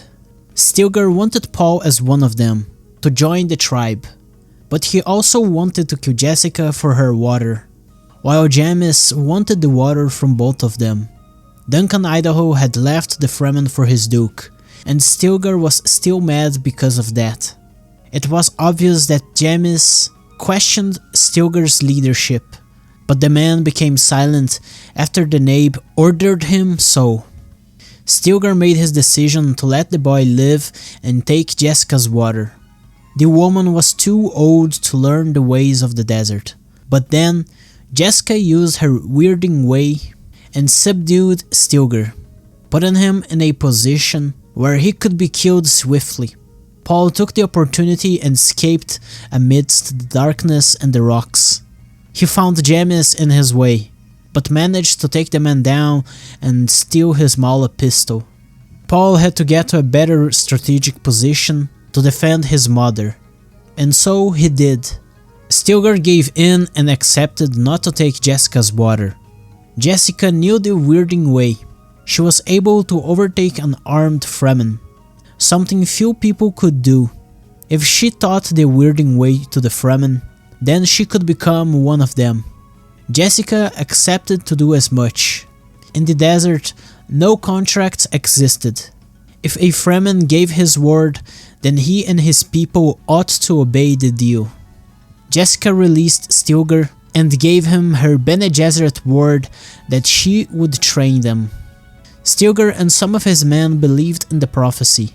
Stilgar wanted Paul as one of them, to join the tribe, but he also wanted to kill Jessica for her water, while Jamis wanted the water from both of them. Duncan Idaho had left the Fremen for his duke, and Stilgar was still mad because of that. It was obvious that Jamis questioned Stilgar's leadership, but the man became silent after the Nabe ordered him so. Stilgar made his decision to let the boy live and take Jessica's water. The woman was too old to learn the ways of the desert, but then Jessica used her weirding way and subdued Stilgar, putting him in a position where he could be killed swiftly. Paul took the opportunity and escaped amidst the darkness and the rocks. He found Jamis in his way, but managed to take the man down and steal his Mala pistol. Paul had to get to a better strategic position to defend his mother, and so he did. Stilgar gave in and accepted not to take Jessica's water. Jessica knew the weirding way. She was able to overtake an armed Fremen, something few people could do. If she taught the weirding way to the Fremen, then she could become one of them. Jessica accepted to do as much. In the desert, no contracts existed. If a Fremen gave his word, then he and his people ought to obey the deal. Jessica released Stilgar and gave him her Bene Gesserit word that she would train them. Stilgar and some of his men believed in the prophecy,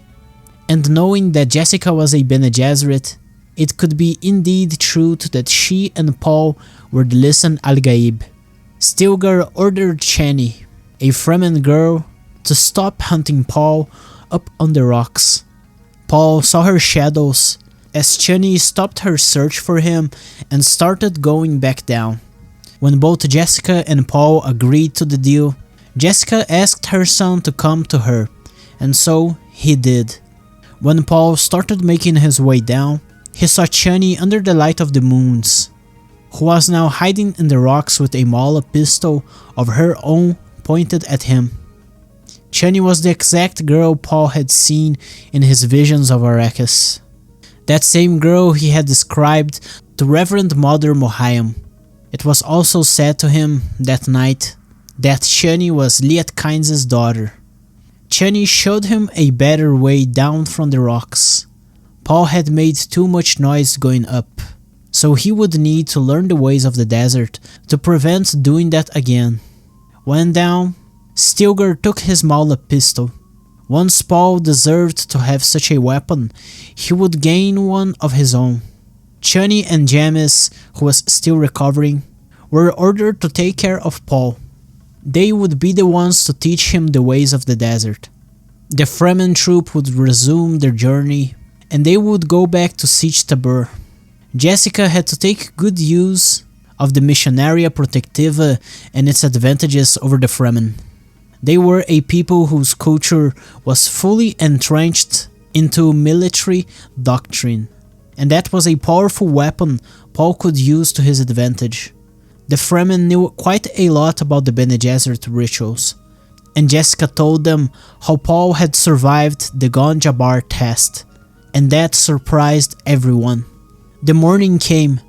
and knowing that Jessica was a Bene Gesserit, it could be indeed true that she and Paul were the Lisan al-Gaib. Stilgar ordered Chani, a Fremen girl, to stop hunting Paul up on the rocks. Paul saw her shadows as Chani stopped her search for him and started going back down. When both Jessica and Paul agreed to the deal, Jessica asked her son to come to her, and so he did. When Paul started making his way down, he saw Chani under the light of the moons, who was now hiding in the rocks with a Mala pistol of her own pointed at him. Chani was the exact girl Paul had seen in his visions of Arrakis. That same girl he had described to Reverend Mother Mohiam. It was also said to him that night that Chani was Liet-Kynes' daughter. Chani showed him a better way down from the rocks. Paul had made too much noise going up, so he would need to learn the ways of the desert to prevent doing that again. When down, Stilgar took his Mala pistol. Once Paul deserved to have such a weapon, he would gain one of his own. Chani and Jamis, who was still recovering, were ordered to take care of Paul. They would be the ones to teach him the ways of the desert. The Fremen troop would resume their journey, and they would go back to Sietch Tabr. Jessica had to take good use of the Missionaria Protectiva and its advantages over the Fremen. They were a people whose culture was fully entrenched into military doctrine, and that was a powerful weapon Paul could use to his advantage. The Fremen knew quite a lot about the Bene Gesserit rituals, and Jessica told them how Paul had survived the Gom Jabbar test, and that surprised everyone. The morning came.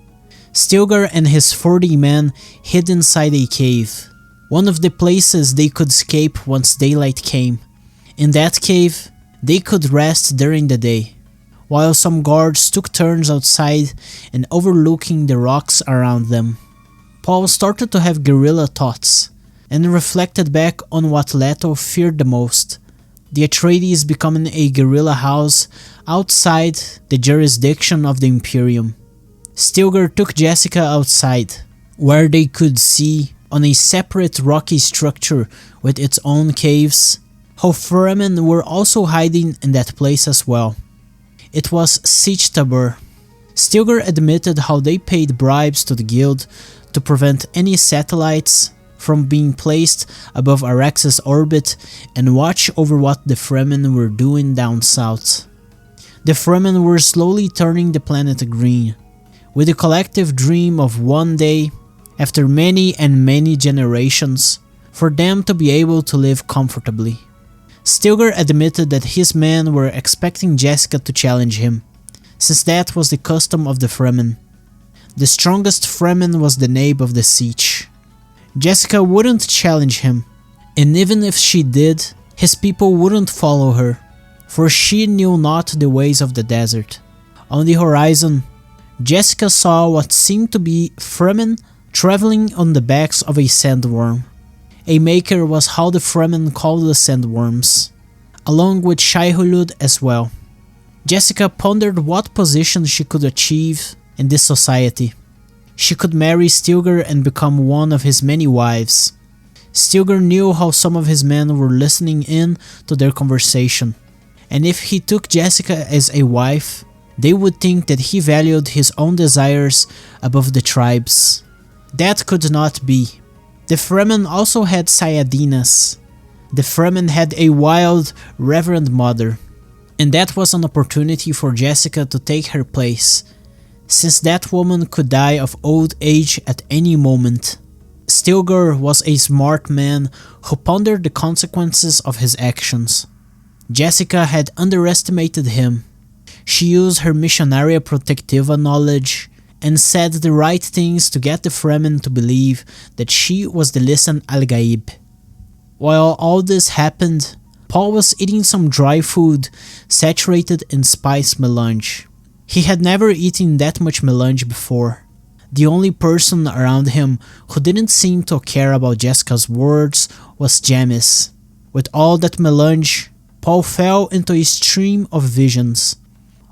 Stilgar and his 40 men hid inside a cave, one of the places they could escape once daylight came. In that cave, they could rest during the day, while some guards took turns outside and overlooking the rocks around them. Paul started to have guerrilla thoughts, and reflected back on what Leto feared the most, the Atreides becoming a guerrilla house outside the jurisdiction of the Imperium. Stilgar took Jessica outside, where they could see, on a separate rocky structure with its own caves, how Fremen were also hiding in that place as well. It was Sietch Tabr. Stilgar admitted how they paid bribes to the guild to prevent any satellites from being placed above Arrakis' orbit and watch over what the Fremen were doing down south. The Fremen were slowly turning the planet green, with the collective dream of one day, after many and many generations, for them to be able to live comfortably. Stilgar admitted that his men were expecting Jessica to challenge him, since that was the custom of the Fremen. The strongest Fremen was the Nabe of the Sietch. Jessica wouldn't challenge him, and even if she did, his people wouldn't follow her, for she knew not the ways of the desert. On the horizon, Jessica saw what seemed to be Fremen traveling on the backs of a sandworm. A maker was how the Fremen called the sandworms, along with Shai-Hulud as well. Jessica pondered what position she could achieve in this society. She could marry Stilgar and become one of his many wives. Stilgar knew how some of his men were listening in to their conversation, and if he took Jessica as a wife, they would think that he valued his own desires above the tribe's. That could not be. The Fremen also had Sayadinas. The Fremen had a wild Reverend mother, and that was an opportunity for Jessica to take her place, since that woman could die of old age at any moment. Stilgar was a smart man who pondered the consequences of his actions. Jessica had underestimated him. She used her Missionaria Protectiva knowledge and said the right things to get the Fremen to believe that she was the Lisan al-Gaib. While all this happened, Paul was eating some dry food saturated in spice melange. He had never eaten that much melange before. The only person around him who didn't seem to care about Jessica's words was Jamis. With all that melange, Paul fell into a stream of visions.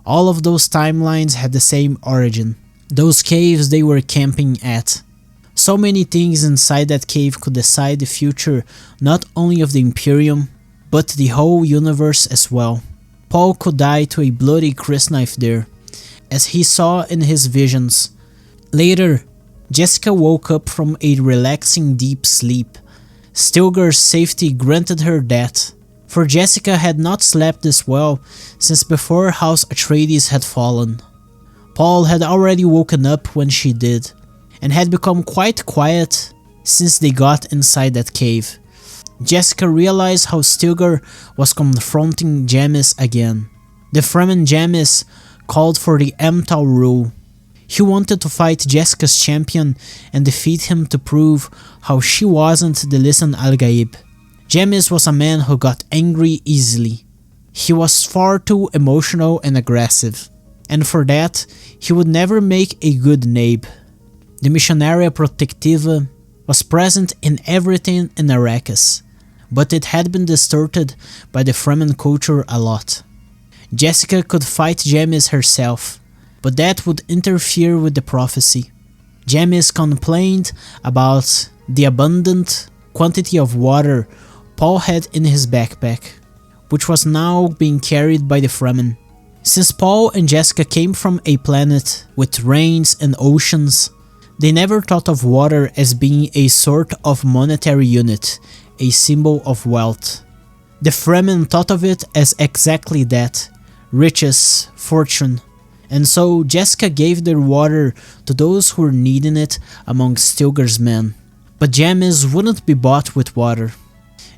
All of those timelines had the same origin. Those caves they were camping at. So many things inside that cave could decide the future not only of the Imperium, but the whole universe as well. Paul could die to a bloody crysknife there, as he saw in his visions. Later, Jessica woke up from a relaxing deep sleep. Stilgar's safety granted her that, for Jessica had not slept this well since before House Atreides had fallen. Paul had already woken up when she did, and had become quite quiet since they got inside that cave. Jessica realized how Stilgar was confronting Jamis again. The Fremen Jamis called for the Emtal rule. He wanted to fight Jessica's champion and defeat him to prove how she wasn't the Lisan al-Gaib. Jamis was a man who got angry easily. He was far too emotional and aggressive, and for that, he would never make a good naib. The Missionaria Protectiva was present in everything in Arrakis, but it had been distorted by the Fremen culture a lot. Jessica could fight Jamis herself, but that would interfere with the prophecy. Jamis complained about the abundant quantity of water Paul had in his backpack, which was now being carried by the Fremen. Since Paul and Jessica came from a planet with rains and oceans, they never thought of water as being a sort of monetary unit, a symbol of wealth. The Fremen thought of it as exactly that, riches, fortune, and so Jessica gave their water to those who were needing it among Stilgar's men. But Jamis wouldn't be bought with water.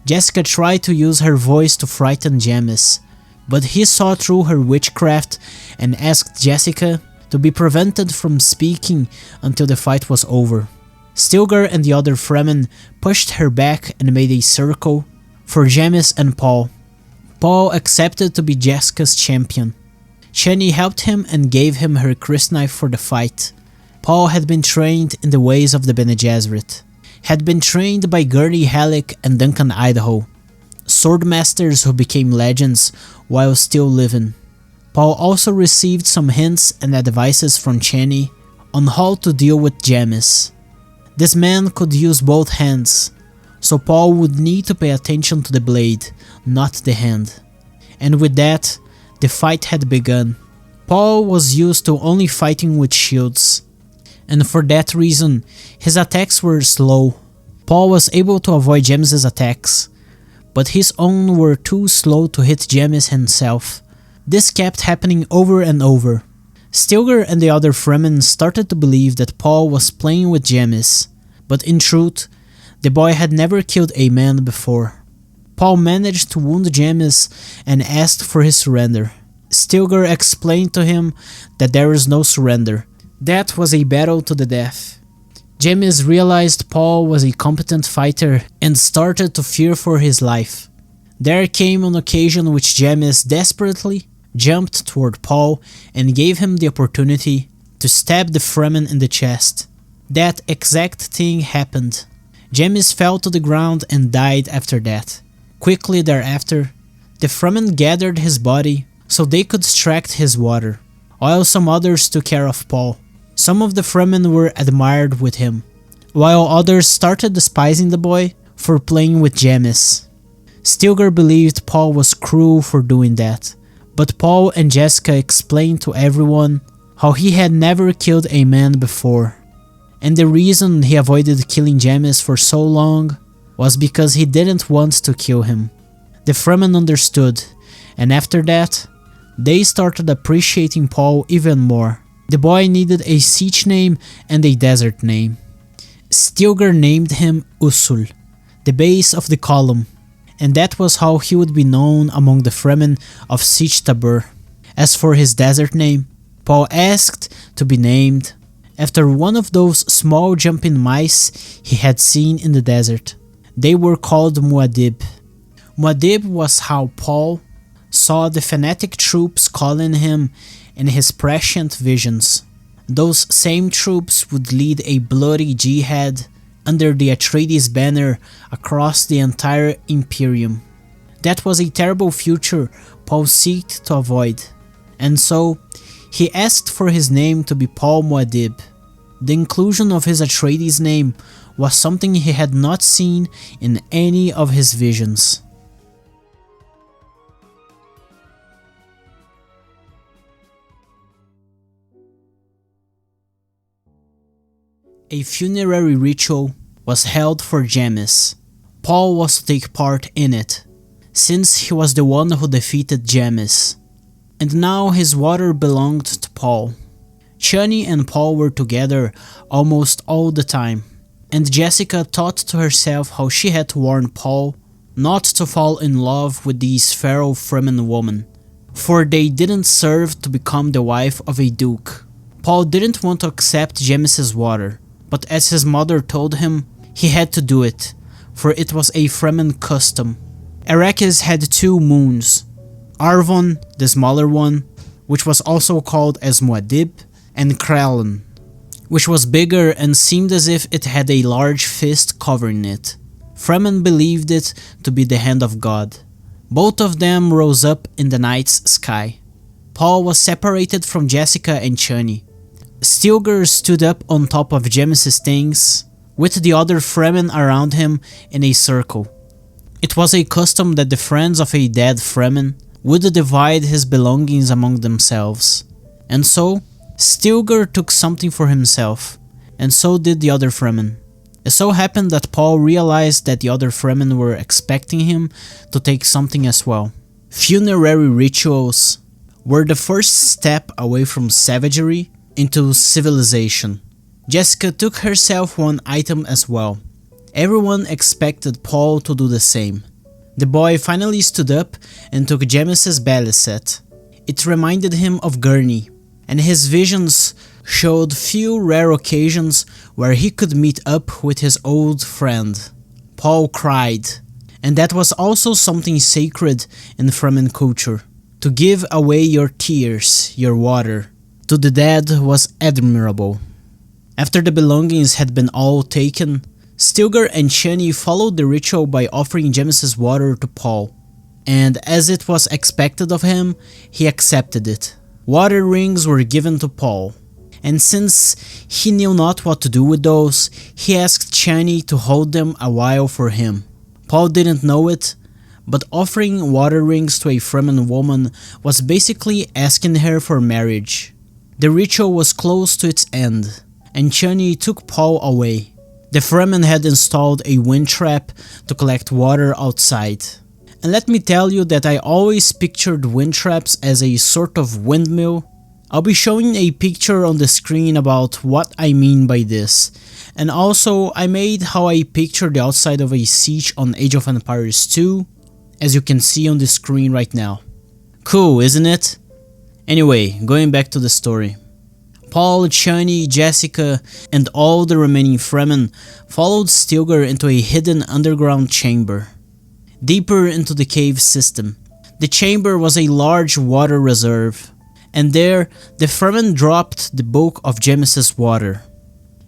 Jessica tried to use her voice to frighten Jamis, but he saw through her witchcraft and asked Jessica to be prevented from speaking until the fight was over. Stilgar and the other Fremen pushed her back and made a circle for Jamis and Paul. Paul accepted to be Jessica's champion. Chani helped him and gave him her crysknife for the fight. Paul had been trained in the ways of the Bene Gesserit, had been trained by Gurney Halleck and Duncan Idaho, swordmasters who became legends while still living. Paul also received some hints and advices from Chani on how to deal with Jamis. This man could use both hands, so Paul would need to pay attention to the blade, not the hand. And with that, the fight had begun. Paul was used to only fighting with shields, and for that reason, his attacks were slow. Paul was able to avoid Jamis' attacks, but his own were too slow to hit Jamis himself. This kept happening over and over. Stilgar and the other Fremen started to believe that Paul was playing with Jamis, but in truth, the boy had never killed a man before. Paul managed to wound Jamis and asked for his surrender. Stilgar explained to him that there is no surrender. That was a battle to the death. Jamis realized Paul was a competent fighter and started to fear for his life. There came an occasion which Jamis desperately jumped toward Paul and gave him the opportunity to stab the Fremen in the chest. That exact thing happened. Jamis fell to the ground and died after that. Quickly thereafter, the Fremen gathered his body so they could extract his water, while some others took care of Paul. Some of the Fremen were admired with him, while others started despising the boy for playing with Jamis. Stilgar believed Paul was cruel for doing that, but Paul and Jessica explained to everyone how he had never killed a man before, and the reason he avoided killing Jamis for so long was because he didn't want to kill him. The Fremen understood, and after that, they started appreciating Paul even more. The boy needed a siege name and a desert name. Stilgar named him Usul, the base of the column, and that was how he would be known among the Fremen of Sietch Tabr. As for his desert name, Paul asked to be named after one of those small jumping mice he had seen in the desert. They were called Muad'Dib. Muad'Dib was how Paul saw the fanatic troops calling him in his prescient visions. Those same troops would lead a bloody jihad under the Atreides banner across the entire Imperium. That was a terrible future Paul sought to avoid, and so he asked for his name to be Paul Muad'Dib. The inclusion of his Atreides name was something he had not seen in any of his visions. A funerary ritual was held for Jamis. Paul was to take part in it, since he was the one who defeated Jamis. And now his water belonged to Paul. Chani and Paul were together almost all the time, and Jessica thought to herself how she had to warn Paul not to fall in love with these feral Fremen women, for they didn't serve to become the wife of a duke. Paul didn't want to accept Jamis's water, but as his mother told him, he had to do it, for it was a Fremen custom. Arrakis had two moons, Arvon, the smaller one, which was also called as Muad'Dib, and Caladan, which was bigger and seemed as if it had a large fist covering it. Fremen believed it to be the hand of God. Both of them rose up in the night's sky. Paul was separated from Jessica and Chani. Stilgar stood up on top of Jamis's things, with the other Fremen around him in a circle. It was a custom that the friends of a dead Fremen would divide his belongings among themselves, and so Stilgar took something for himself, and so did the other Fremen. It so happened that Paul realized that the other Fremen were expecting him to take something as well. Funerary rituals were the first step away from savagery into civilization. Jessica took herself one item as well. Everyone expected Paul to do the same. The boy finally stood up and took Jamis's belly set. It reminded him of Gurney, and his visions showed few rare occasions where he could meet up with his old friend. Paul cried, and that was also something sacred in Fremen culture. To give away your tears, your water, to the dead was admirable. After the belongings had been all taken, Stilgar and Chani followed the ritual by offering Jamis's water to Paul, and as it was expected of him, he accepted it. Water rings were given to Paul, and since he knew not what to do with those, he asked Chani to hold them a while for him. Paul didn't know it, but offering water rings to a Fremen woman was basically asking her for marriage. The ritual was close to its end, and Chani took Paul away. The Fremen had installed a wind trap to collect water outside. And let me tell you that I always pictured wind traps as a sort of windmill. I'll be showing a picture on the screen about what I mean by this. And also, I made how I picture the outside of a siege on Age of Empires 2, as you can see on the screen right now. Cool, isn't it? Anyway, going back to the story. Paul, Chani, Jessica, and all the remaining Fremen followed Stilgar into a hidden underground chamber, deeper into the cave system. The chamber was a large water reserve, and there the Fremen dropped the bulk of Jamis's water.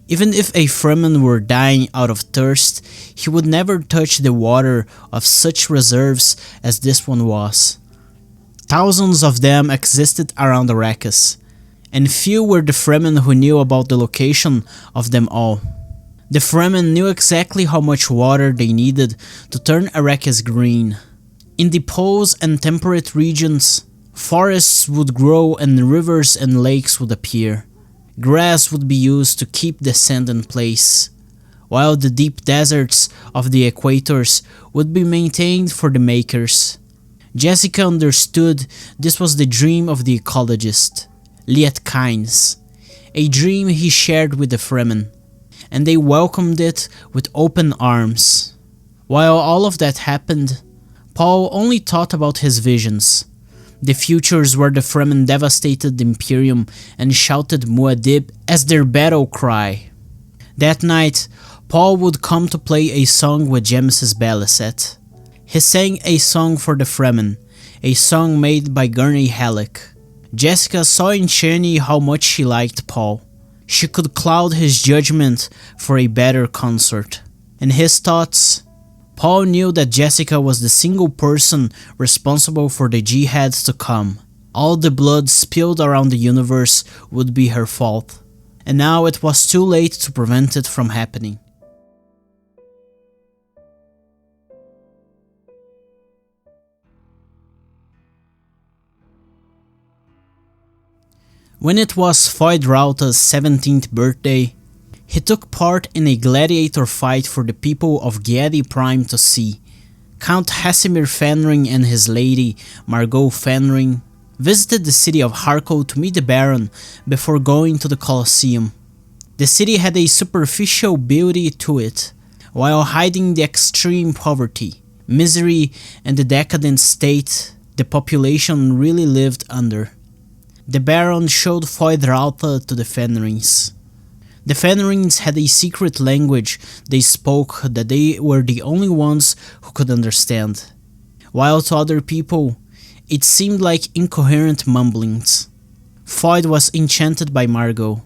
Even if a Fremen were dying out of thirst, he would never touch the water of such reserves as this one was. Thousands of them existed around Arrakis, and few were the Fremen who knew about the location of them all. The Fremen knew exactly how much water they needed to turn Arrakis green. In the poles and temperate regions, forests would grow and rivers and lakes would appear. Grass would be used to keep the sand in place, while the deep deserts of the equators would be maintained for the makers. Jessica understood this was the dream of the ecologist, Liet-Kynes, a dream he shared with the Fremen, and they welcomed it with open arms. While all of that happened, Paul only thought about his visions, the futures where the Fremen devastated the Imperium and shouted Muad'Dib as their battle cry. That night, Paul would come to play a song with Jameses Belisat. He sang a song for the Fremen, a song made by Gurney Halleck. Jessica saw in Chani how much she liked Paul. She could cloud his judgment for a better consort. In his thoughts, Paul knew that Jessica was the single person responsible for the jihads to come. All the blood spilled around the universe would be her fault, and now it was too late to prevent it from happening. When it was Feyd-Rautha's 17th birthday, he took part in a gladiator fight for the people of Giedi Prime to see. Count Hasimir Fenring and his lady, Margot Fenring, visited the city of Harko to meet the Baron before going to the Colosseum. The city had a superficial beauty to it, while hiding the extreme poverty, misery, and the decadent state the population really lived under. The Baron showed Feyd-Rautha to the Fenrings. The Fenrings had a secret language they spoke that they were the only ones who could understand, while to other people, it seemed like incoherent mumblings. Feyd was enchanted by Margot.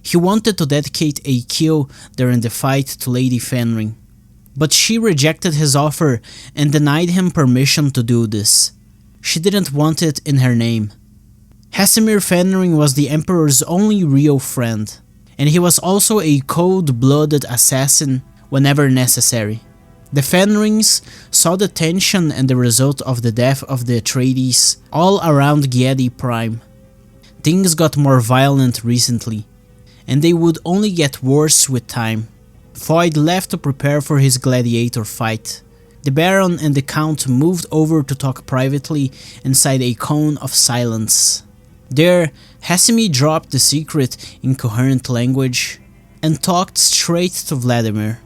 He wanted to dedicate a kill during the fight to Lady Fenring, but she rejected his offer and denied him permission to do this. She didn't want it in her name. Hasimir Fenring was the Emperor's only real friend, and he was also a cold-blooded assassin whenever necessary. The Fenrings saw the tension and the result of the death of the Atreides all around Giedi Prime. Things got more violent recently, and they would only get worse with time. Feyd left to prepare for his gladiator fight. The Baron and the Count moved over to talk privately inside a cone of silence. There, Hasimir dropped the secret incoherent language and talked straight to Vladimir.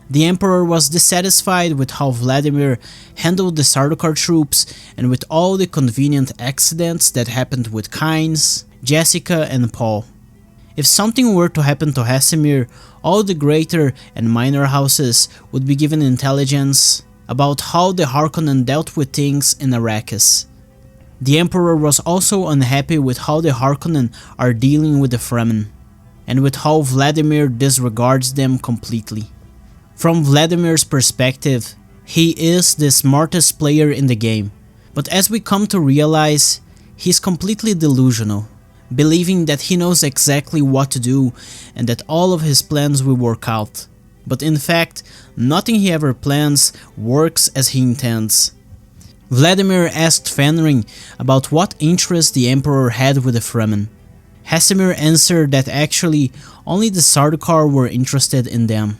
The Emperor was dissatisfied with how Vladimir handled the Sardaukar troops and with all the convenient accidents that happened with Kynes, Jessica, and Paul. If something were to happen to Hasimir, all the greater and minor houses would be given intelligence about how the Harkonnen dealt with things in Arrakis. The Emperor was also unhappy with how the Harkonnen are dealing with the Fremen, and with how Vladimir disregards them completely. From Vladimir's perspective, he is the smartest player in the game, but as we come to realize, he's completely delusional, believing that he knows exactly what to do and that all of his plans will work out. But in fact, nothing he ever plans works as he intends. Vladimir asked Fenring about what interest the Emperor had with the Fremen. Hasimir answered that actually only the Sardaukar were interested in them.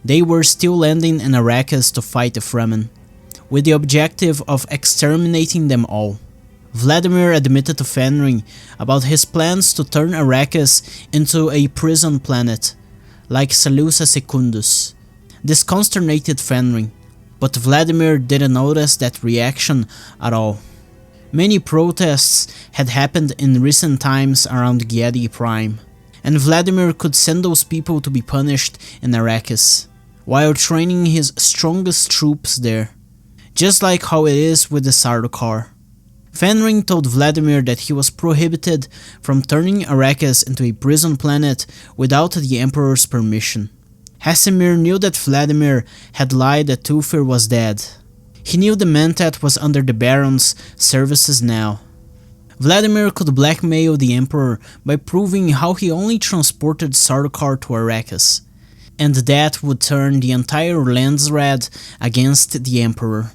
They were still landing in Arrakis to fight the Fremen, with the objective of exterminating them all. Vladimir admitted to Fenring about his plans to turn Arrakis into a prison planet, like Salusa Secundus. This consternated Fenring, but Vladimir didn't notice that reaction at all. Many protests had happened in recent times around Giedi Prime, and Vladimir could send those people to be punished in Arrakis, while training his strongest troops there, just like how it is with the Sardaukar. Fenring told Vladimir that he was prohibited from turning Arrakis into a prison planet without the Emperor's permission. Hasimir knew that Vladimir had lied that Thufir was dead. He knew the Mentat was under the Baron's services now. Vladimir could blackmail the Emperor by proving how he only transported Sardaukar to Arrakis. and that would turn the entire Landsraad against the Emperor.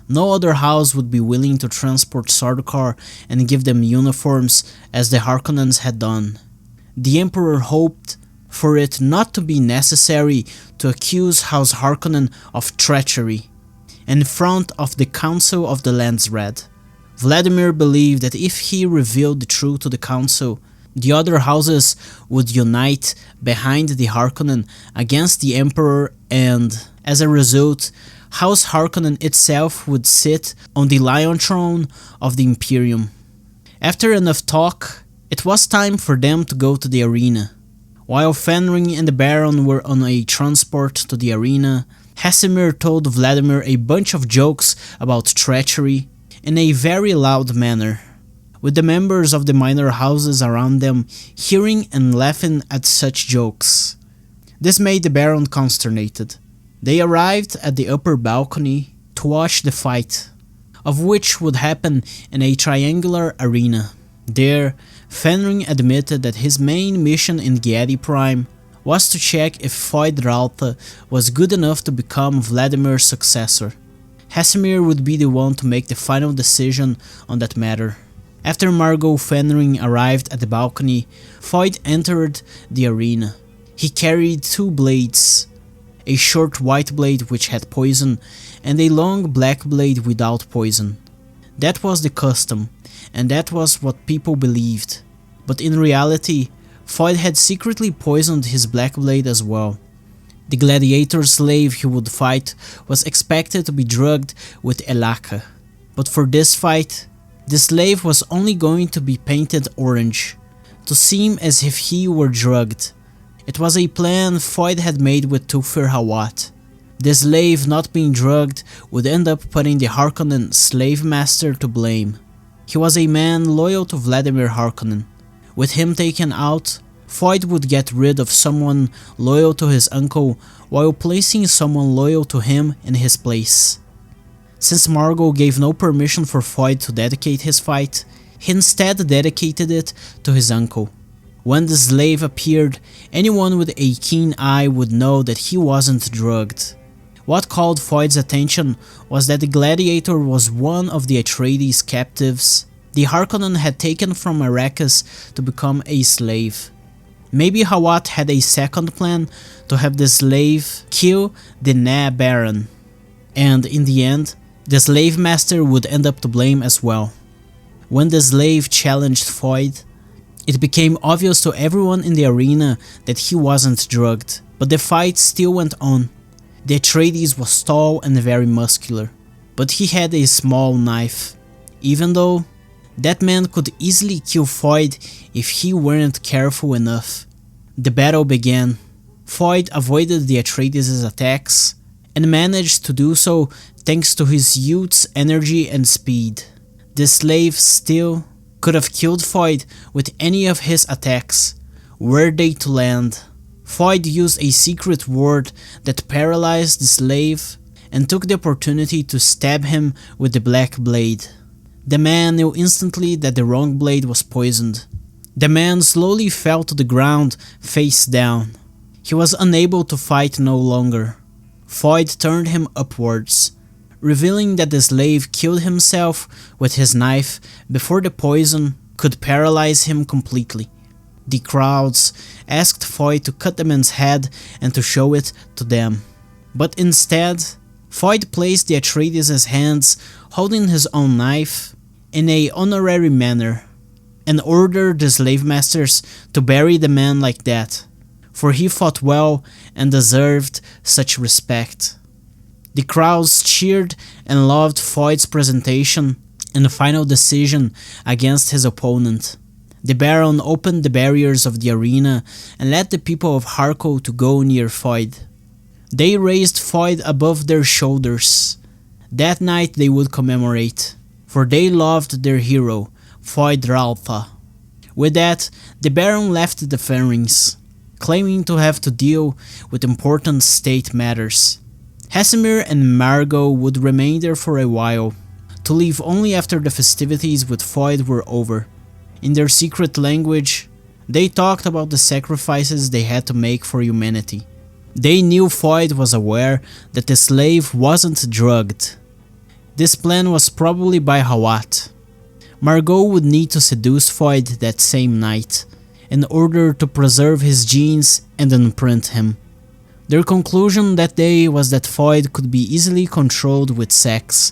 No other house would be willing to transport Sardaukar and give them uniforms as the Harkonnens had done. The Emperor hoped for it not to be necessary to accuse House Harkonnen of treachery in front of the Council of the Landsraad. Vladimir believed that if he revealed the truth to the Council, the other houses would unite behind the Harkonnen against the Emperor, and, as a result, House Harkonnen itself would sit on the Lion Throne of the Imperium. After enough talk, it was time for them to go to the arena. While Fenring and the Baron were on a transport to the arena, Hasimir told Vladimir a bunch of jokes about treachery in a very loud manner, with the members of the minor houses around them hearing and laughing at such jokes. This made the Baron consternated. They arrived at the upper balcony to watch the fight, of which would happen in a triangular arena. There, Fenring admitted that his main mission in Giedi Prime was to check if Feyd-Rautha was good enough to become Vladimir's successor. Hasimir would be the one to make the final decision on that matter. After Margot Fenring arrived at the balcony, Feyd entered the arena. He carried two blades, a short white blade which had poison, and a long black blade without poison. That was the custom, and that was what people believed. But in reality, Feyd had secretly poisoned his black blade as well. The gladiator slave he would fight was expected to be drugged with Elaka. But for this fight, the slave was only going to be painted orange, to seem as if he were drugged. It was a plan Feyd had made with Thufir Hawat. The slave not being drugged would end up putting the Harkonnen slave master to blame. He was a man loyal to Vladimir Harkonnen. With him taken out, Feyd would get rid of someone loyal to his uncle while placing someone loyal to him in his place. Since Margot gave no permission for Feyd to dedicate his fight, he instead dedicated it to his uncle. When the slave appeared, anyone with a keen eye would know that he wasn't drugged. What called Feyd's attention was that the gladiator was one of the Atreides captives the Harkonnen had taken from Arrakis to become a slave. Maybe Hawat had a second plan to have the slave kill the Baron, and in the end, the slave master would end up to blame as well. When the slave challenged Feyd, it became obvious to everyone in the arena that he wasn't drugged, but the fight still went on. The Atreides was tall and very muscular, but he had a small knife, even though that man could easily kill Feyd if he weren't careful enough. The battle began. Feyd avoided the Atreides' attacks, and managed to do so thanks to his youth's energy and speed. The slave still could have killed Feyd with any of his attacks, were they to land. Feyd used a secret ward that paralyzed the slave and took the opportunity to stab him with the black blade. The man knew instantly that the wrong blade was poisoned. The man slowly fell to the ground, face down. He was unable to fight no longer. Feyd turned him upwards, revealing that the slave killed himself with his knife before the poison could paralyze him completely. The crowds asked Feyd to cut the man's head and to show it to them. But instead, Feyd placed the Atreides' hands holding his own knife in a honorary manner, and ordered the slave masters to bury the man like that, for he fought well and deserved such respect. The crowds cheered and loved Feyd's presentation and final decision against his opponent. The Baron opened the barriers of the arena and let the people of Harko to go near Feyd. They raised Feyd above their shoulders. That night they would commemorate, for they loved their hero, Feyd-Rautha. With that, the Baron left the Fenrings, claiming to have to deal with important state matters. Hasimir and Margot would remain there for a while, to leave only after the festivities with Feyd were over. In their secret language, they talked about the sacrifices they had to make for humanity. They knew Feyd was aware that the slave wasn't drugged. This plan was probably by Hawat. Margot would need to seduce Feyd that same night, in order to preserve his genes and imprint him. Their conclusion that day was that Feyd could be easily controlled with sex,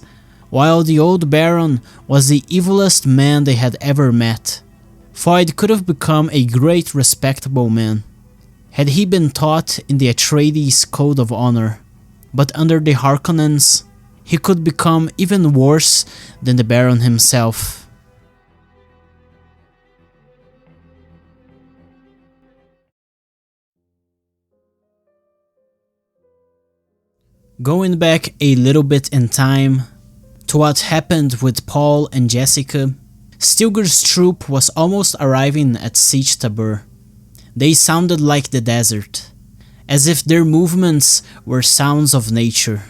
while the old Baron was the evilest man they had ever met. Feyd could have become a great respectable man, had he been taught in the Atreides code of honor, but under the Harkonnens, he could become even worse than the Baron himself. Going back a little bit in time to what happened with Paul and Jessica, Stilgar's troop was almost arriving at Sietch Tabr. They sounded like the desert, as if their movements were sounds of nature,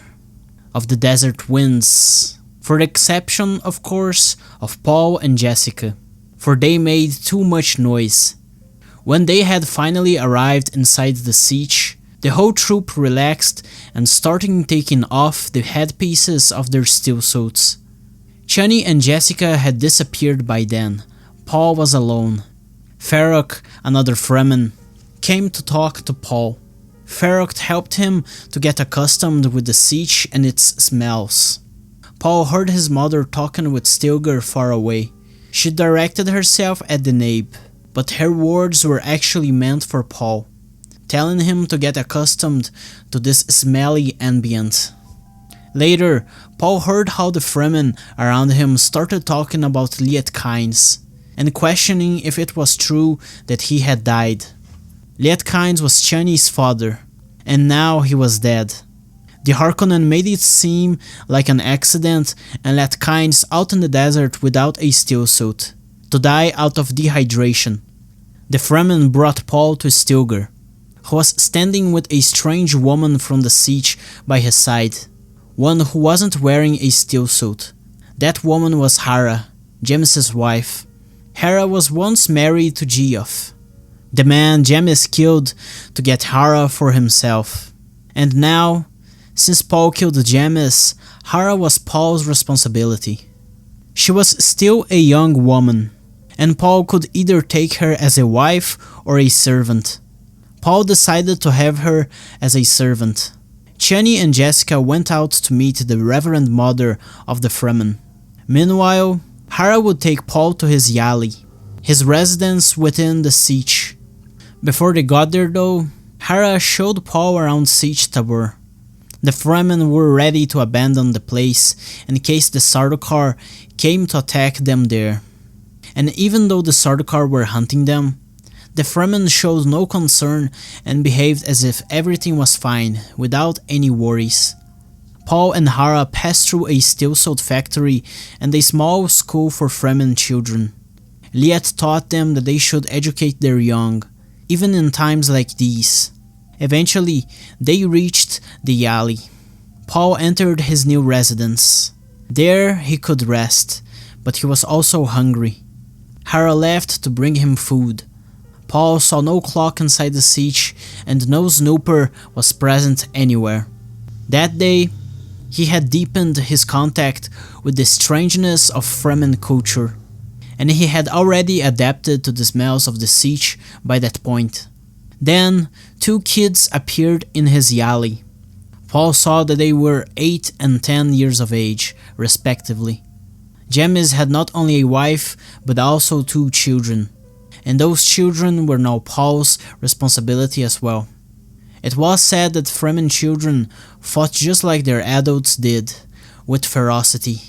of the desert winds, for the exception, of course, of Paul and Jessica, for they made too much noise. When they had finally arrived inside the siege, the whole troop relaxed and started taking off the headpieces of their steel suits. Chani and Jessica had disappeared by then. Paul was alone. Feyd, another Fremen, came to talk to Paul. Feyd helped him to get accustomed with the siege and its smells. Paul heard his mother talking with Stilgar far away. She directed herself at the Nabe, but her words were actually meant for Paul, telling him to get accustomed to this smelly ambient. Later, Paul heard how the Fremen around him started talking about Liet-Kynes, and questioning if it was true that he had died. Liet-Kynes was Chani's father, and now he was dead. The Harkonnen made it seem like an accident and let Kynes out in the desert without a steel suit, to die out of dehydration. The Fremen brought Paul to Stilgar, who was standing with a strange woman from the siege by his side, one who wasn't wearing a steel suit. That woman was Hara, Jemmis's wife. Hera was once married to Geoff, the man Jemmis killed to get Hara for himself. And now, since Paul killed Jemmis, Hara was Paul's responsibility. She was still a young woman, and Paul could either take her as a wife or a servant. Paul decided to have her as a servant. Chani and Jessica went out to meet the Reverend Mother of the Fremen. Meanwhile, Hara would take Paul to his Yali, his residence within the siege. Before they got there though, Hara showed Paul around Sietch Tabr. The Fremen were ready to abandon the place in case the Sardaukar came to attack them there. And even though the Sardaukar were hunting them, the Fremen showed no concern and behaved as if everything was fine, without any worries. Paul and Hara passed through a steel suit factory and a small school for Fremen children. Liet taught them that they should educate their young, even in times like these. Eventually, they reached the Yali. Paul entered his new residence. There he could rest, but he was also hungry. Hara left to bring him food. Paul saw no clock inside the siege, and no snooper was present anywhere. That day, he had deepened his contact with the strangeness of Fremen culture, and he had already adapted to the smells of the siege by that point. Then, two kids appeared in his Yali. Paul saw that they were 8 and 10 years of age, respectively. Jemmis had not only a wife, but also 2 children, and those children were now Paul's responsibility as well. It was said that Fremen children fought just like their adults did, with ferocity.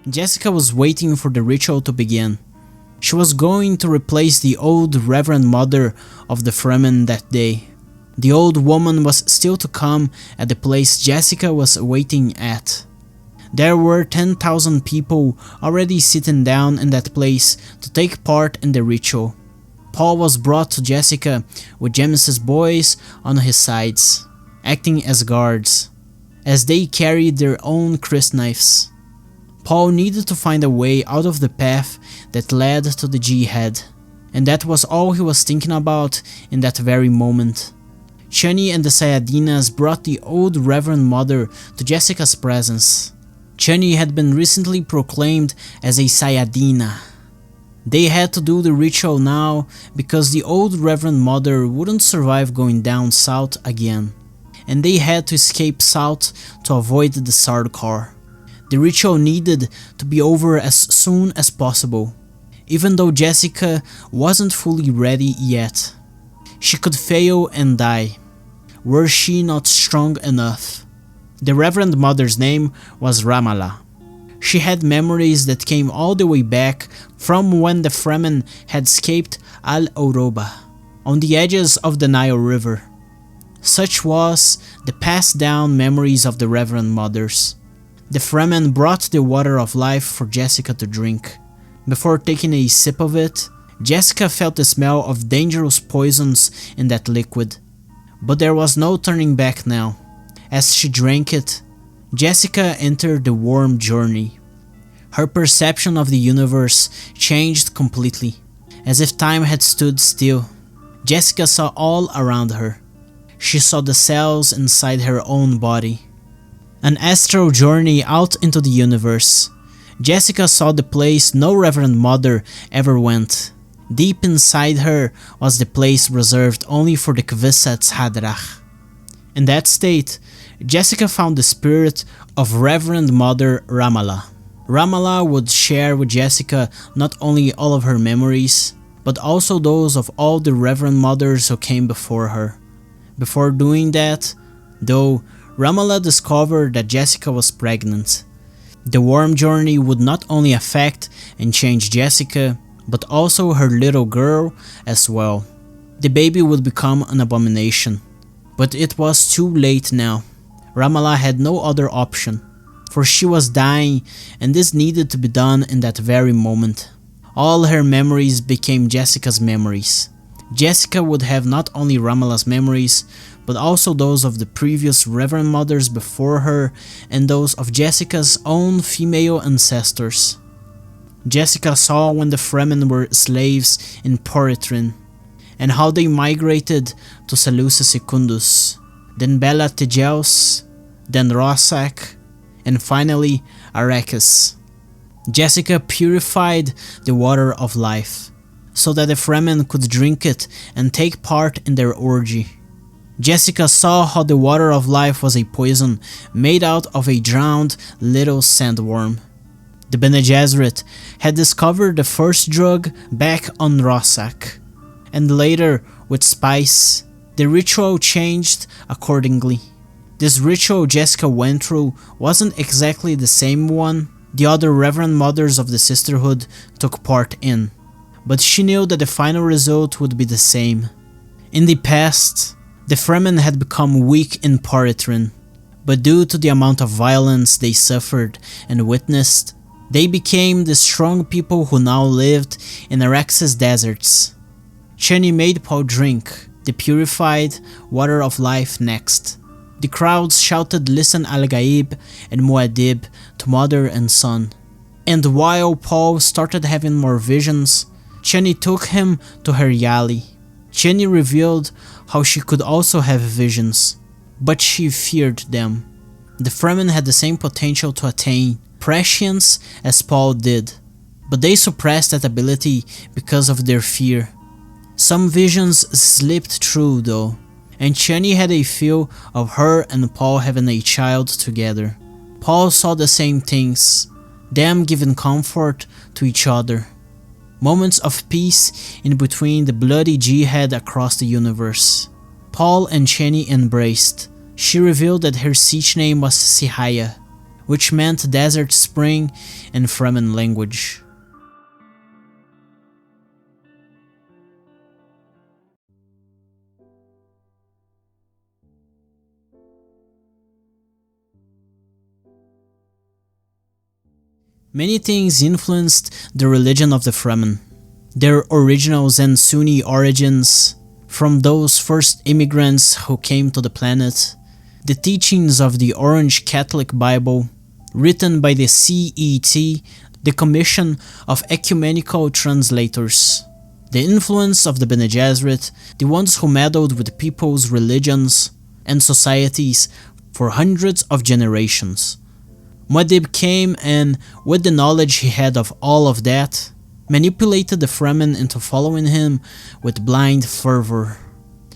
Jessica was waiting for the ritual to begin. She was going to replace the old Reverend Mother of the Fremen that day. The old woman was still to come at the place Jessica was waiting at. There were 10,000 people already sitting down in that place to take part in the ritual. Paul was brought to Jessica with Jemmis's boys on his sides, acting as guards. as they carried their own crysknives. Paul needed to find a way out of the path that led to the jihad, and that was all he was thinking about in that very moment. Chani and the Sayadinas brought the old Reverend Mother to Jessica's presence. Chani had been recently proclaimed as a Sayadina. They had to do the ritual now because the old Reverend Mother wouldn't survive going down south again, and they had to escape south to avoid the Sardaukar. The ritual needed to be over as soon as possible, even though Jessica wasn't fully ready yet. She could fail and die, were she not strong enough. The Reverend Mother's name was Ramallah. She had memories that came all the way back from when the Fremen had escaped Al-Oroba, on the edges of the Nile River. Such was the passed down memories of the Reverend Mothers. The Fremen brought the water of life for Jessica to drink. Before taking a sip of it, Jessica felt the smell of dangerous poisons in that liquid. But there was no turning back now. As she drank it, Jessica entered the warm journey. Her perception of the universe changed completely, as if time had stood still. Jessica saw all around her. She saw the cells inside her own body. An astral journey out into the universe. Jessica saw the place no Reverend Mother ever went. Deep inside her was the place reserved only for the Kwisatz Haderach. In that state, Jessica found the spirit of Reverend Mother Ramallah. Ramallah would share with Jessica not only all of her memories, but also those of all the Reverend Mothers who came before her. Before doing that, though, Ramallah discovered that Jessica was pregnant. The warm journey would not only affect and change Jessica, but also her little girl as well. The baby would become an abomination. But it was too late now. Ramallah had no other option, for she was dying and this needed to be done in that very moment. All her memories became Jessica's memories. Jessica would have not only Ramallah's memories, but also those of the previous Reverend Mothers before her and those of Jessica's own female ancestors. Jessica saw when the Fremen were slaves in Poritrin, and how they migrated to Seleucia Secundus, then Bela Tegeus, then Rossak, and finally Arrakis. Jessica purified the water of life, so that the Fremen could drink it and take part in their orgy. Jessica saw how the water of life was a poison made out of a drowned little sandworm. The Bene Gesserit had discovered the first drug back on Rossak, and later, with spice, the ritual changed accordingly. This ritual Jessica went through wasn't exactly the same one the other Reverend Mothers of the Sisterhood took part in, but she knew that the final result would be the same. In the past, the Fremen had become weak in Poritrin, but due to the amount of violence they suffered and witnessed, they became the strong people who now lived in Arrakis' deserts. Chani made Paul drink the purified water of life next. The crowds shouted Lisan al-Gaib and Muad'Dib to mother and son. And while Paul started having more visions, Chani took him to her Yali. Chani revealed how she could also have visions, but she feared them. The Fremen had the same potential to attain prescience as Paul did, but they suppressed that ability because of their fear. Some visions slipped through though, and Chani had a feel of her and Paul having a child together. Paul saw the same things, them giving comfort to each other. Moments of peace in between the bloody jihad across the universe. Paul and Chani embraced. She revealed that her siege name was Sihaya, which meant desert spring in Fremen language. Many things influenced the religion of the Fremen. Their original Zen Sunni origins, from those first immigrants who came to the planet, the teachings of the Orange Catholic Bible, written by the CET, the Commission of Ecumenical Translators, the influence of the Bene Gesserit, the ones who meddled with people's religions and societies for hundreds of generations. Muad'Dib came and, with the knowledge he had of all of that, manipulated the Fremen into following him with blind fervor.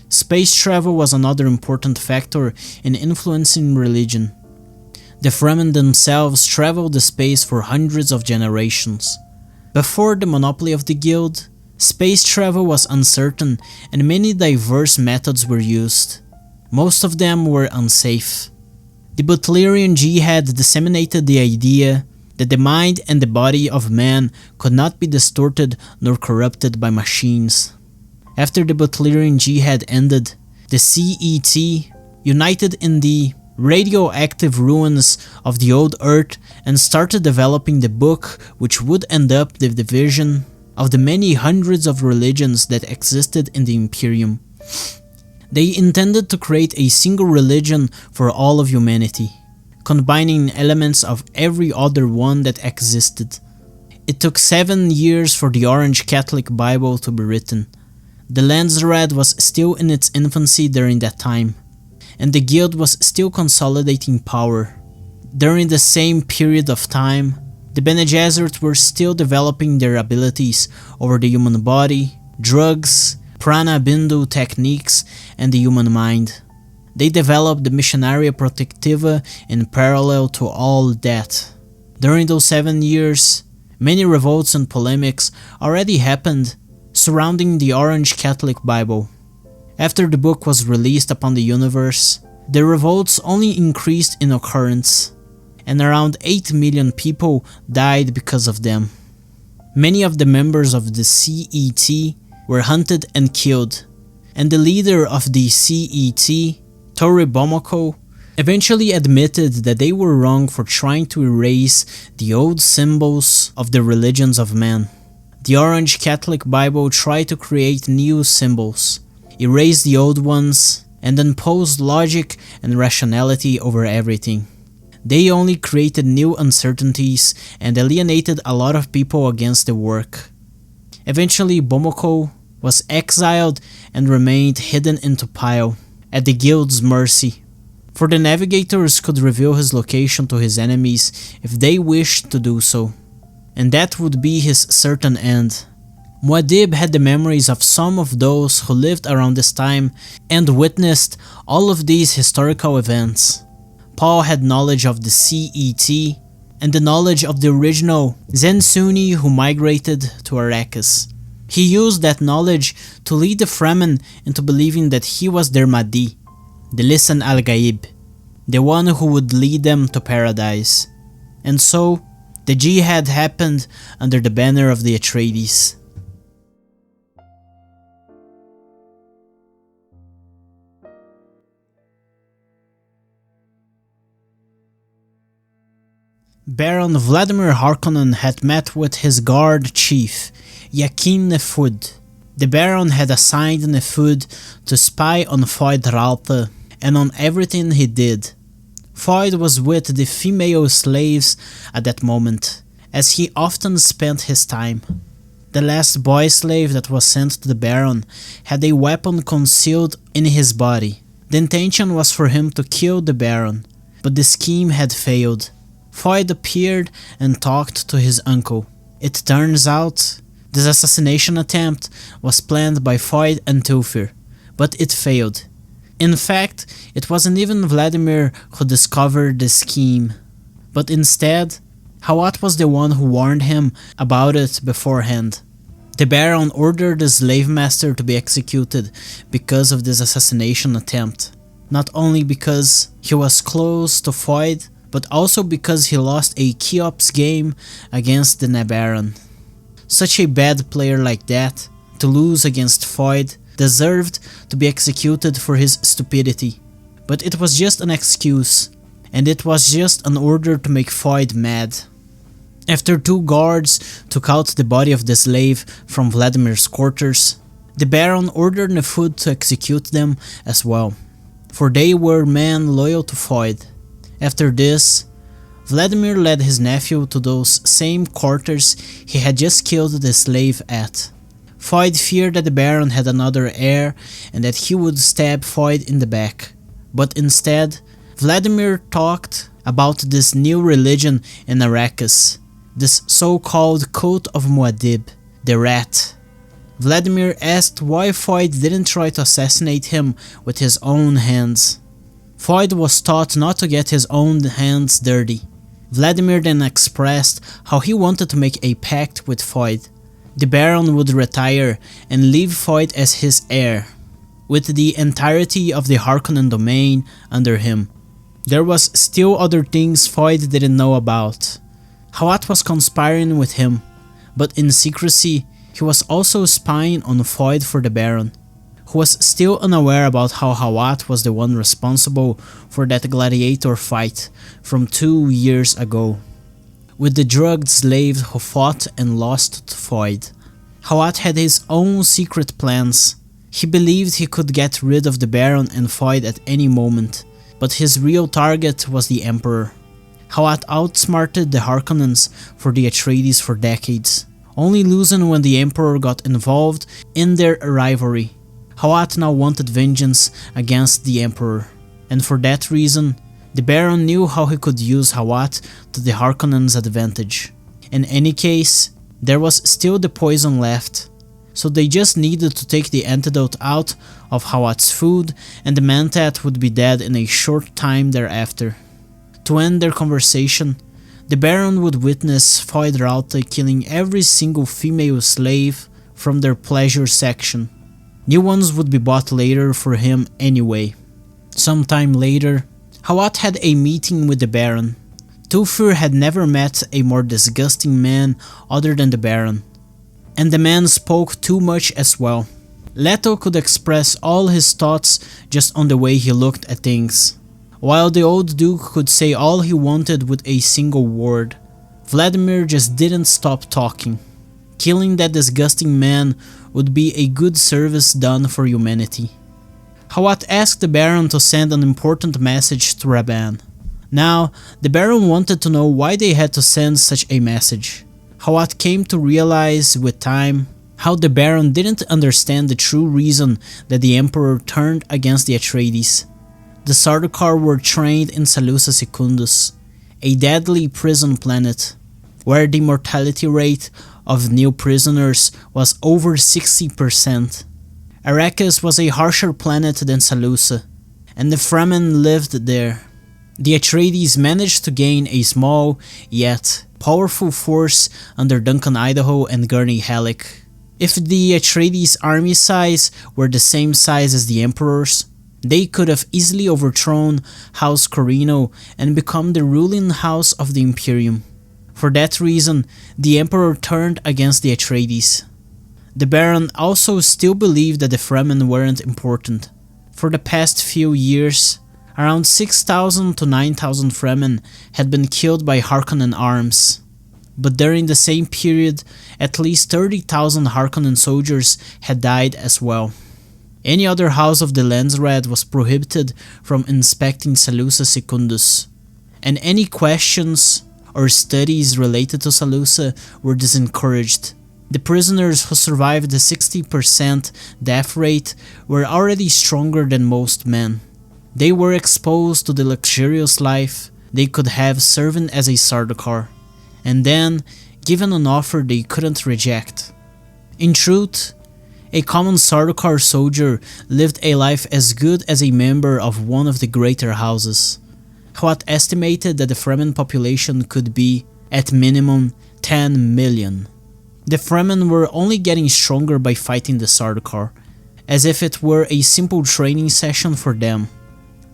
Space travel was another important factor in influencing religion. The Fremen themselves traveled the space for hundreds of generations. Before the monopoly of the guild, space travel was uncertain and many diverse methods were used. Most of them were unsafe. The Butlerian Jihad disseminated the idea that the mind and the body of man could not be distorted nor corrupted by machines. After the Butlerian Jihad ended, the CET, united in the radioactive ruins of the old Earth, and started developing the book which would end up the division of the many hundreds of religions that existed in the Imperium. They intended to create a single religion for all of humanity, combining elements of every other one that existed. It took 7 years for the Orange Catholic Bible to be written. The Landsraad was still in its infancy during that time, and the guild was still consolidating power. During the same period of time, the Bene Gesserit were still developing their abilities over the human body, drugs, prana bindu techniques, and the human mind. They developed the Missionaria Protectiva in parallel to all that. During those 7 years, many revolts and polemics already happened surrounding the Orange Catholic Bible. After the book was released upon the universe, the revolts only increased in occurrence, and around 8 million people died because of them. Many of the members of the CET were hunted and killed, and the leader of the CET, Tori Bomoko, eventually admitted that they were wrong for trying to erase the old symbols of the religions of man. The Orange Catholic Bible tried to create new symbols, erase the old ones, and impose logic and rationality over everything. They only created new uncertainties and alienated a lot of people against the work. Eventually, Bomoko was exiled and remained hidden into Pile, at the guild's mercy, for the navigators could reveal his location to his enemies if they wished to do so, and that would be his certain end. Muad'Dib had the memories of some of those who lived around this time and witnessed all of these historical events. Paul had knowledge of the CET and the knowledge of the original Zen-Sunni who migrated to Arrakis. He used that knowledge to lead the Fremen into believing that he was their Mahdi, the Lisan al-Gaib, the one who would lead them to paradise. And so, the jihad happened under the banner of the Atreides. Baron Vladimir Harkonnen had met with his guard chief, Yakin Nefud. The Baron had assigned Nefud to spy on Feyd-Rautha and on everything he did. Feyd was with the female slaves at that moment, as he often spent his time. The last boy slave that was sent to the Baron had a weapon concealed in his body. The intention was for him to kill the Baron, but the scheme had failed. Feyd appeared and talked to his uncle. It turns out, this assassination attempt was planned by Feyd and Thufir, but it failed. In fact, it wasn't even Vladimir who discovered the scheme, but instead, Hawat was the one who warned him about it beforehand. The Baron ordered the slave master to be executed because of this assassination attempt, not only because he was close to Feyd, but also because he lost a Cheops game against the Baron. Such a bad player like that, to lose against Feyd, deserved to be executed for his stupidity. But it was just an excuse, and it was just an order to make Feyd mad. After 2 guards took out the body of the slave from Vladimir's quarters, the Baron ordered Nefud to execute them as well. for they were men loyal to Feyd. After this, Vladimir led his nephew to those same quarters he had just killed the slave at. Feyd feared that the Baron had another heir and that he would stab Feyd in the back, but instead, Vladimir talked about this new religion in Arrakis, this so-called cult of Muad'Dib, the Rat. Vladimir asked why Feyd didn't try to assassinate him with his own hands. Feyd was taught not to get his own hands dirty. Vladimir then expressed how he wanted to make a pact with Feyd. The Baron would retire and leave Feyd as his heir, with the entirety of the Harkonnen domain under him. There was still other things Feyd didn't know about. Hawat was conspiring with him, but in secrecy he was also spying on Feyd for the Baron, who was still unaware about how Hawat was the one responsible for that gladiator fight from 2 years ago, with the drugged slave who fought and lost to Feyd. Hawat had his own secret plans. He believed he could get rid of the Baron and Feyd at any moment, but his real target was the Emperor. Hawat outsmarted the Harkonnens for the Atreides for decades, only losing when the Emperor got involved in their rivalry. Hawat now wanted vengeance against the Emperor, and for that reason, the Baron knew how he could use Hawat to the Harkonnens' advantage. In any case, there was still the poison left, so they just needed to take the antidote out of Hawat's food and the Mentat would be dead in a short time thereafter. To end their conversation, the Baron would witness Feyd-Rautha killing every single female slave from their pleasure section. New ones would be bought later for him anyway. Sometime later, Hawat had a meeting with the Baron. Thufir had never met a more disgusting man other than the Baron, and the man spoke too much as well. Leto could express all his thoughts just on the way he looked at things, while the old Duke could say all he wanted with a single word. Vladimir just didn't stop talking. Killing that disgusting man would be a good service done for humanity. Hawat asked the Baron to send an important message to Rabban. Now, the Baron wanted to know why they had to send such a message. Hawat came to realize with time how the Baron didn't understand the true reason that the Emperor turned against the Atreides. The Sardaukar were trained in Salusa Secundus, a deadly prison planet, where the mortality rate of new prisoners was over 60%. Arrakis was a harsher planet than Salusa, and the Fremen lived there. The Atreides managed to gain a small, yet powerful force under Duncan Idaho and Gurney Halleck. If the Atreides' army size were the same size as the Emperor's, they could have easily overthrown House Corrino and become the ruling house of the Imperium. For that reason, the Emperor turned against the Atreides. The Baron also still believed that the Fremen weren't important. For the past few years, around 6,000 to 9,000 Fremen had been killed by Harkonnen arms. But during the same period, at least 30,000 Harkonnen soldiers had died as well. Any other house of the Landsraad was prohibited from inspecting Salusa Secundus, and any questions or studies related to Salusa were disencouraged. The prisoners who survived the 60% death rate were already stronger than most men. They were exposed to the luxurious life they could have serving as a Sardaukar, and then given an offer they couldn't reject. In truth, a common Sardaukar soldier lived a life as good as a member of one of the greater houses. Hawat estimated that the Fremen population could be, at minimum, 10 million. The Fremen were only getting stronger by fighting the Sardaukar, as if it were a simple training session for them.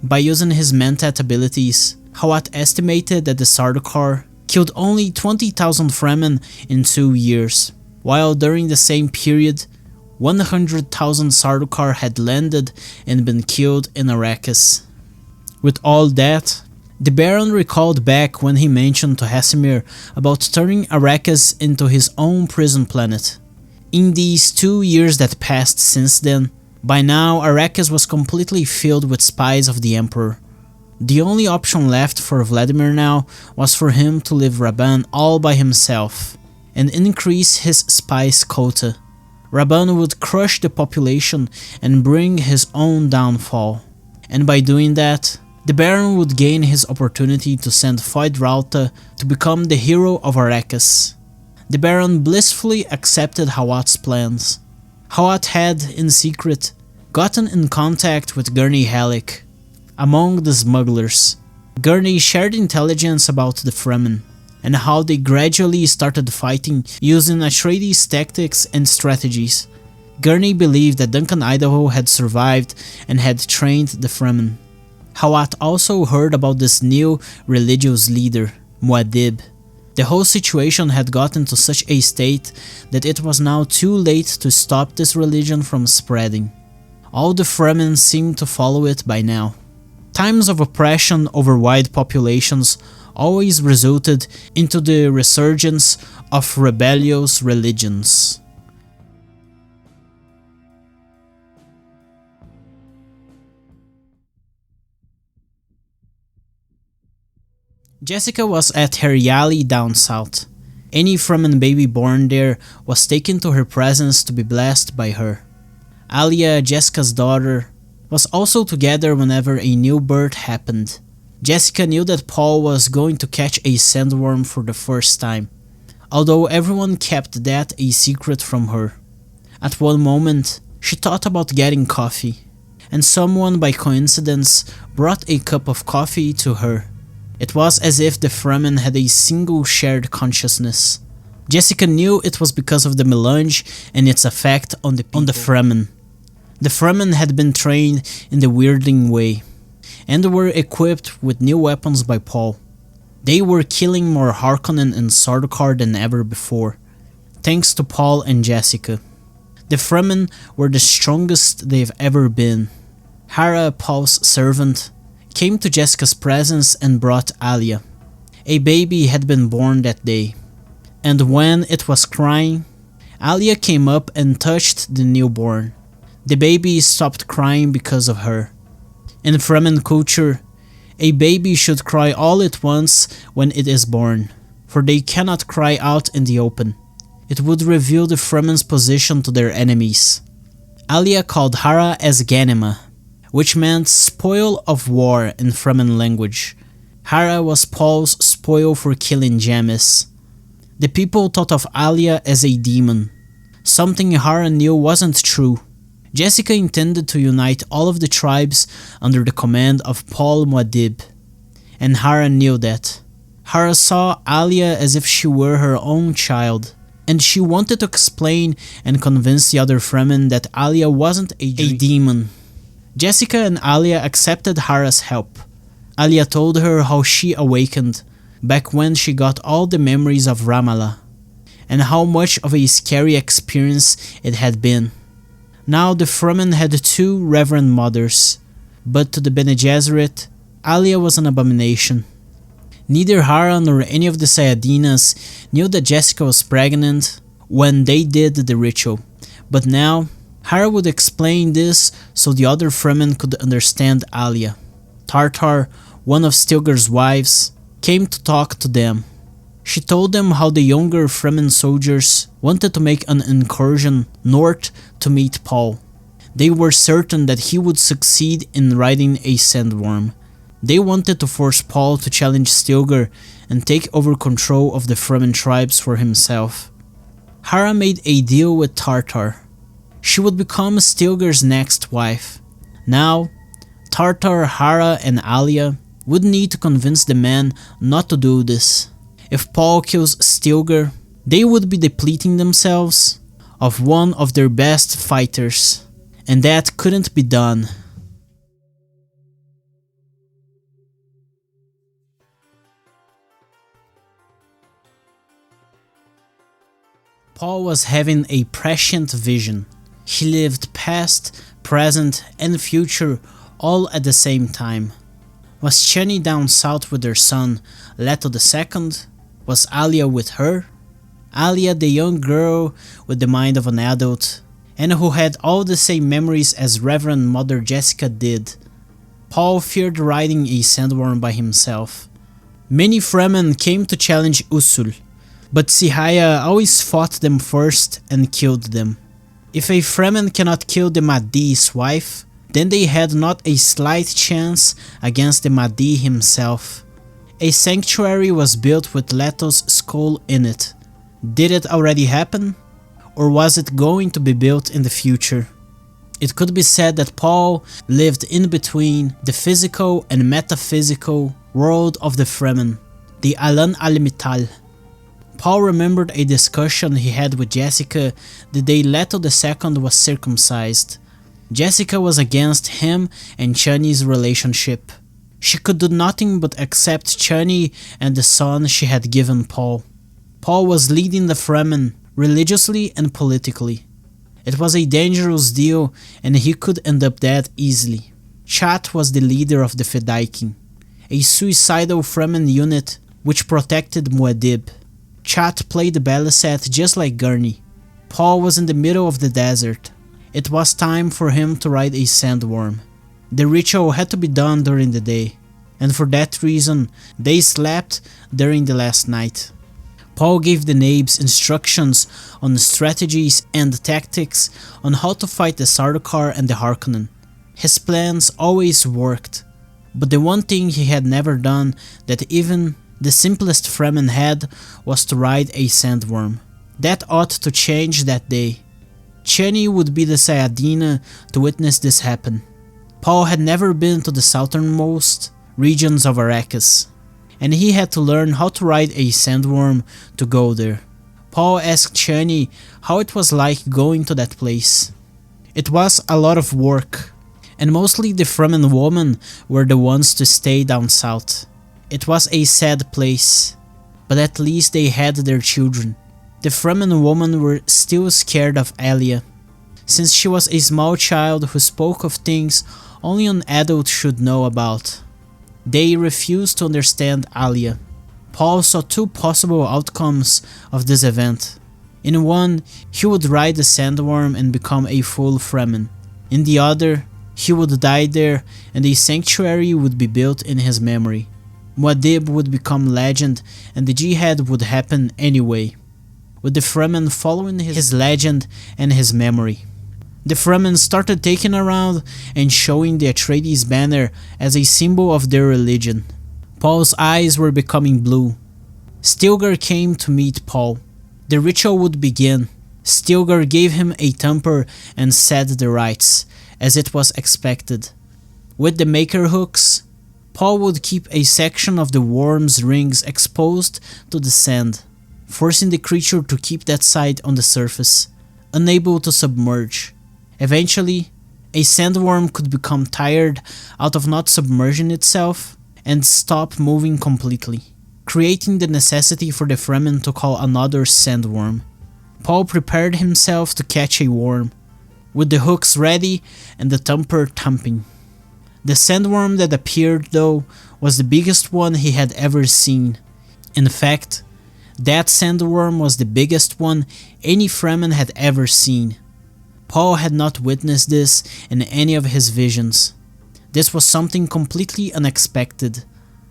By using his Mentat abilities, Hawat estimated that the Sardaukar killed only 20,000 Fremen in 2 years, while during the same period, 100,000 Sardaukar had landed and been killed in Arrakis. With all that, the Baron recalled back when he mentioned to Hassimir about turning Arrakis into his own prison planet. In these 2 years that passed since then, By now, Arrakis was completely filled with spies of the Emperor. The only option left for Vladimir now was for him to leave Rabban all by himself and increase his spies' quota. Rabban would crush the population and bring his own downfall. And by doing that, the Baron would gain his opportunity to send Feyd-Rautha to become the hero of Arrakis. The Baron blissfully accepted Hawat's plans. Hawat had, in secret, gotten in contact with Gurney Halleck. Among the smugglers, Gurney shared intelligence about the Fremen and how they gradually started fighting using Atreides tactics and strategies. Gurney believed that Duncan Idaho had survived and had trained the Fremen. Hawat also heard about this new religious leader, Muad'Dib. The whole situation had gotten to such a state that it was now too late to stop this religion from spreading. All the Fremen seemed to follow it by now. Times of oppression over wide populations always resulted into the resurgence of rebellious religions. Jessica was at her Yali down south. Any Fremen baby born there was taken to her presence to be blessed by her. Alia, Jessica's daughter, was also together whenever a new birth happened. Jessica knew that Paul was going to catch a sandworm for the first time, although everyone kept that a secret from her. At one moment, she thought about getting coffee, and someone by coincidence brought a cup of coffee to her. It was as if the Fremen had a single shared consciousness. Jessica knew it was because of the Melange and its effect on the Fremen. The Fremen had been trained in the Weirdling way, and were equipped with new weapons by Paul. They were killing more Harkonnen and Sardaukar than ever before, thanks to Paul and Jessica. The Fremen were the strongest they've ever been. Hara, Paul's servant, came to Jessica's presence and brought Alia. A baby had been born that day, and when it was crying, Alia came up and touched the newborn. The baby stopped crying because of her. In Fremen culture, a baby should cry all at once when it is born, for they cannot cry out in the open. It would reveal the Fremen's position to their enemies. Alia called Hara as Ganima, which meant spoil of war in Fremen language. Hara was Paul's spoil for killing Jamis. The people thought of Alia as a demon, something Hara knew wasn't true. Jessica intended to unite all of the tribes under the command of Paul Muad'Dib, and Hara knew that. Hara saw Alia as if she were her own child, and she wanted to explain and convince the other Fremen that Alia wasn't a demon. Jessica and Alia accepted Hara's help. Alia told her how she awakened, back when she got all the memories of Ramallah, and how much of a scary experience it had been. Now the Fremen had 2 Reverend mothers, but to the Bene Gesserit, Alia was an abomination. Neither Hara nor any of the Sayadinas knew that Jessica was pregnant when they did the ritual, but now Hara would explain this so the other Fremen could understand Alia. Tartar, one of Stilgar's wives, came to talk to them. She told them how the younger Fremen soldiers wanted to make an incursion north to meet Paul. They were certain that he would succeed in riding a sandworm. They wanted to force Paul to challenge Stilgar and take over control of the Fremen tribes for himself. Hara made a deal with Tartar. She would become Stilgar's next wife. Now, Tartar, Hara, and Alia would need to convince the man not to do this. If Paul kills Stilgar, they would be depleting themselves of one of their best fighters, and that couldn't be done. Paul was having a prescient vision. He lived past, present, and future all at the same time. Was Chani down south with her son, Leto II? Was Alia with her? Alia, the young girl with the mind of an adult, and who had all the same memories as Reverend Mother Jessica did. Paul feared riding a sandworm by himself. Many Fremen came to challenge Usul, but Sihaya always fought them first and killed them. If a Fremen cannot kill the Mahdi's wife, then they had not a slight chance against the Mahdi himself. A sanctuary was built with Leto's skull in it. Did it already happen? Or was it going to be built in the future? It could be said that Paul lived in between the physical and metaphysical world of the Fremen, the Alan al-Mital. Paul remembered a discussion he had with Jessica the day Leto II was circumcised. Jessica was against him and Chani's relationship. She could do nothing but accept Chani and the son she had given Paul. Paul was leading the Fremen religiously and politically. It was a dangerous deal and he could end up dead easily. Chat was the leader of the Fedaykin, a suicidal Fremen unit which protected Muad'Dib. Chat played the Belisat just like Gurney. Paul was in the middle of the desert. It was time for him to ride a sandworm. The ritual had to be done during the day, and for that reason, they slept during the last night. Paul gave the Nabes instructions on strategies and tactics on how to fight the Sardaukar and the Harkonnen. His plans always worked, but the one thing he had never done that even the simplest Fremen had was to ride a sandworm. That ought to change that day. Chani would be the Sayadina to witness this happen. Paul had never been to the southernmost regions of Arrakis, and he had to learn how to ride a sandworm to go there. Paul asked Chani how it was like going to that place. It was a lot of work, and mostly the Fremen women were the ones to stay down south. It was a sad place, but at least they had their children. The Fremen women were still scared of Alia, since she was a small child who spoke of things only an adult should know about. They refused to understand Alia. Paul saw two possible outcomes of this event. In one, he would ride the sandworm and become a full Fremen. In the other, he would die there and a sanctuary would be built in his memory. Muad'Dib would become legend and the jihad would happen anyway, with the Fremen following his legend and his memory. The Fremen started taking around and showing the Atreides banner as a symbol of their religion. Paul's eyes were becoming blue. Stilgar came to meet Paul. The ritual would begin. Stilgar gave him a tamper and said the rites, as it was expected. With the maker hooks, Paul would keep a section of the worm's rings exposed to the sand, forcing the creature to keep that side on the surface, unable to submerge. Eventually, a sandworm could become tired out of not submerging itself and stop moving completely, creating the necessity for the Fremen to call another sandworm. Paul prepared himself to catch a worm, with the hooks ready and the thumper thumping. The sandworm that appeared, though, was the biggest one he had ever seen. In fact, that sandworm was the biggest one any Fremen had ever seen. Paul had not witnessed this in any of his visions. This was something completely unexpected.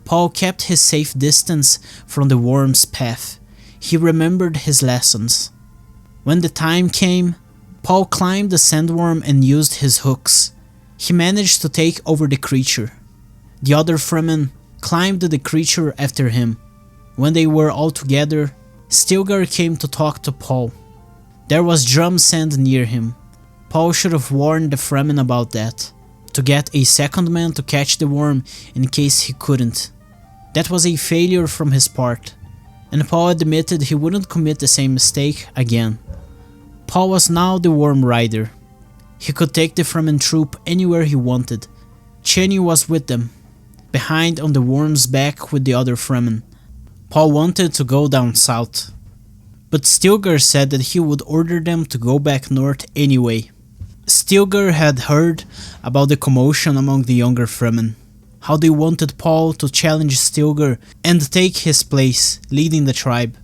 Paul kept his safe distance from the worm's path. He remembered his lessons. When the time came, Paul climbed the sandworm and used his hooks. He managed to take over the creature. The other Fremen climbed the creature after him. When they were all together, Stilgar came to talk to Paul. There was drum sand near him. Paul should have warned the Fremen about that, to get a second man to catch the worm in case he couldn't. That was a failure from his part, and Paul admitted he wouldn't commit the same mistake again. Paul was now the worm rider. He could take the Fremen troop anywhere he wanted. Chani was with them, behind on the worm's back with the other Fremen. Paul wanted to go down south, but Stilgar said that he would order them to go back north anyway. Stilgar had heard about the commotion among the younger Fremen, how they wanted Paul to challenge Stilgar and take his place, leading the tribe.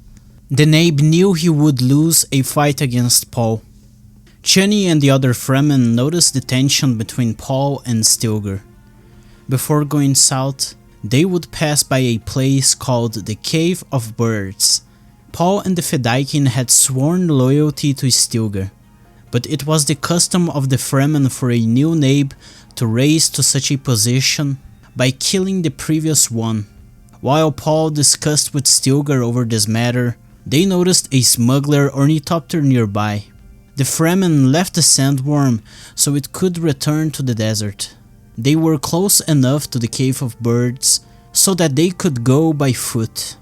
The Nabe knew he would lose a fight against Paul. Chani and the other Fremen noticed the tension between Paul and Stilgar. Before going south, they would pass by a place called the Cave of Birds. Paul and the Fedaykin had sworn loyalty to Stilgar, but it was the custom of the Fremen for a new Nabe to raise to such a position by killing the previous one. While Paul discussed with Stilgar over this matter, they noticed a smuggler ornithopter nearby. The Fremen left the Sandworm so it could return to the desert. They were close enough to the Cave of Birds so that they could go by foot.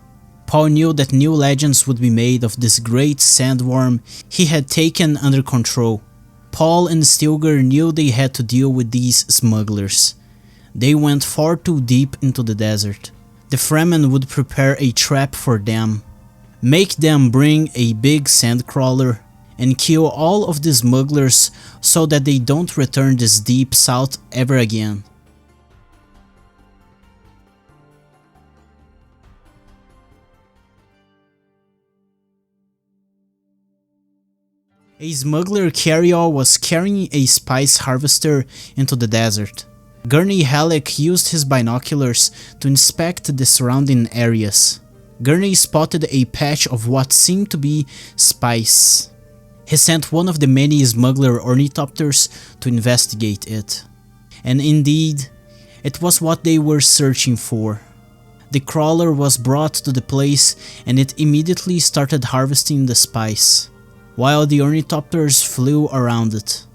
Paul knew that new legends would be made of this great sandworm he had taken under control. Paul and Stilgar knew they had to deal with these smugglers. They went far too deep into the desert. The Fremen would prepare a trap for them, make them bring a big sandcrawler, and kill all of the smugglers so that they don't return this deep south ever again. A smuggler carryall was carrying a spice harvester into the desert. Gurney Halleck used his binoculars to inspect the surrounding areas. Gurney spotted a patch of what seemed to be spice. He sent one of the many smuggler ornithopters to investigate it. And indeed, it was what they were searching for. The crawler was brought to the place and it immediately started harvesting the spice, while the ornithopters flew around it.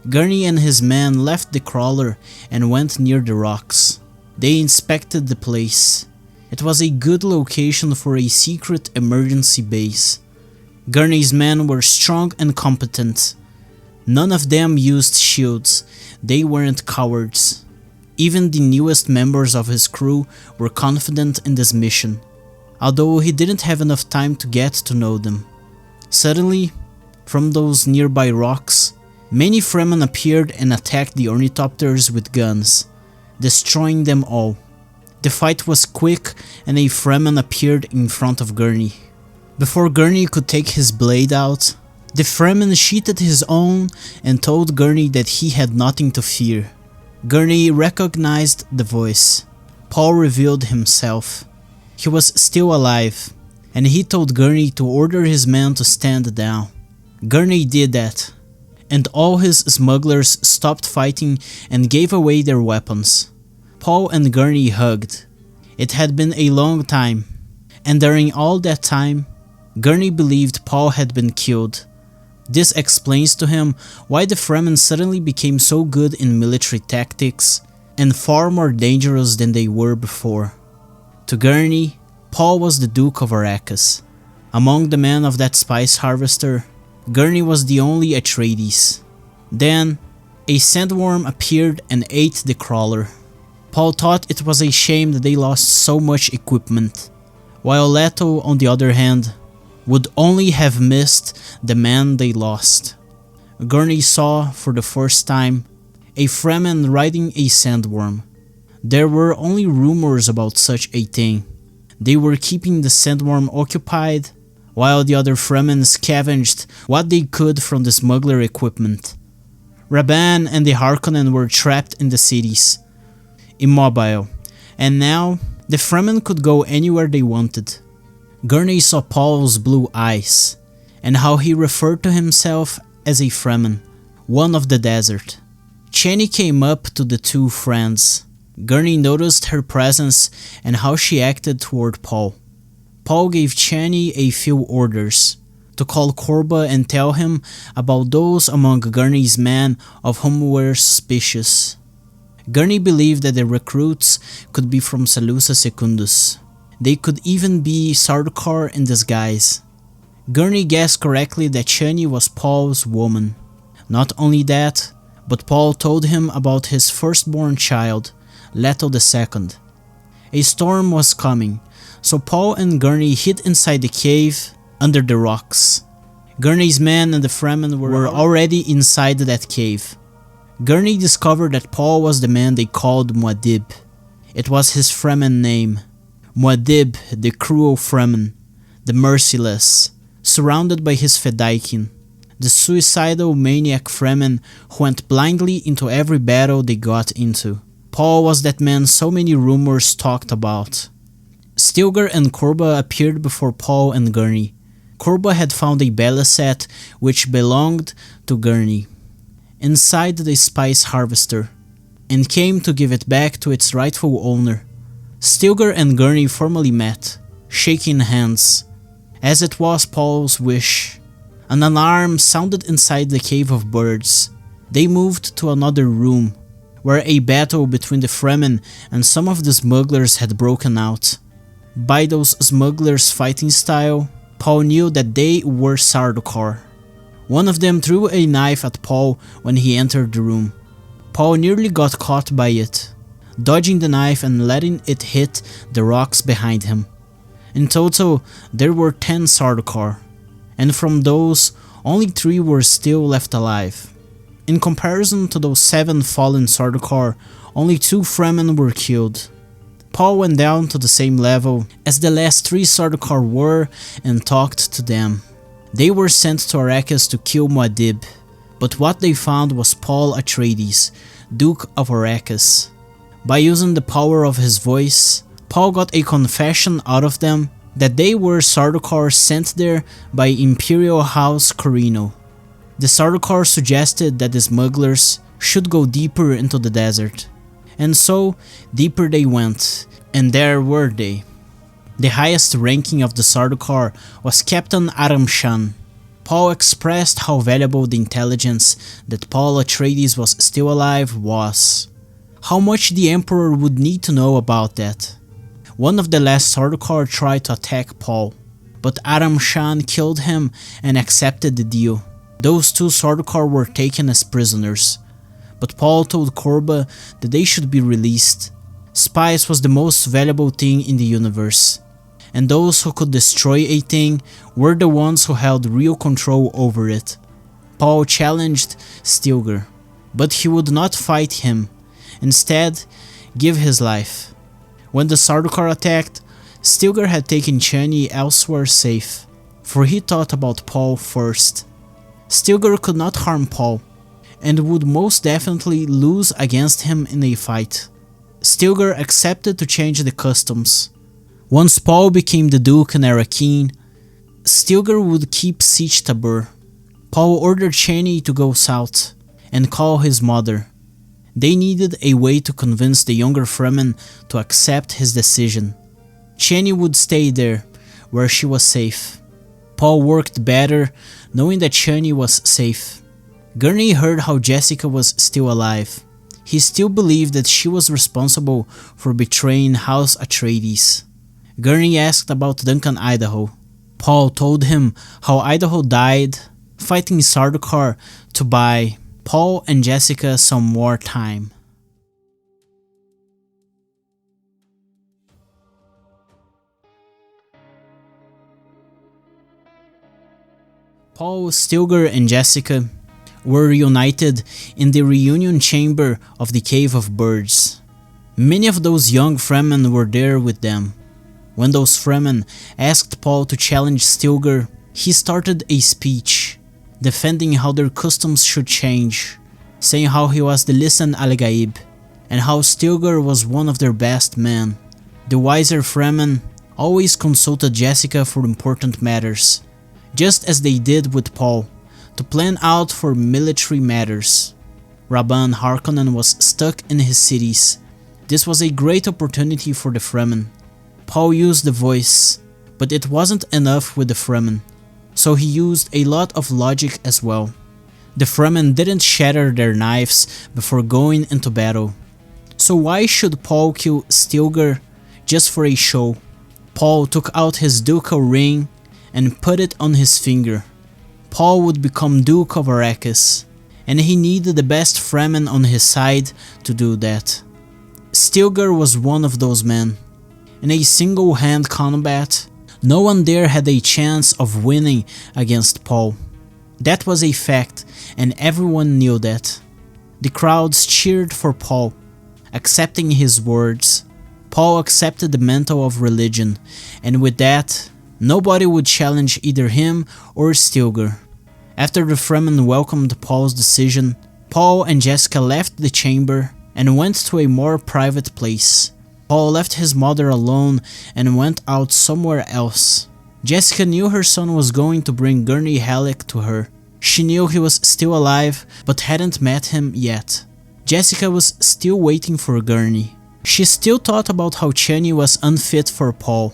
Gurney and his men left the crawler and went near the rocks. They inspected the place. It was a good location for a secret emergency base. Gurney's men were strong and competent. None of them used shields. They weren't cowards. Even the newest members of his crew were confident in this mission, although he didn't have enough time to get to know them. Suddenly, from those nearby rocks, many Fremen appeared and attacked the ornithopters with guns, destroying them all. The fight was quick and a Fremen appeared in front of Gurney. Before Gurney could take his blade out, the Fremen sheathed his own and told Gurney that he had nothing to fear. Gurney recognized the voice. Paul revealed himself. He was still alive, and he told Gurney to order his men to stand down. Gurney did that, and all his smugglers stopped fighting and gave away their weapons. Paul and Gurney hugged. It had been a long time, and during all that time, Gurney believed Paul had been killed. This explains to him why the Fremen suddenly became so good in military tactics and far more dangerous than they were before. To Gurney, Paul was the Duke of Arrakis. Among the men of that spice harvester, Gurney was the only Atreides. Then, a sandworm appeared and ate the crawler. Paul thought it was a shame that they lost so much equipment, while Leto, on the other hand, would only have missed the man they lost. Gurney saw, for the first time, a Fremen riding a sandworm. There were only rumors about such a thing. They were keeping the sandworm occupied, while the other Fremen scavenged what they could from the smuggler equipment. Rabban and the Harkonnen were trapped in the cities, immobile, and now the Fremen could go anywhere they wanted. Gurney saw Paul's blue eyes, and how he referred to himself as a Fremen, one of the desert. Chani came up to the two friends. Gurney noticed her presence and how she acted toward Paul. Paul gave Chani a few orders, to call Korba and tell him about those among Gurney's men of whom were suspicious. Gurney believed that the recruits could be from Salusa Secundus. They could even be Sardaukar in disguise. Gurney guessed correctly that Chani was Paul's woman. Not only that, but Paul told him about his firstborn child, Leto II. A storm was coming, so Paul and Gurney hid inside the cave under the rocks. Gurney's men and the Fremen were already inside that cave. Gurney discovered that Paul was the man they called Muad'Dib. It was his Fremen name. Muad'Dib, the cruel Fremen, the merciless, surrounded by his Fedaykin. the suicidal maniac Fremen who went blindly into every battle they got into. Paul was that man so many rumors talked about. Stilgar and Korba appeared before Paul and Gurney. Korba had found a bella set which belonged to Gurney inside the spice harvester, and came to give it back to its rightful owner. Stilgar and Gurney formally met, shaking hands, as it was Paul's wish. An alarm sounded inside the Cave of Birds. They moved to another room, where a battle between the Fremen and some of the smugglers had broken out. By those smugglers' fighting style, Paul knew that they were Sardaukar. One of them threw a knife at Paul when he entered the room. Paul nearly got caught by it, dodging the knife and letting it hit the rocks behind him. In total, there were 10 Sardaukar, and from those, only 3 were still left alive. In comparison to those 7 fallen Sardaukar, only 2 Fremen were killed. Paul went down to the same level as the last 3 Sardaukar were and talked to them. They were sent to Arrakis to kill Muad'Dib, but what they found was Paul Atreides, Duke of Arrakis. By using the power of his voice, Paul got a confession out of them that they were Sardaukar sent there by Imperial House Corrino. The Sardaukar suggested that the smugglers should go deeper into the desert, and so deeper they went, and there were they. The highest ranking of the Sardaukar was Captain Aram Shan. Paul expressed how valuable the intelligence that Paul Atreides was still alive was. How much the Emperor would need to know about that. One of the last Sardaukar tried to attack Paul, but Aram Shan killed him and accepted the deal. Those 2 Sardaukar were taken as prisoners, but Paul told Korba that they should be released. Spice was the most valuable thing in the universe, and those who could destroy a thing were the ones who held real control over it. Paul challenged Stilgar, but he would not fight him, instead give his life. When the Sardaukar attacked, Stilgar had taken Chani elsewhere safe, for he thought about Paul first. Stilgar could not harm Paul, and would most definitely lose against him in a fight. Stilgar accepted to change the customs. Once Paul became the Duke in Arrakeen, Stilgar would keep Sietch Tabr. Paul ordered Chani to go south and call his mother. They needed a way to convince the younger Fremen to accept his decision. Chani would stay there, where she was safe. Paul worked better, knowing that Chani was safe. Gurney heard how Jessica was still alive. He still believed that she was responsible for betraying House Atreides. Gurney asked about Duncan Idaho. Paul told him how Idaho died fighting Sardaukar to buy Paul and Jessica some more time. Paul, Stilgar, and Jessica were reunited in the reunion chamber of the Cave of Birds. Many of those young Fremen were there with them. When those Fremen asked Paul to challenge Stilgar, he started a speech, defending how their customs should change, saying how he was the Lisan al-Gaib, and how Stilgar was one of their best men. The wiser Fremen always consulted Jessica for important matters, just as they did with Paul, to plan out for military matters. Rabban Harkonnen was stuck in his cities. This was a great opportunity for the Fremen. Paul used the voice, but it wasn't enough with the Fremen, so he used a lot of logic as well. The Fremen didn't shatter their knives before going into battle. So why should Paul kill Stilgar just for a show? Paul took out his ducal ring and put it on his finger. Paul would become Duke of Arrakis, and he needed the best Fremen on his side to do that. Stilgar was one of those men. In a single-hand combat, no one there had a chance of winning against Paul. That was a fact, and everyone knew that. The crowds cheered for Paul, accepting his words. Paul accepted the mantle of religion, and with that, nobody would challenge either him or Stilgar. After the Fremen welcomed Paul's decision, Paul and Jessica left the chamber and went to a more private place. Paul left his mother alone and went out somewhere else. Jessica knew her son was going to bring Gurney Halleck to her. She knew he was still alive, but hadn't met him yet. Jessica was still waiting for Gurney. She still thought about how Chani was unfit for Paul,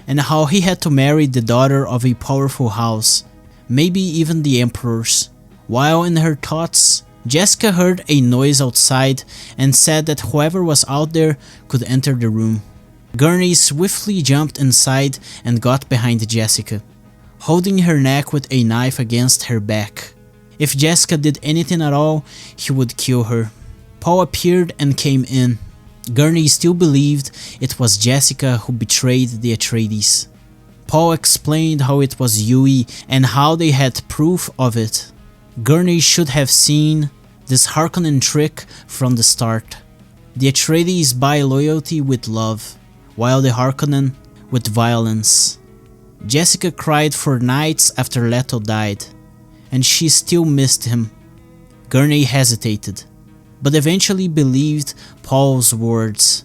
and how he had to marry the daughter of a powerful house, maybe even the Emperor's. While in her thoughts, Jessica heard a noise outside and said that whoever was out there could enter the room. Gurney swiftly jumped inside and got behind Jessica, holding her neck with a knife against her back. If Jessica did anything at all, he would kill her. Paul appeared and came in. Gurney still believed it was Jessica who betrayed the Atreides. Paul explained how it was Yui and how they had proof of it. Gurney should have seen this Harkonnen trick from the start. The Atreides buy loyalty with love, while the Harkonnen with violence. Jessica cried for nights after Leto died, and she still missed him. Gurney hesitated, but eventually believed Paul's words.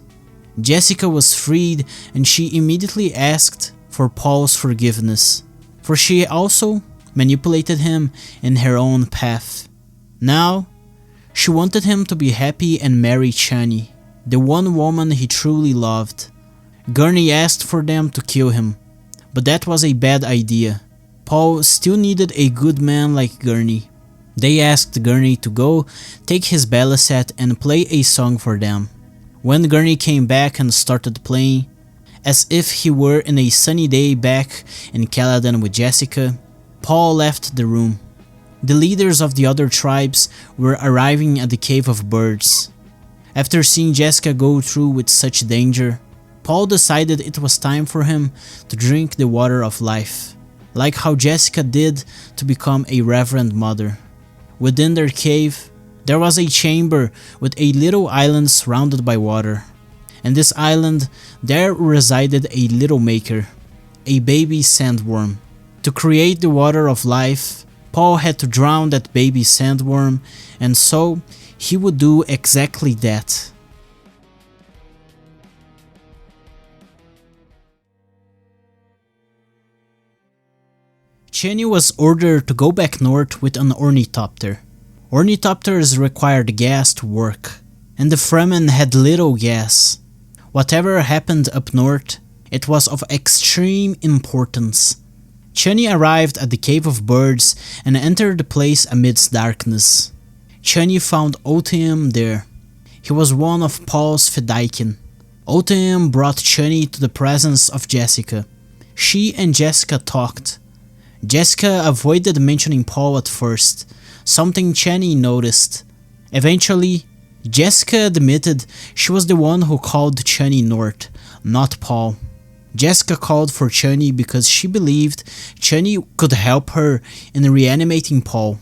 Jessica was freed, and she immediately asked for Paul's forgiveness, for she also manipulated him in her own path. Now, she wanted him to be happy and marry Chani, the one woman he truly loved. Gurney asked for them to kill him, but that was a bad idea. Paul still needed a good man like Gurney. They asked Gurney to go take his baliset and play a song for them. When Gurney came back and started playing, as if he were in a sunny day back in Caladan with Jessica, Paul left the room. The leaders of the other tribes were arriving at the Cave of Birds. After seeing Jessica go through with such danger, Paul decided it was time for him to drink the water of life, like how Jessica did to become a Reverend mother. Within their cave, there was a chamber with a little island surrounded by water. In this island, there resided a little maker, a baby sandworm. To create the water of life, Paul had to drown that baby sandworm, and so he would do exactly that. Chani was ordered to go back north with an ornithopter. Ornithopters required gas to work, and the Fremen had little gas. Whatever happened up north, it was of extreme importance. Chani arrived at the Cave of Birds and entered the place amidst darkness. Chani found Otheym there. He was one of Paul's Fedaykin. Otheym brought Chani to the presence of Jessica. She and Jessica talked. Jessica avoided mentioning Paul at first, something Chani noticed. Eventually, Jessica admitted she was the one who called Chani north, not Paul. Jessica called for Chani because she believed Chani could help her in reanimating Paul.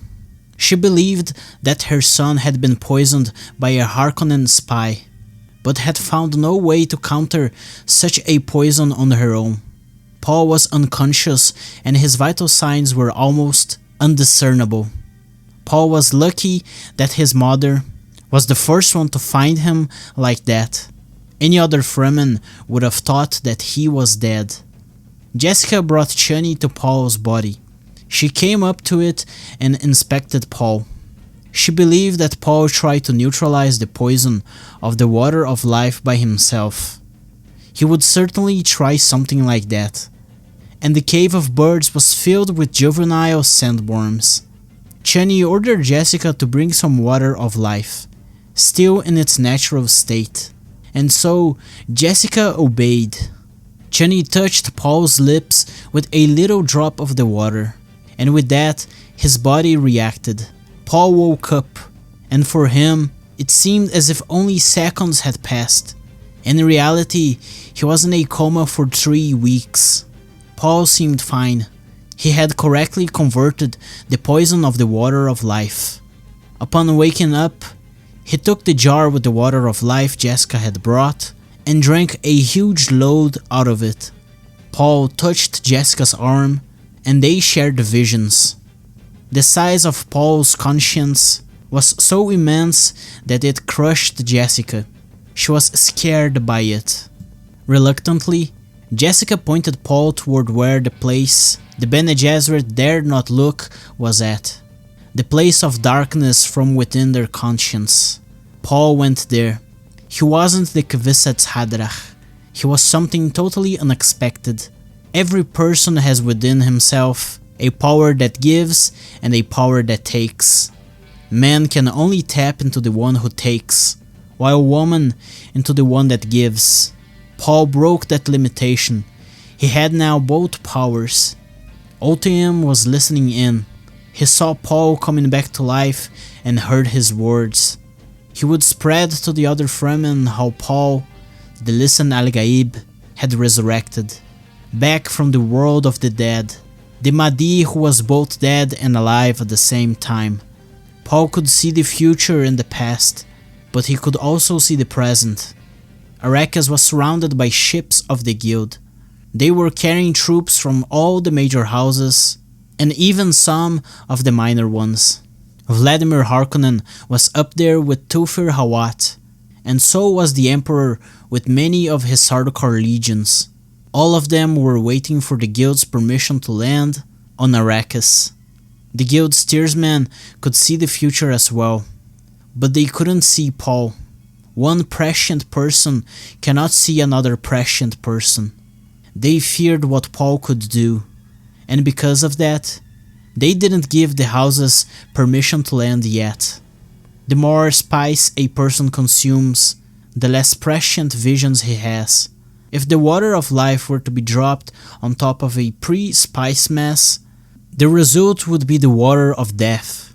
She believed that her son had been poisoned by a Harkonnen spy, but had found no way to counter such a poison on her own. Paul was unconscious and his vital signs were almost undiscernible. Paul was lucky that his mother was the first one to find him like that. Any other Fremen would have thought that he was dead. Jessica brought Chani to Paul's body. She came up to it and inspected Paul. She believed that Paul tried to neutralize the poison of the water of life by himself. He would certainly try something like that. And the Cave of Birds was filled with juvenile sandworms. Chani ordered Jessica to bring some water of life, still in its natural state. And so, Jessica obeyed. Chani touched Paul's lips with a little drop of the water, and with that, his body reacted. Paul woke up, and for him, it seemed as if only seconds had passed. In reality, he was in a coma for 3 weeks. Paul seemed fine. He had correctly converted the poison of the water of life. Upon waking up, he took the jar with the water of life Jessica had brought and drank a huge load out of it. Paul touched Jessica's arm and they shared visions. The size of Paul's conscience was so immense that it crushed Jessica. She was scared by it. Reluctantly, Jessica pointed Paul toward where the place the Bene Gesserit dared not look was at. The place of darkness from within their conscience. Paul went there. He wasn't the Kwisatz Haderach. He was something totally unexpected. Every person has within himself a power that gives and a power that takes. Man can only tap into the one who takes, while woman into the one that gives. Paul broke that limitation. He had now both powers. Otium was listening in. He saw Paul coming back to life and heard his words. He would spread to the other Fremen how Paul, the Lisan al-Gaib, had resurrected, back from the world of the dead, the Mahdi who was both dead and alive at the same time. Paul could see the future and the past, but he could also see the present. Arrakis was surrounded by ships of the Guild. They were carrying troops from all the major houses, and even some of the minor ones. Vladimir Harkonnen was up there with Thufir Hawat, and so was the Emperor with many of his Sardaukar legions. All of them were waiting for the Guild's permission to land on Arrakis. The Guild steersmen could see the future as well, but they couldn't see Paul. One prescient person cannot see another prescient person. They feared what Paul could do, and because of that, they didn't give the houses permission to land yet. The more spice a person consumes, the less prescient visions he has. If the water of life were to be dropped on top of a pre-spice mess, the result would be the water of death.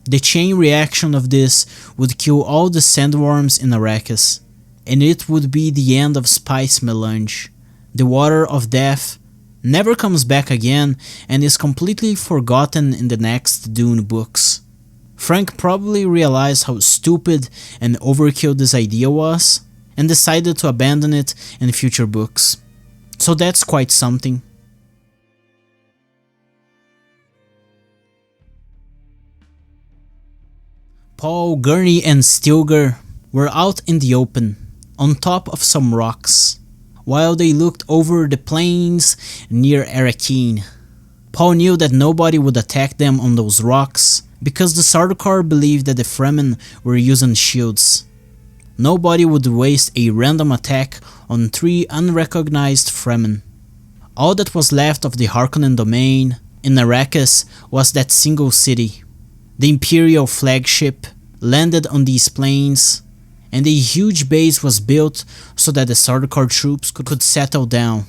The chain reaction of this would kill all the sandworms in Arrakis, and it would be the end of Spice Melange. The water of death never comes back again and is completely forgotten in the next Dune books. Frank probably realized how stupid and overkill this idea was, and decided to abandon it in future books. So that's quite something. Paul, Gurney and Stilgar were out in the open, on top of some rocks, while they looked over the plains near Arrakeen. Paul knew that nobody would attack them on those rocks, because the Sardaukar believed that the Fremen were using shields. Nobody would waste a random attack on 3 unrecognized Fremen. All that was left of the Harkonnen domain in Arrakis was that single city. The Imperial flagship landed on these plains, and a huge base was built so that the Sardaukar troops could settle down.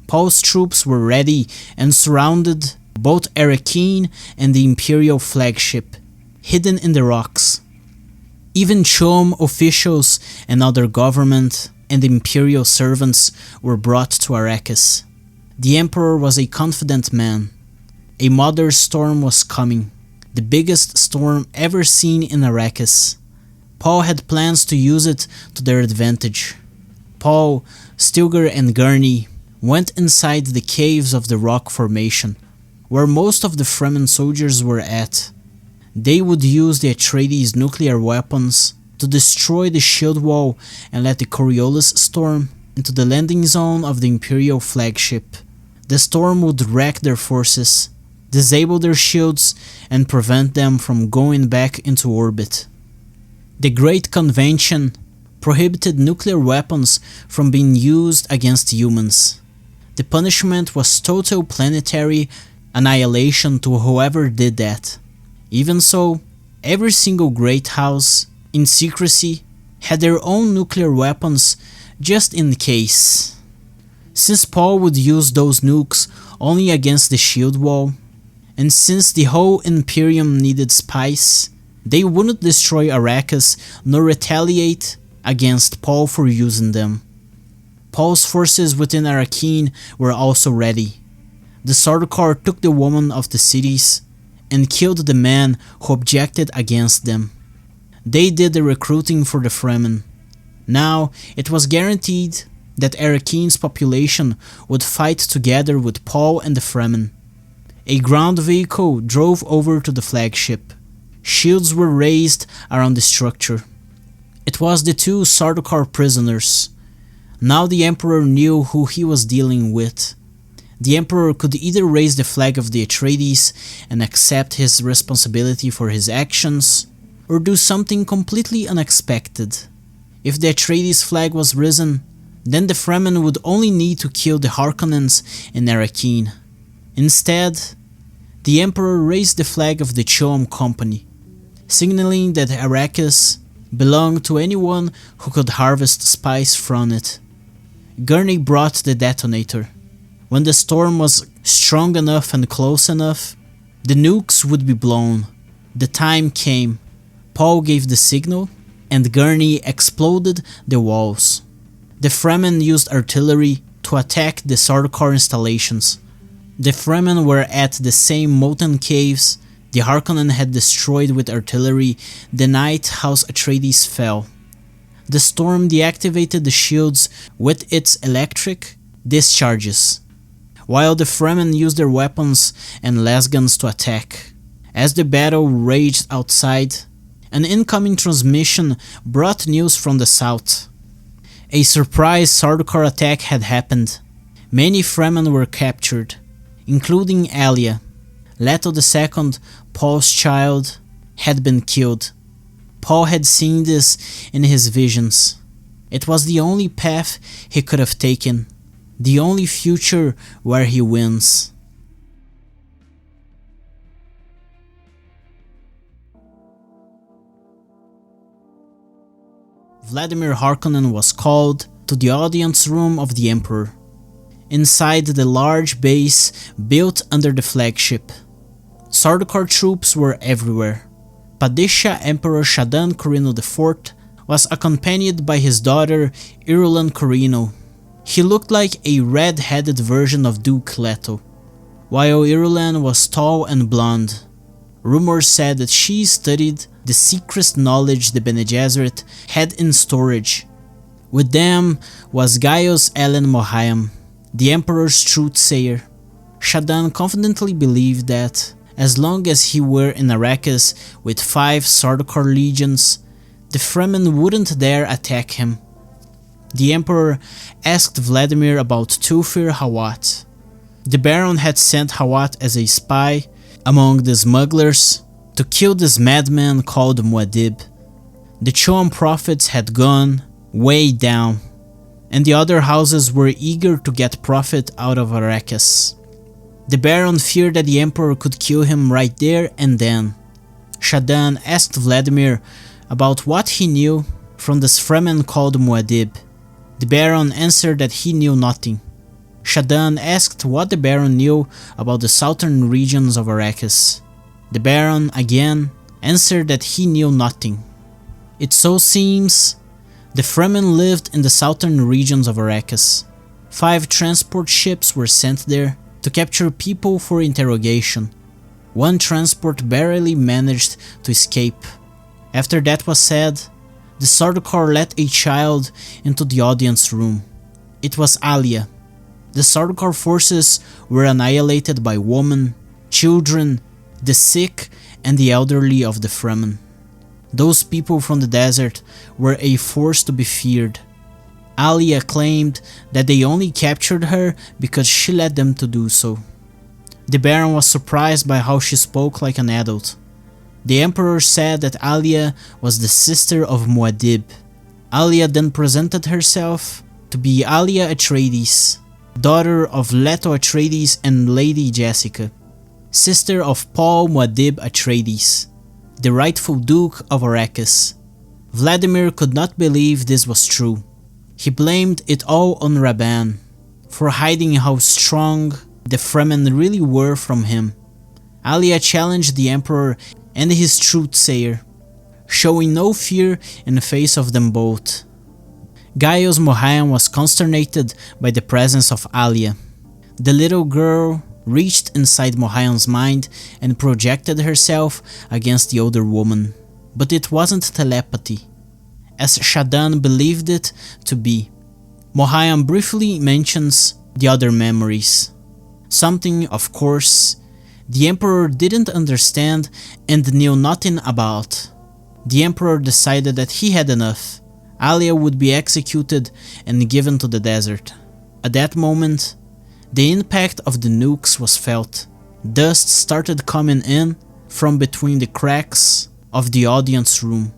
Paul's troops were ready and surrounded both Arrakeen and the Imperial flagship, hidden in the rocks. Even Chom officials and other government and Imperial servants were brought to Arrakis. The Emperor was a confident man. A mother storm was coming. The biggest storm ever seen in Arrakis. Paul had plans to use it to their advantage. Paul, Stilgar and Gurney went inside the caves of the rock formation, where most of the Fremen soldiers were at. They would use the Atreides nuclear weapons to destroy the shield wall and let the Coriolis storm into the landing zone of the Imperial flagship. The storm would wreck their forces, disable their shields, and prevent them from going back into orbit. The Great Convention prohibited nuclear weapons from being used against humans. The punishment was total planetary annihilation to whoever did that. Even so, every single great house, in secrecy, had their own nuclear weapons just in case. Since Paul would use those nukes only against the shield wall, and since the whole Imperium needed spice, they wouldn't destroy Arrakis nor retaliate against Paul for using them. Paul's forces within Arrakeen were also ready. The Sardaukar took the women of the cities and killed the man who objected against them. They did the recruiting for the Fremen. Now it was guaranteed that Arrakeen's population would fight together with Paul and the Fremen. A ground vehicle drove over to the flagship. Shields were raised around the structure. It was the two Sardaukar prisoners. Now the Emperor knew who he was dealing with. The Emperor could either raise the flag of the Atreides and accept his responsibility for his actions, or do something completely unexpected. If the Atreides flag was risen, then the Fremen would only need to kill the Harkonnens in Arrakeen. Instead, the Emperor raised the flag of the Choam Company, signaling that Arrakis belonged to anyone who could harvest spice from it. Gurney brought the detonator. When the storm was strong enough and close enough, the nukes would be blown. The time came. Paul gave the signal, and Gurney exploded the walls. The Fremen used artillery to attack the Sardaukar installations. The Fremen were at the same molten caves the Harkonnen had destroyed with artillery the night House Atreides fell. The storm deactivated the shields with its electric discharges, while the Fremen used their weapons and lasguns to attack. As the battle raged outside, an incoming transmission brought news from the south. A surprise Sardaukar attack had happened. Many Fremen were captured, including Alia. Leto II, Paul's child, had been killed. Paul had seen this in his visions. It was the only path he could have taken, the only future where he wins. Vladimir Harkonnen was called to the audience room of the Emperor, inside the large base built under the flagship. Sardaukar troops were everywhere. Padishah Emperor Shaddam Corrino IV was accompanied by his daughter Irulan Corrino. He looked like a red-headed version of Duke Leto, while Irulan was tall and blonde. Rumors said that she studied the secret knowledge the Bene Gesserit had in storage. With them was Gaius Elen Mohiam, the Emperor's truth-sayer. Shaddam confidently believed that, as long as he were in Arrakis with 5 Sardaukar legions, the Fremen wouldn't dare attack him. The Emperor asked Vladimir about Thufir Hawat. The Baron had sent Hawat as a spy among the smugglers to kill this madman called Muad'Dib. The Choam prophets had gone way down, and the other houses were eager to get profit out of Arrakis. The Baron feared that the Emperor could kill him right there and then. Shaddam asked Vladimir about what he knew from this Fremen called Muad'Dib. The Baron answered that he knew nothing. Shaddam asked what the Baron knew about the southern regions of Arrakis. The Baron, again, answered that he knew nothing. It so seems the Fremen lived in the southern regions of Arrakis. 5 transport ships were sent there to capture people for interrogation. 1 transport barely managed to escape. After that was said, the Sardaukar let a child into the audience room. It was Alia. The Sardaukar forces were annihilated by women, children, the sick, and the elderly of the Fremen. Those people from the desert were a force to be feared. Alia claimed that they only captured her because she led them to do so. The Baron was surprised by how she spoke like an adult. The Emperor said that Alia was the sister of Muad'Dib. Alia then presented herself to be Alia Atreides, daughter of Leto Atreides and Lady Jessica, sister of Paul Muad'Dib Atreides, the rightful Duke of Arrakis. Vladimir could not believe this was true. He blamed it all on Rabban for hiding how strong the Fremen really were from him. Alia challenged the Emperor and his truth-sayer, showing no fear in the face of them both. Gaius Mohiam was consternated by the presence of Alia. The little girl reached inside Mohiam's mind and projected herself against the older woman, but it wasn't telepathy, as Shaddam believed it to be. Mohiam briefly mentions the other memories. Something, of course, the Emperor didn't understand and knew nothing about. The Emperor decided that he had enough. Alia would be executed and given to the desert. At that moment, the impact of the nukes was felt. Dust started coming in from between the cracks of the audience room.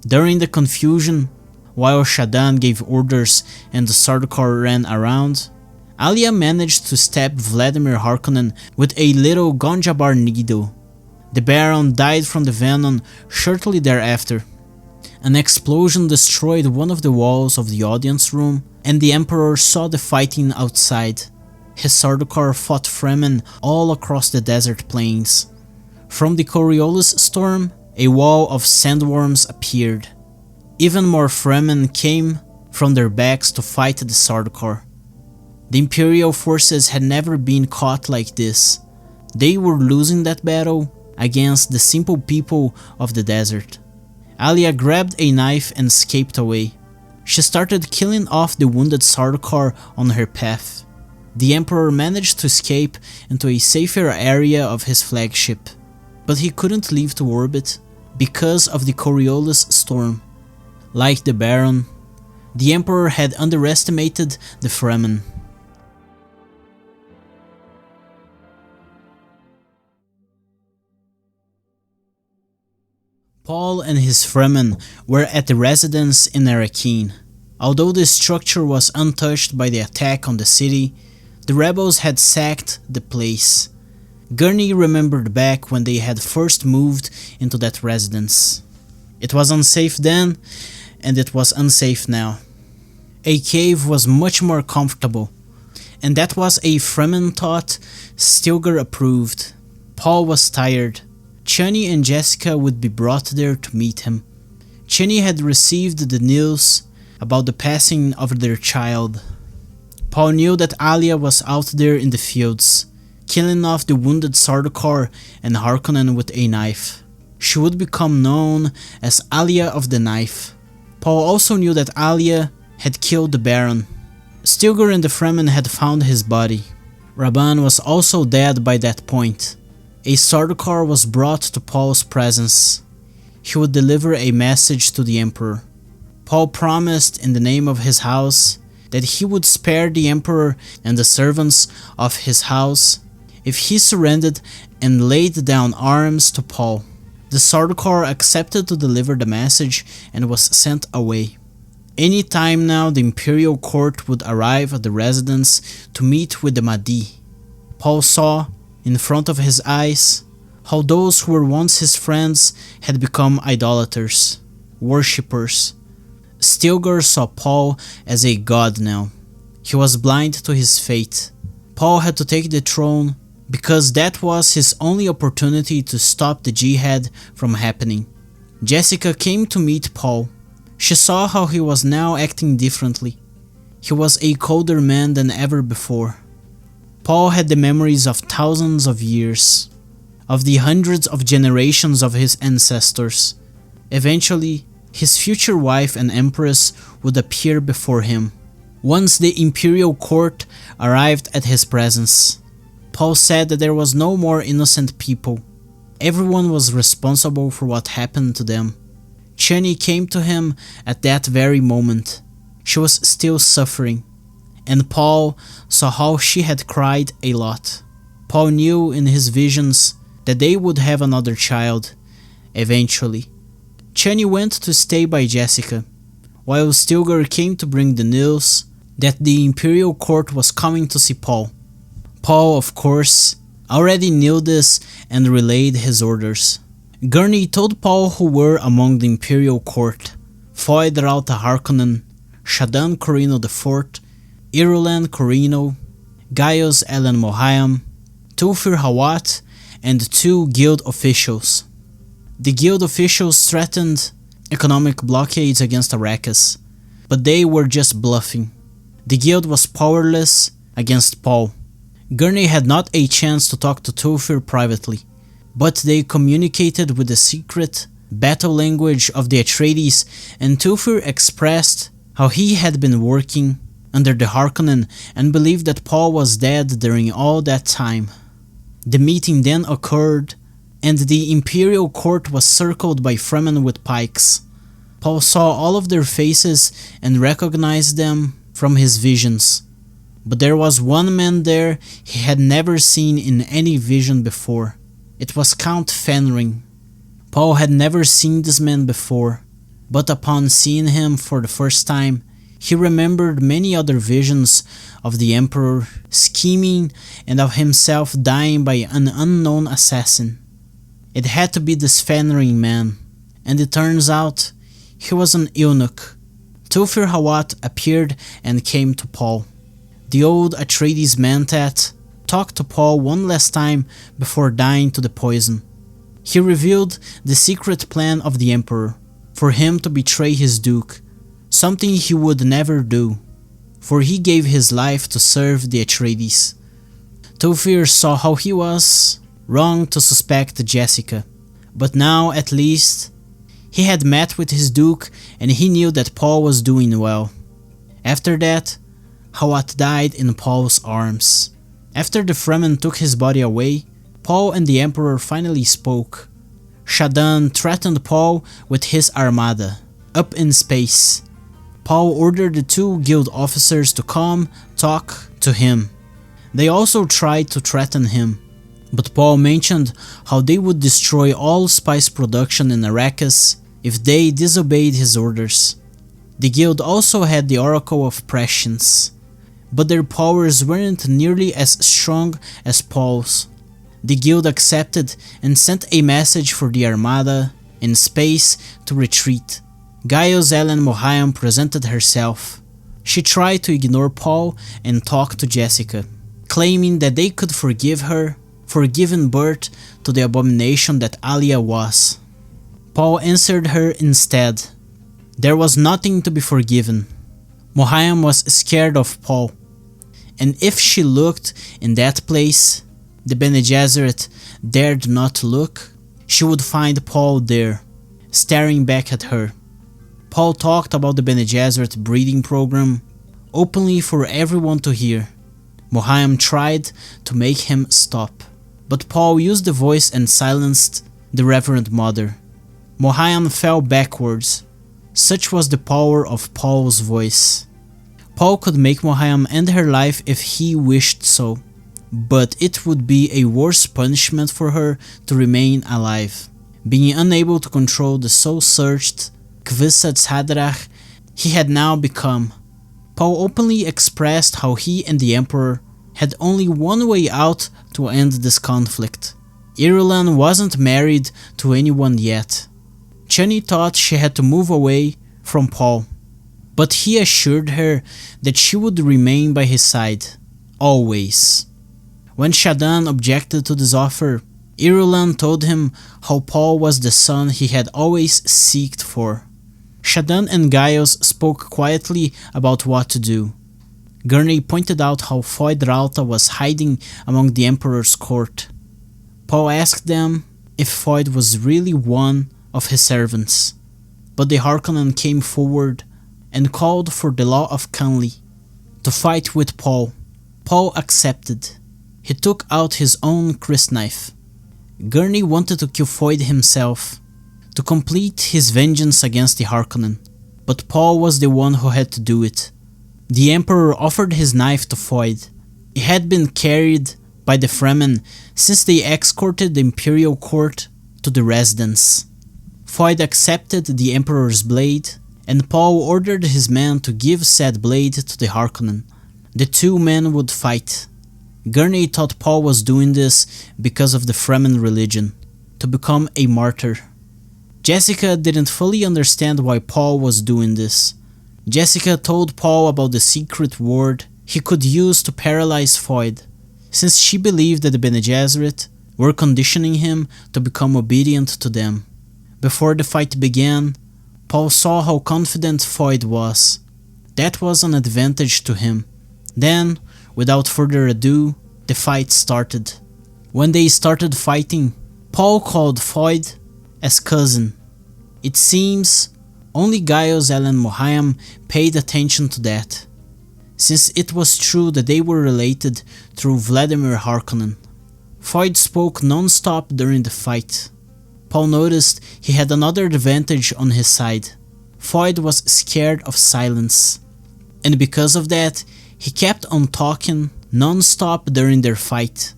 During the confusion, while Shaddam gave orders and the Sardaukar ran around, Alia managed to stab Vladimir Harkonnen with a little Gom Jabbar needle. The Baron died from the venom shortly thereafter. An explosion destroyed one of the walls of the audience room, and the Emperor saw the fighting outside. His Sardaukar fought Fremen all across the desert plains. From the Coriolis storm, a wall of sandworms appeared. Even more Fremen came from their backs to fight the Sardaukar. The Imperial forces had never been caught like this. They were losing that battle against the simple people of the desert. Alia grabbed a knife and escaped away. She started killing off the wounded Sardaukar on her path. The Emperor managed to escape into a safer area of his flagship, but he couldn't leave to orbit because of the Coriolis storm. Like the Baron, the Emperor had underestimated the Fremen. Paul and his Fremen were at the residence in Arrakeen. Although the structure was untouched by the attack on the city, the rebels had sacked the place. Gurney remembered back when they had first moved into that residence. It was unsafe then, and it was unsafe now. A cave was much more comfortable, and that was a Fremen thought Stilgar approved. Paul was tired. Chani and Jessica would be brought there to meet him. Chani had received the news about the passing of their child. Paul knew that Alia was out there in the fields, killing off the wounded Sardaukar and Harkonnen with a knife. She would become known as Alia of the Knife. Paul also knew that Alia had killed the Baron. Stilgar and the Fremen had found his body. Rabban was also dead by that point. A Sardaukar was brought to Paul's presence. He would deliver a message to the Emperor. Paul promised in the name of his house that he would spare the Emperor and the servants of his house if he surrendered and laid down arms to Paul. The Sardaukar accepted to deliver the message and was sent away. Any time now the Imperial Court would arrive at the residence to meet with the Mahdi. Paul saw, in front of his eyes, how those who were once his friends had become idolaters, worshippers. Stilgar saw Paul as a god now. He was blind to his fate. Paul had to take the throne because that was his only opportunity to stop the jihad from happening. Jessica came to meet Paul. She saw how he was now acting differently. He was a colder man than ever before. Paul had the memories of thousands of years, of the hundreds of generations of his ancestors. Eventually, his future wife and empress would appear before him. Once the Imperial Court arrived at his presence, Paul said that there was no more innocent people. Everyone was responsible for what happened to them. Chani came to him at that very moment. She was still suffering, and Paul saw how she had cried a lot. Paul knew in his visions that they would have another child, eventually. Chani went to stay by Jessica, while Stilgar came to bring the news that the Imperial Court was coming to see Paul. Paul, of course, already knew this and relayed his orders. Gurney told Paul who were among the Imperial Court: Feyd-Rautha Harkonnen, Shaddam Corrino IV, Irulan Corrino, Gaius Elen Mohayam, Thufir Hawat, and 2 guild officials. The guild officials threatened economic blockades against Arrakis, but they were just bluffing. The guild was powerless against Paul. Gurney had not a chance to talk to Thufir privately, but they communicated with the secret battle language of the Atreides, and Thufir expressed how he had been working under the Harkonnen and believed that Paul was dead during all that time. The meeting then occurred, and the imperial court was circled by Fremen with pikes. Paul saw all of their faces and recognized them from his visions. But there was one man there he had never seen in any vision before. It was Count Fenring. Paul had never seen this man before, but upon seeing him for the first time, he remembered many other visions of the Emperor scheming and of himself dying by an unknown assassin. It had to be this Fenring man, and it turns out he was an eunuch. Thufir Hawat appeared and came to Paul. The old Atreides Mentat talked to Paul one last time before dying to the poison. He revealed the secret plan of the Emperor, for him to betray his duke, something he would never do, for he gave his life to serve the Atreides. Thufir saw how he was wrong to suspect Jessica, but now at least he had met with his duke and he knew that Paul was doing well. After that, Hawat died in Paul's arms. After the Fremen took his body away, Paul and the Emperor finally spoke. Shaddam threatened Paul with his armada, up in space. Paul ordered the two guild officers to come talk to him. They also tried to threaten him, but Paul mentioned how they would destroy all spice production in Arrakis if they disobeyed his orders. The guild also had the Oracle of Prescience, but their powers weren't nearly as strong as Paul's. The guild accepted and sent a message for the Armada in space to retreat. Gaius Ellen Mohiam presented herself. She tried to ignore Paul and talk to Jessica, claiming that they could forgive her for giving birth to the abomination that Alia was. Paul answered her instead. There was nothing to be forgiven. Mohiam was scared of Paul, and if she looked in that place the Bene Gesserit dared not look, she would find Paul there, staring back at her. Paul talked about the Bene Gesserit breeding program openly for everyone to hear. Mohiam tried to make him stop, but Paul used the voice and silenced the Reverend Mother. Mohiam fell backwards. Such was the power of Paul's voice. Paul could make Mohiam end her life if he wished so, but it would be a worse punishment for her to remain alive. Being unable to control the soul-searched Kwisatz Haderach he had now become, Paul openly expressed how he and the Emperor had only one way out to end this conflict. Irulan wasn't married to anyone yet. Chani thought she had to move away from Paul, but he assured her that she would remain by his side, always. When Shaddam objected to this offer, Irulan told him how Paul was the son he had always seeked for. Shaddam and Gaius spoke quietly about what to do. Gurney pointed out how Feyd-Rautha was hiding among the Emperor's court. Paul asked them if Feyd was really one of his servants, but the Harkonnen came forward and called for the law of Canly to fight with Paul. Paul accepted. He took out his own crysknife. Gurney wanted to kill Feyd himself, to complete his vengeance against the Harkonnen, but Paul was the one who had to do it. The Emperor offered his knife to Feyd. It had been carried by the Fremen since they escorted the Imperial Court to the residence. Feyd accepted the Emperor's blade, and Paul ordered his men to give said blade to the Harkonnen. The two men would fight. Gurney thought Paul was doing this because of the Fremen religion, to become a martyr. Jessica didn't fully understand why Paul was doing this. Jessica told Paul about the secret word he could use to paralyze Feyd, since she believed that the Bene Gesserit were conditioning him to become obedient to them. Before the fight began, Paul saw how confident Feyd was. That was an advantage to him. Then, without further ado, the fight started. When they started fighting, Paul called Feyd as cousin. It seems only Gaius Ellen Mohiam paid attention to that, since it was true that they were related through Vladimir Harkonnen. Feyd spoke non-stop during the fight. Paul noticed he had another advantage on his side. Feyd was scared of silence, and because of that, he kept on talking non-stop during their fight.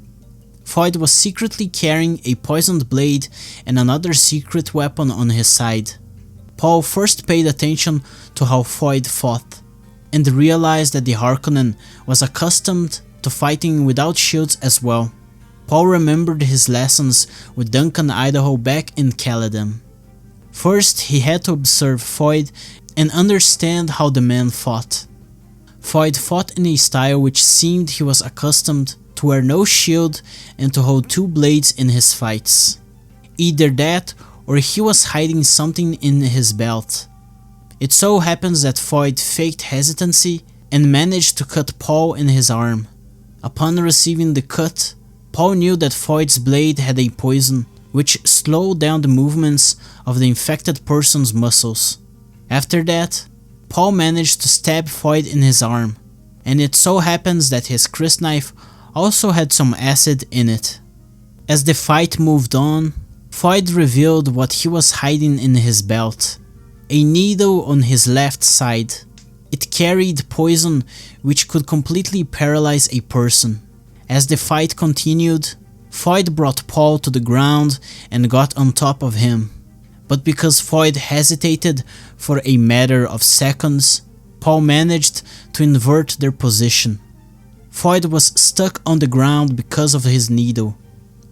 Feyd was secretly carrying a poisoned blade and another secret weapon on his side. Paul first paid attention to how Feyd fought, and realized that the Harkonnen was accustomed to fighting without shields as well. Paul remembered his lessons with Duncan Idaho back in Caladan. First, he had to observe Feyd and understand how the man fought. Feyd fought in a style which seemed he was accustomed to wear no shield and to hold two blades in his fights. Either that, or he was hiding something in his belt. It so happens that Feyd faked hesitancy and managed to cut Paul in his arm. Upon receiving the cut, Paul knew that Feyd's blade had a poison which slowed down the movements of the infected person's muscles. After that, Paul managed to stab Feyd in his arm, and it so happens that his crysknife also had some acid in it. As the fight moved on, Feyd revealed what he was hiding in his belt: a needle on his left side. It carried poison which could completely paralyze a person. As the fight continued, Feyd brought Paul to the ground and got on top of him. But because Feyd hesitated for a matter of seconds, Paul managed to invert their position. Feyd was stuck on the ground because of his needle,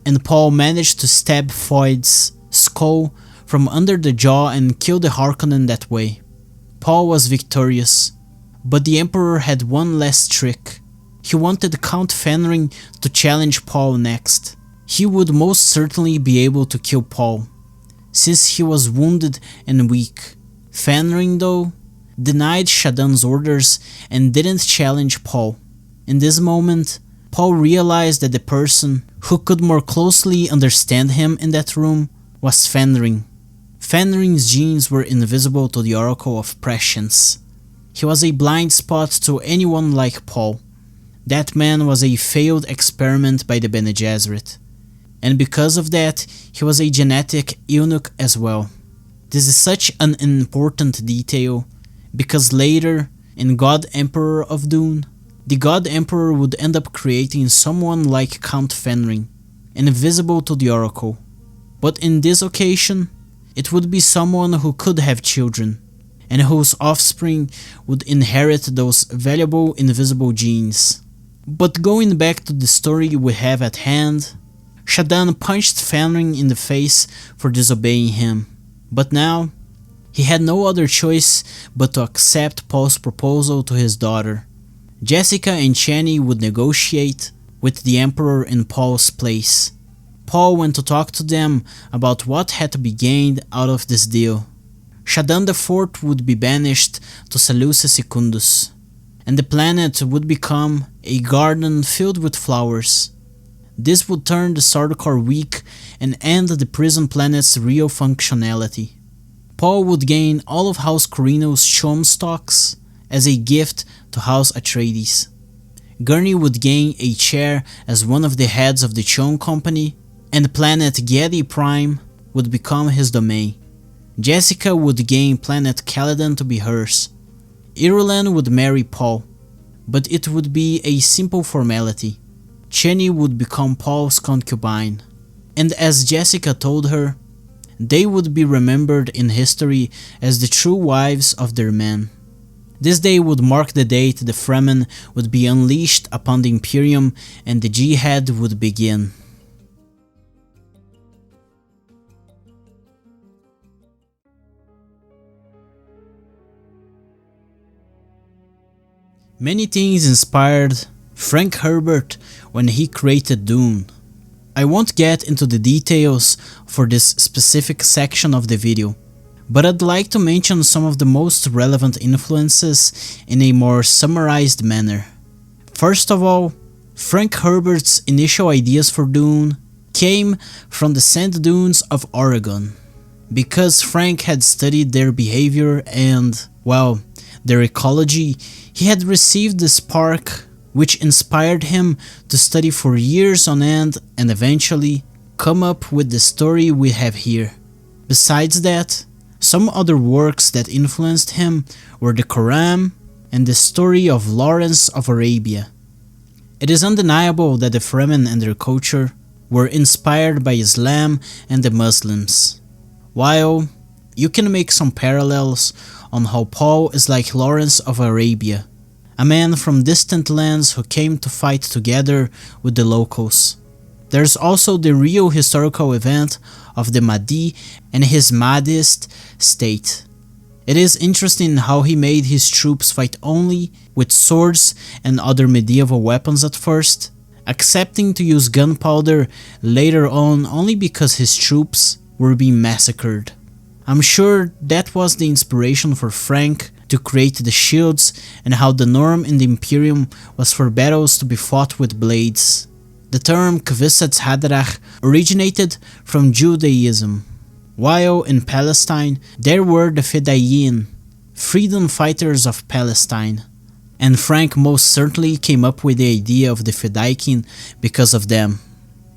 and Paul managed to stab Feyd's skull from under the jaw and kill the Harkonnen that way. Paul was victorious, but the Emperor had one last trick. He wanted Count Fenring to challenge Paul next. He would most certainly be able to kill Paul, since he was wounded and weak. Fenring, though, denied Shaddam's orders and didn't challenge Paul. In this moment, Paul realized that the person who could more closely understand him in that room was Fenring. Fenring's genes were invisible to the Oracle of Prescience. He was a blind spot to anyone like Paul. That man was a failed experiment by the Bene Gesserit, and because of that, he was a genetic eunuch as well. This is such an important detail, because later, in God Emperor of Dune, the God Emperor would end up creating someone like Count Fenring, invisible to the Oracle. But in this occasion, it would be someone who could have children, and whose offspring would inherit those valuable invisible genes. But going back to the story we have at hand, Shaddam punched Fenring in the face for disobeying him, but now he had no other choice but to accept Paul's proposal to his daughter. Jessica and Chani would negotiate with the Emperor in Paul's place. Paul went to talk to them about what had to be gained out of this deal. Shaddam IV would be banished to Seleucus Secundus, and the planet would become a garden filled with flowers. This would turn the Sardaukar weak and end the prison planet's real functionality. Paul would gain all of House Corrino's Chom stocks as a gift to House Atreides. Gurney would gain a chair as one of the heads of the Chom Company, and planet Giedi Prime would become his domain. Jessica would gain planet Caladan to be hers. Irulan would marry Paul, but it would be a simple formality. Chani would become Paul's concubine, and as Jessica told her, they would be remembered in history as the true wives of their men. This day would mark the date the Fremen would be unleashed upon the Imperium and the Jihad would begin. Many things inspired Frank Herbert when he created Dune. I won't get into the details for this specific section of the video, but I'd like to mention some of the most relevant influences in a more summarized manner. First of all, Frank Herbert's initial ideas for Dune came from the sand dunes of Oregon, because Frank had studied their behavior and, well, their ecology. He had received the spark which inspired him to study for years on end and eventually come up with the story we have here. Besides that, some other works that influenced him were the Quran and the story of Lawrence of Arabia. It is undeniable that the Fremen and their culture were inspired by Islam and the Muslims, while you can make some parallels on how Paul is like Lawrence of Arabia, a man from distant lands who came to fight together with the locals. There's also the real historical event of the Mahdi and his Mahdist state. It is interesting how he made his troops fight only with swords and other medieval weapons at first, accepting to use gunpowder later on only because his troops were being massacred. I'm sure that was the inspiration for Frank to create the shields and how the norm in the Imperium was for battles to be fought with blades. The term Kwisatz Haderach originated from Judaism, while in Palestine there were the Fedayeen, freedom fighters of Palestine, and Frank most certainly came up with the idea of the Fedayeen because of them,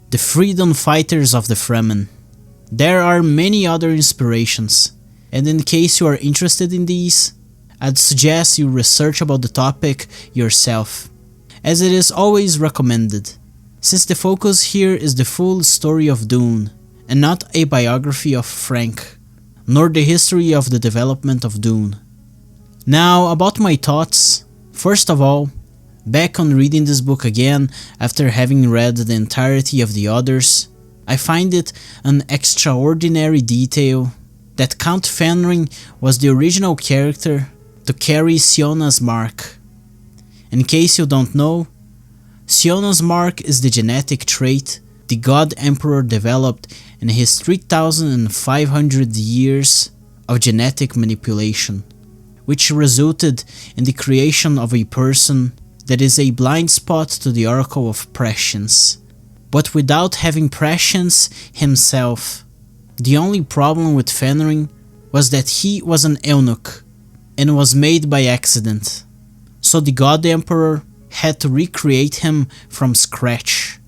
the freedom fighters of the Fremen. There are many other inspirations, and in case you are interested in these, I'd suggest you research about the topic yourself, as it is always recommended, since the focus here is the full story of Dune, and not a biography of Frank, nor the history of the development of Dune. Now, about my thoughts. First of all, back on reading this book again after having read the entirety of the others, I find it an extraordinary detail that Count Fenring was the original character to carry Siona's mark. In case you don't know, Siona's mark is the genetic trait the God Emperor developed in his 3,500 years of genetic manipulation, which resulted in the creation of a person that is a blind spot to the Oracle of Prescience, but without having prescience himself. The only problem with Fenring was that he was an eunuch and was made by accident, so the God Emperor had to recreate him from scratch.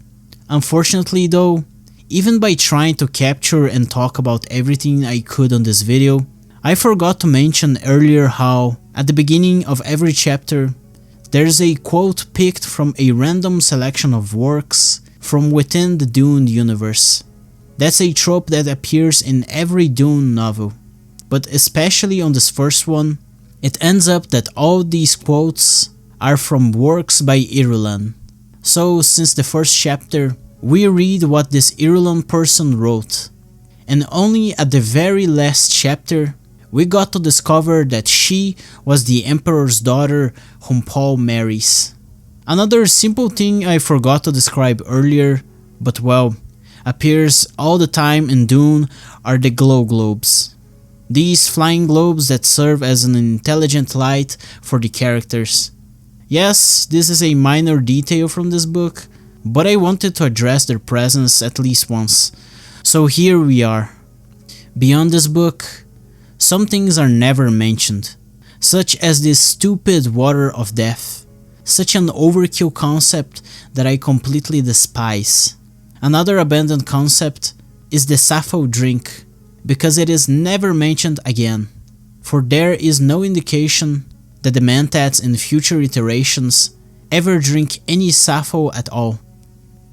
Unfortunately though, even by trying to capture and talk about everything I could on this video, I forgot to mention earlier how, at the beginning of every chapter, there's a quote picked from a random selection of works from within the Dune universe. That's a trope that appears in every Dune novel, but especially on this first one, it ends up that all these quotes are from works by Irulan. So since the first chapter, we read what this Irulan person wrote, and only at the very last chapter, we got to discover that she was the Emperor's daughter whom Paul marries. Another simple thing I forgot to describe earlier, but well, appears all the time in Dune are the glow globes. These flying globes that serve as an intelligent light for the characters. Yes, this is a minor detail from this book, but I wanted to address their presence at least once. So here we are. Beyond this book, some things are never mentioned, such as this stupid water of death, such an overkill concept that I completely despise. Another abandoned concept is the Sappho drink, because it is never mentioned again, for there is no indication that the Mentats in future iterations ever drink any Sappho at all.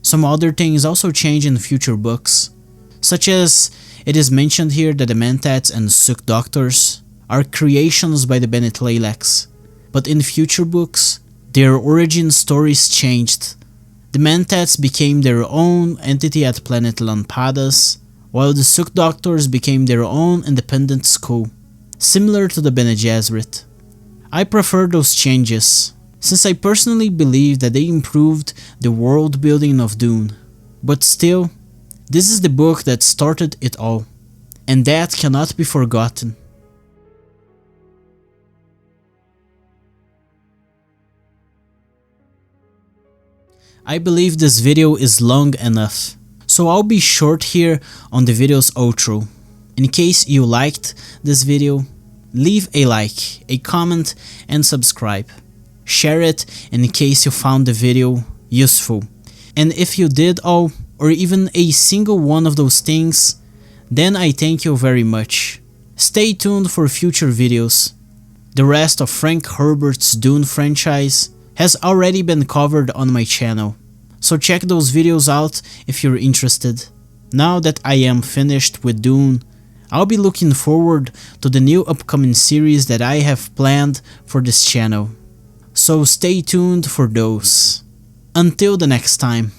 Some other things also change in future books, such as it is mentioned here that the Mentats and Suk Doctors are creations by the Bene Tleilax, but in future books, their origin stories changed. The Mentats became their own entity at planet Lampadas, while the Suk Doctors became their own independent school, similar to the Bene Gesserit. I prefer those changes, since I personally believe that they improved the world building of Dune. But still, this is the book that started it all, and that cannot be forgotten. I believe this video is long enough, so I'll be short here on the video's outro. In case you liked this video, leave a like, a comment and subscribe. share it in case you found the video useful. And if you did all, or even a single one of those things, then I thank you very much. Stay tuned for future videos. The rest of Frank Herbert's Dune franchise has already been covered on my channel, so check those videos out if you're interested. Now that I am finished with Dune, I'll be looking forward to the new upcoming series that I have planned for this channel, so stay tuned for those. Until the next time.